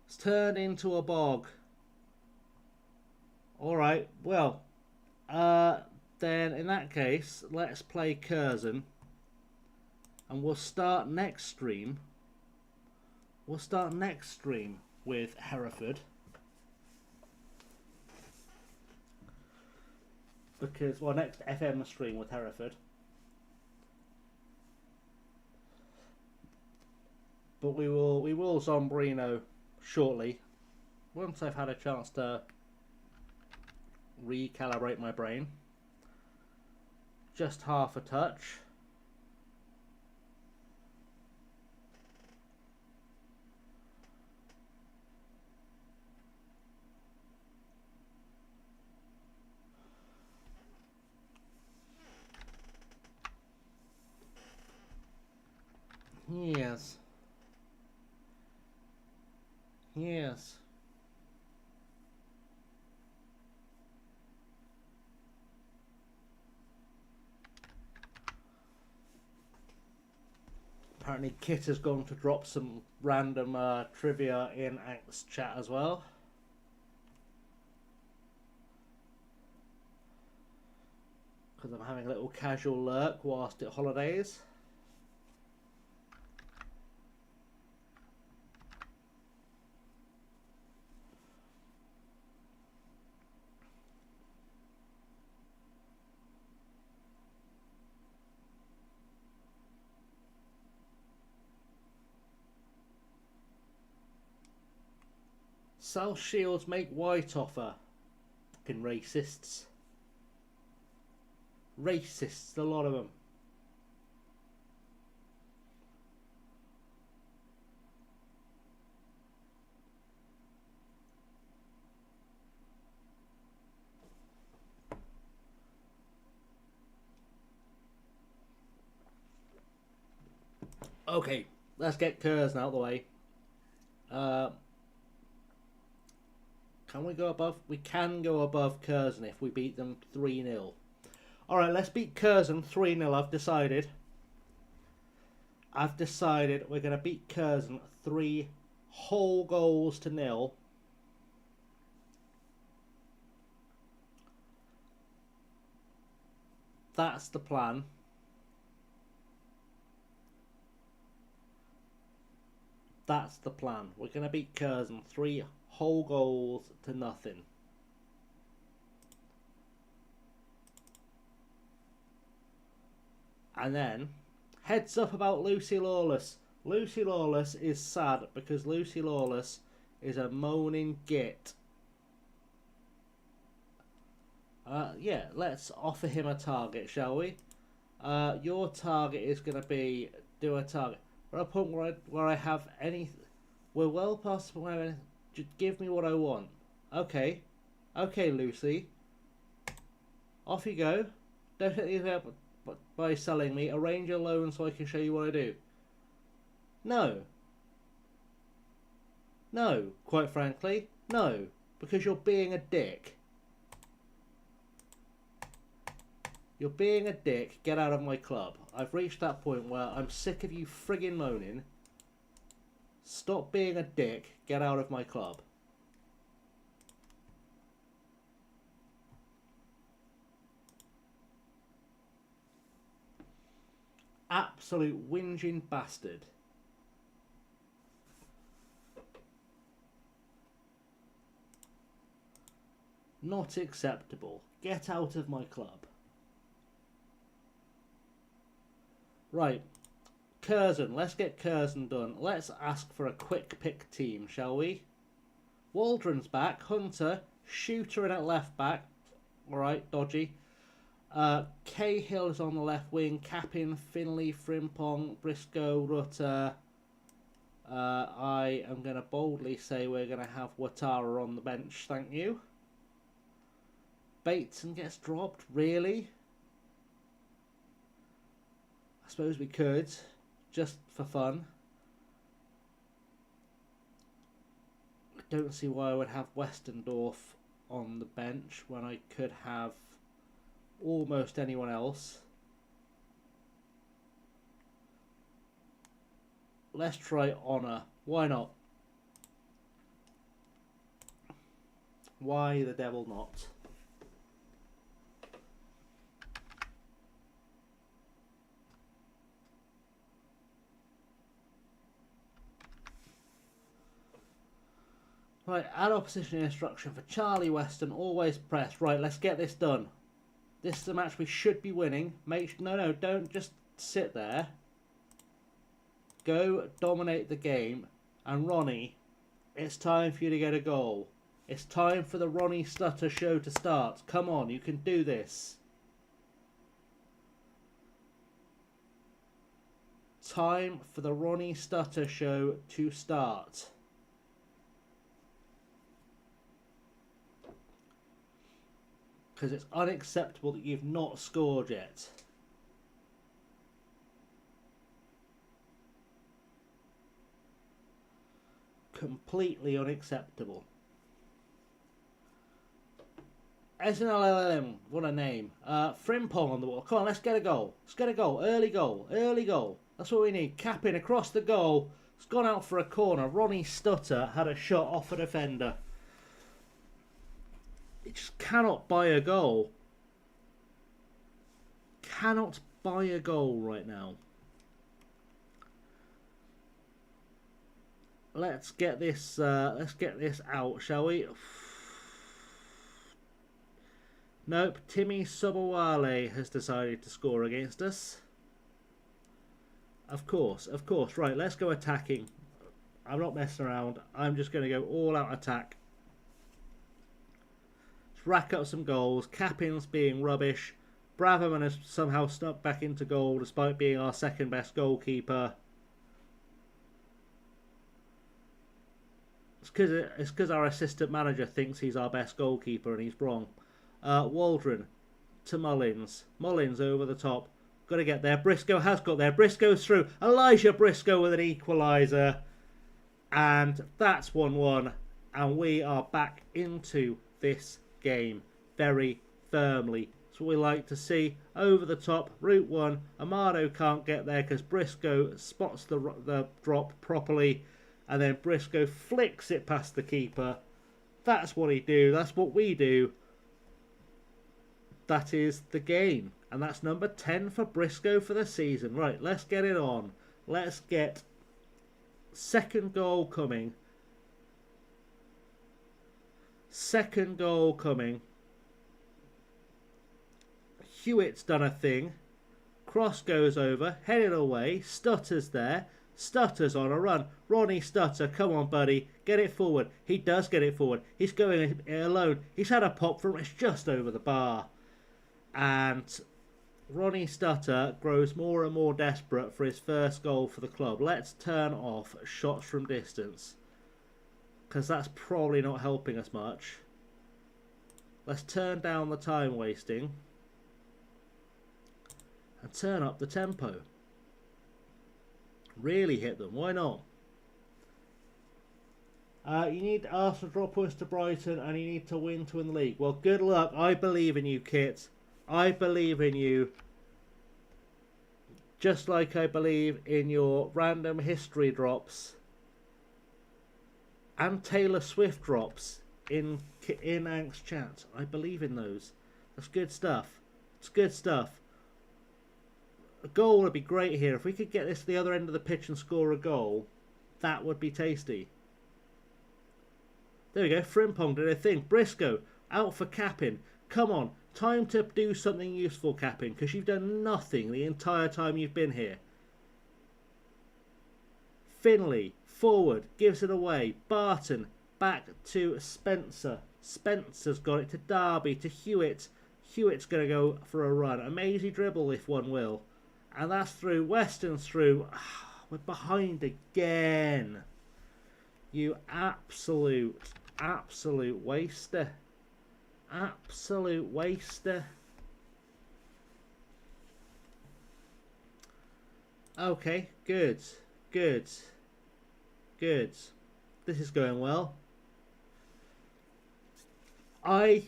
It's turned into a bog. Alright, well, then in that case, let's play Curzon. And we'll start next stream. We'll start next stream with Hereford. Because, well, next FM stream with Hereford. But we will Zombrino shortly. Once I've had a chance to recalibrate my brain. Just half a touch. Yes. Yes. Apparently Kit has gone to drop some random trivia in Ank's chat as well. Because I'm having a little casual lurk whilst at holidays. Sell shields, make white offer. Fucking racists. Racists, a lot of them. Okay, let's get Curzon out of the way. Can we go above? We can go above Curzon if we beat them 3-0. Alright, let's beat Curzon 3-0. I've decided we're going to beat Curzon 3 whole goals to 0. That's the plan. That's the plan. We're going to beat Curzon 3 whole goals to 0. And then, heads up about Lucy Lawless. Lucy Lawless is sad because Lucy Lawless is a moaning git. Yeah, let's offer him a target, shall we? Your target is going to be do a target. We're at a point where I have any. We're well past the point where I have anything. Just give me what I want. Okay. Okay, Lucy. Off you go. Don't hit these out by selling me. Arrange a loan so I can show you what I do. No. No, quite frankly. No. Because you're being a dick. You're being a dick. Get out of my club. I've reached that point where I'm sick of you friggin' moaning. Stop being a dick. Get out of my club. Absolute whinging bastard. Not acceptable. Get out of my club. Right. Curzon. Let's get Curzon done. Let's ask for a quick pick team, shall we? Waldron's back. Hunter. Shooter in at left back. Alright, dodgy. Cahill is on the left wing. Cappin, Finley, Frimpong, Briscoe, Rutter. I am going to boldly say we're going to have Watara on the bench. Thank you. Bateson gets dropped. Really? I suppose we could. Just for fun. don't see why I would have Westendorf on the bench when I could have almost anyone else. Let's try Honor. Why not? Why the devil not? Right, add opposition instruction for Charlie Weston. Always press. Right, let's get this done. This is a match we should be winning. No, don't just sit there. Go dominate the game. And Ronnie, it's time for you to get a goal. It's time for the Ronnie Stutter show to start. Come on, you can do this. Time for the Ronnie Stutter show to start. Because it's unacceptable that you've not scored yet. Completely unacceptable. SNLLM, what a name. Frimpong on the wall. Come on, let's get a goal. Let's get a goal. Early goal. Early goal. That's what we need. Capping across the goal. It's gone out for a corner. Ronnie Stutter had a shot off a defender. It just cannot buy a goal. Cannot buy a goal right now. Let's get this out, shall we? Nope, Timmy Sobowale has decided to score against us. Of course. Right, let's go attacking. I'm not messing around. I'm just going to go all out attack. Let's rack up some goals. Capping's being rubbish. Braverman has somehow snuck back into goal despite being our second best goalkeeper. It's because our assistant manager thinks he's our best goalkeeper and he's wrong. Waldron to Mullins. Mullins over the top. Got to get there. Briscoe has got there. Briscoe's through. Elijah Briscoe with an equaliser. And that's 1-1. And we are back into this game very firmly. That's what we like to see. Over the top. Route 1. Amado can't get there because Briscoe spots the drop properly. And then Briscoe flicks it past the keeper. That's what he do. That's what we do. That is the game. And that's number 10 for Briscoe for the season. Right, let's get it on. Let's get second goal coming. Second goal coming. Hewitt's done a thing. Cross goes over. Headed away. Stutter's there. Stutter's on a run. Ronnie Stutter, come on, buddy. Get it forward. He does get it forward. He's going alone. He's had a pop from it's just over the bar. And Ronnie Stutter grows more and more desperate for his first goal for the club. Let's turn off shots from distance, because that's probably not helping us much. Let's turn down the time wasting and turn up the tempo. Really hit them. Why not? You need Arsenal drop us to Brighton and you need to win the league. Well, good luck. I believe in you, Kit. I believe in you. Just like I believe in your random history drops and Taylor Swift drops in Ank's chat. I believe in those. That's good stuff. It's good stuff. A goal would be great here. If we could get this to the other end of the pitch and score a goal, that would be tasty. There we go. Frimpong did a thing. Briscoe out for Capping. Come on. Time to do something useful, Capping, because you've done nothing the entire time you've been here. Finley forward. Gives it away. Barton back to Spencer. Spencer's got it to Derby, to Hewitt. Hewitt's going to go for a run. A mazy dribble, if one will. And that's through. Weston's through. We're behind again. You absolute waster. Absolute waster. Okay, good. This is going well. I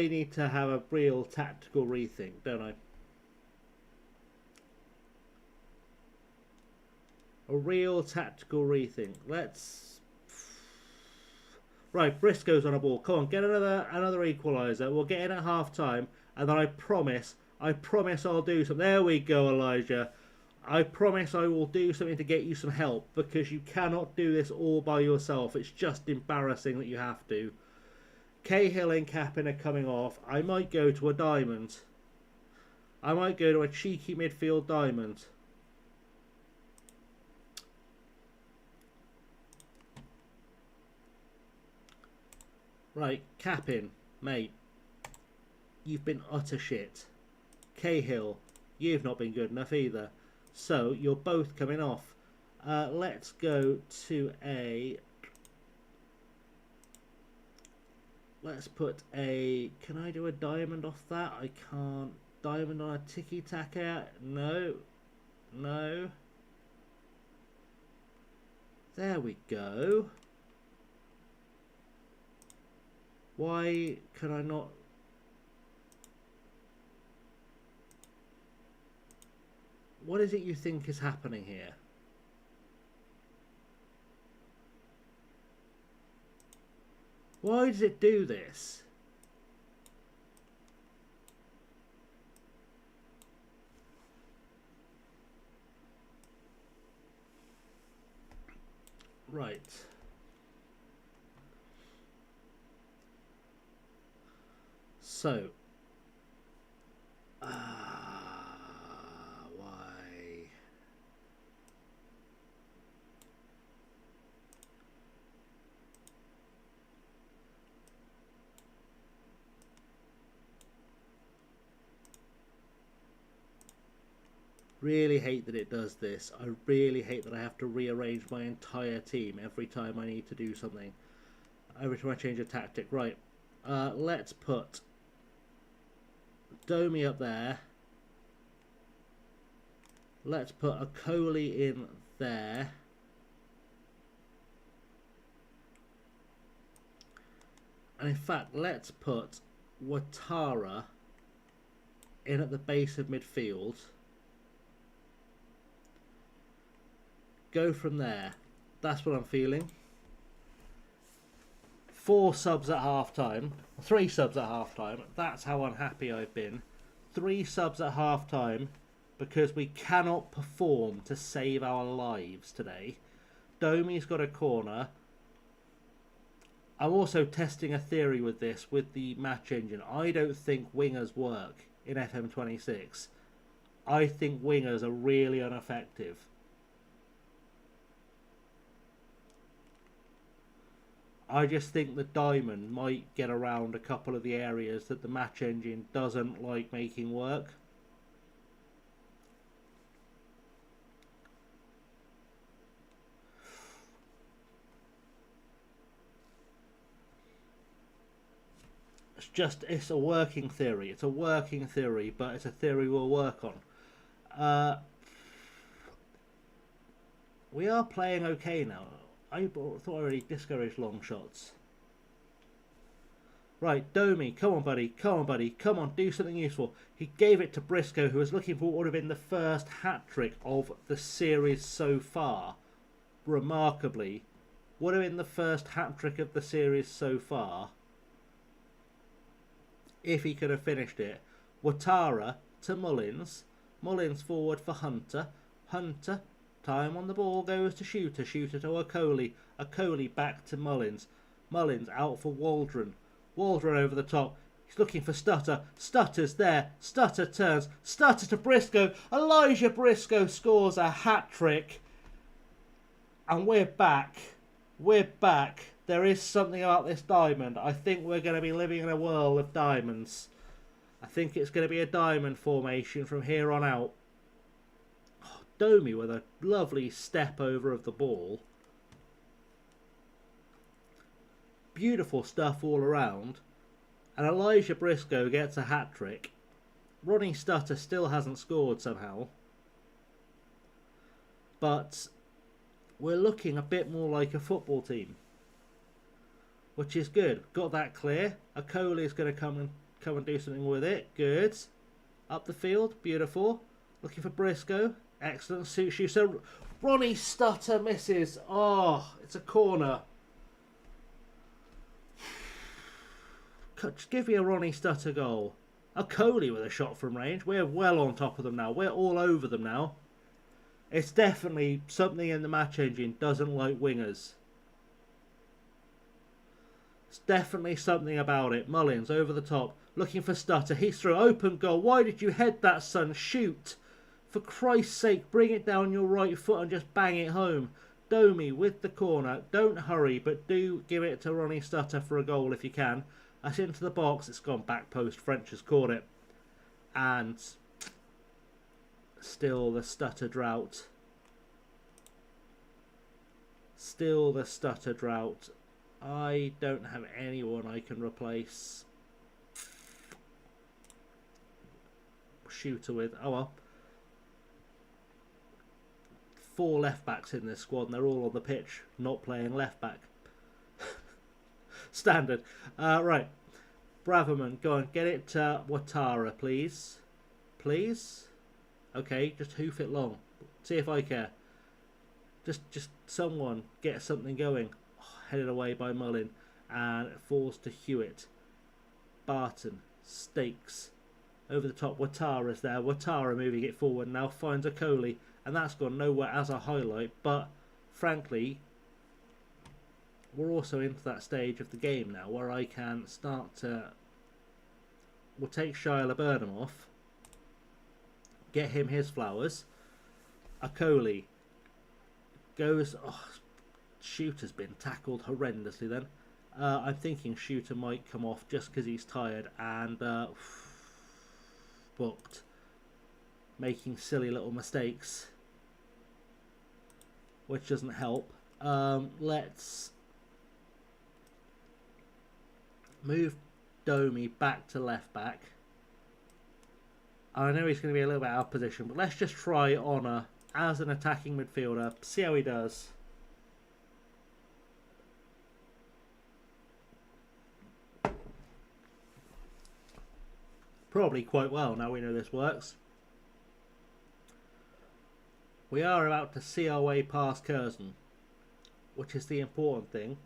need to have a real tactical rethink, don't I? A real tactical rethink. Let's. Right, Briscoe's on a ball. Come on, get another equaliser. We'll get in at half time, and then I promise I'll do something. There we go, Elijah. I promise I will do something to get you some help, because you cannot do this all by yourself. It's just embarrassing that you have to. Cahill and Capin are coming off. I might go to a diamond. I might go to a cheeky midfield diamond. Right, Capin, mate. You've been utter shit. Cahill, you've not been good enough either. So, you're both coming off. Let's go to a... Let's put a... Can I do a diamond off that? I can't. Diamond on a tiki-taka? No. No. There we go. Why can I not... What is it you think is happening here? Why does it do this? Right. So. Why? Really hate that it does this. I really hate that I have to rearrange my entire team every time I need to do something. Every time I change a tactic. Right. Let's put Domi up there. Let's put a Coley in there. And in fact, let's put Ouattara in at the base of midfield. Go from there. That's what I'm feeling. 4 subs at half time. 3 subs at half time. That's how unhappy I've been. 3 subs at half time because we cannot perform to save our lives today. Domi's got a corner. I'm also testing a theory with this, with the match engine. I don't think wingers work in FM26. I think wingers are really ineffective. I just think the diamond might get around a couple of the areas that the match engine doesn't like making work. It's a working theory. It's a working theory, but it's a theory we'll work on. We are playing okay now. I thought I already discouraged long shots. Right, Domi, come on buddy, come on buddy, come on, do something useful. He gave it to Briscoe, who was looking for what would have been the first hat-trick of the series so far. Remarkably, would have been the first hat-trick of the series so far. If he could have finished it. Ouattara to Mullins. Mullins forward for Hunter. Hunter, time on the ball, goes to Shooter. Shooter to Okoli. Okoli back to Mullins. Mullins out for Waldron. Waldron over the top. He's looking for Stutter. Stutter's there. Stutter turns. Stutter to Briscoe. Elijah Briscoe scores a hat-trick. And we're back. We're back. There is something about this diamond. I think we're going to be living in a world of diamonds. I think it's going to be a diamond formation from here on out. Oh, Domi with a lovely step over of the ball. Beautiful stuff all around. And Elijah Briscoe gets a hat-trick. Ronnie Stutter still hasn't scored somehow. But we're looking a bit more like a football team. which is good. Got that clear. Okoli is going to come and do something with it. Good. Up the field. Beautiful. Looking for Briscoe. Excellent. Suits you. So Ronnie Stutter misses. Oh, it's a corner. Just give me a Ronnie Stutter goal. Okoli with a shot from range. We're well on top of them now. We're all over them now. It's definitely something in the match engine doesn't like wingers. It's definitely something about it. Mullins over the top. Looking for Stutter. He's through. Open goal. Why did you head that, son? Shoot. For Christ's sake, bring it down your right foot and just bang it home. Domi with the corner. Don't hurry, but do give it to Ronnie Stutter for a goal if you can. That's into the box. It's gone back post. French has caught it. And still the Stutter drought. Still the Stutter drought. I don't have anyone I can replace Shooter with. Oh well. 4 left backs in this squad and they're all on the pitch not playing left back. Standard. Right. Braverman, go on, get it to Ouattara, please. Please? Okay, just hoof it long. See if I care. Just someone get something going. Oh, headed away by Mullin. And it falls to Hewitt. Barton. Stakes. Over the top. Ouattara's there. Ouattara moving it forward now. Finds Okoli. And that's gone nowhere as a highlight. But, frankly, we're also into that stage of the game now where I can start to... We'll take Shia LaBurnham off. Get him his flowers. Okoli goes... Oh, Shooter's been tackled horrendously then. I'm thinking Shooter might come off just because he's tired and booked. Making silly little mistakes. Which doesn't help. Let's move Domi back to left back. I know he's going to be a little bit out of position, but let's just try Honor as an attacking midfielder. See how he does. Probably quite well now we know this works. We are about to see our way past Curzon, which is the important thing.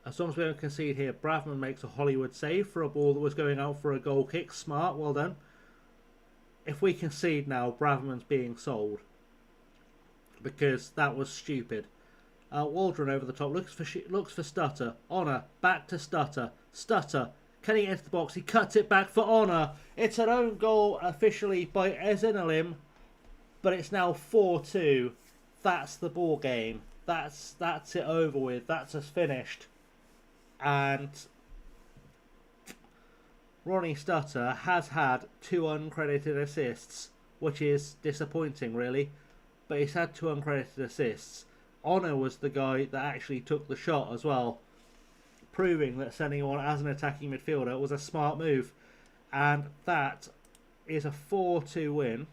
As long as we don't concede here, Braverman makes a Hollywood save for a ball that was going out for a goal kick. Smart, well done. If we concede now, Braverman's being sold. Because that was stupid. Waldron over the top, looks for Stutter. Honor, back to Stutter. Stutter, can he enter the box? He cuts it back for Honor. It's an own goal officially by Ezin Alim. But it's now 4-2. That's the ball game. That's it over with. That's us finished. And Ronnie Stutter has had 2 uncredited assists, which is disappointing really. But he's had 2 uncredited assists. Honor was the guy that actually took the shot as well, proving that sending him on as an attacking midfielder was a smart move. And that is a 4-2 win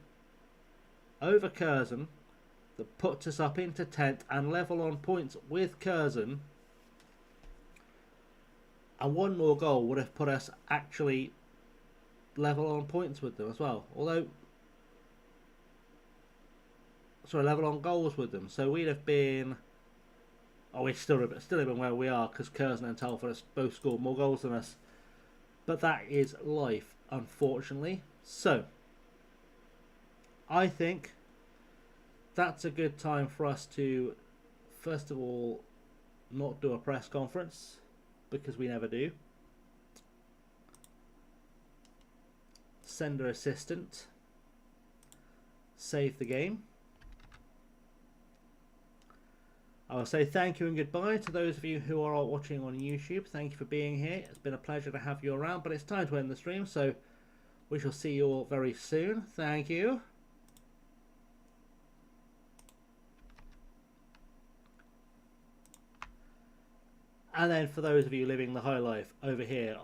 over Curzon that puts us up into 10th and level on points with Curzon. And 1 more goal would have put us actually level on points with them as well. Although, sorry, level on goals with them. So we'd have been... Oh, we'd still have been where we are because Curzon and Telford both scored more goals than us. But that is life, unfortunately. So, I think that's a good time for us to, first of all, not do a press conference, because we never do. Send our assistant. Save the game. I will say thank you and goodbye to those of you who are watching on YouTube. Thank you for being here. It's been a pleasure to have you around, but it's time to end the stream, so we shall see you all very soon. Thank you. And then for those of you living the high life over here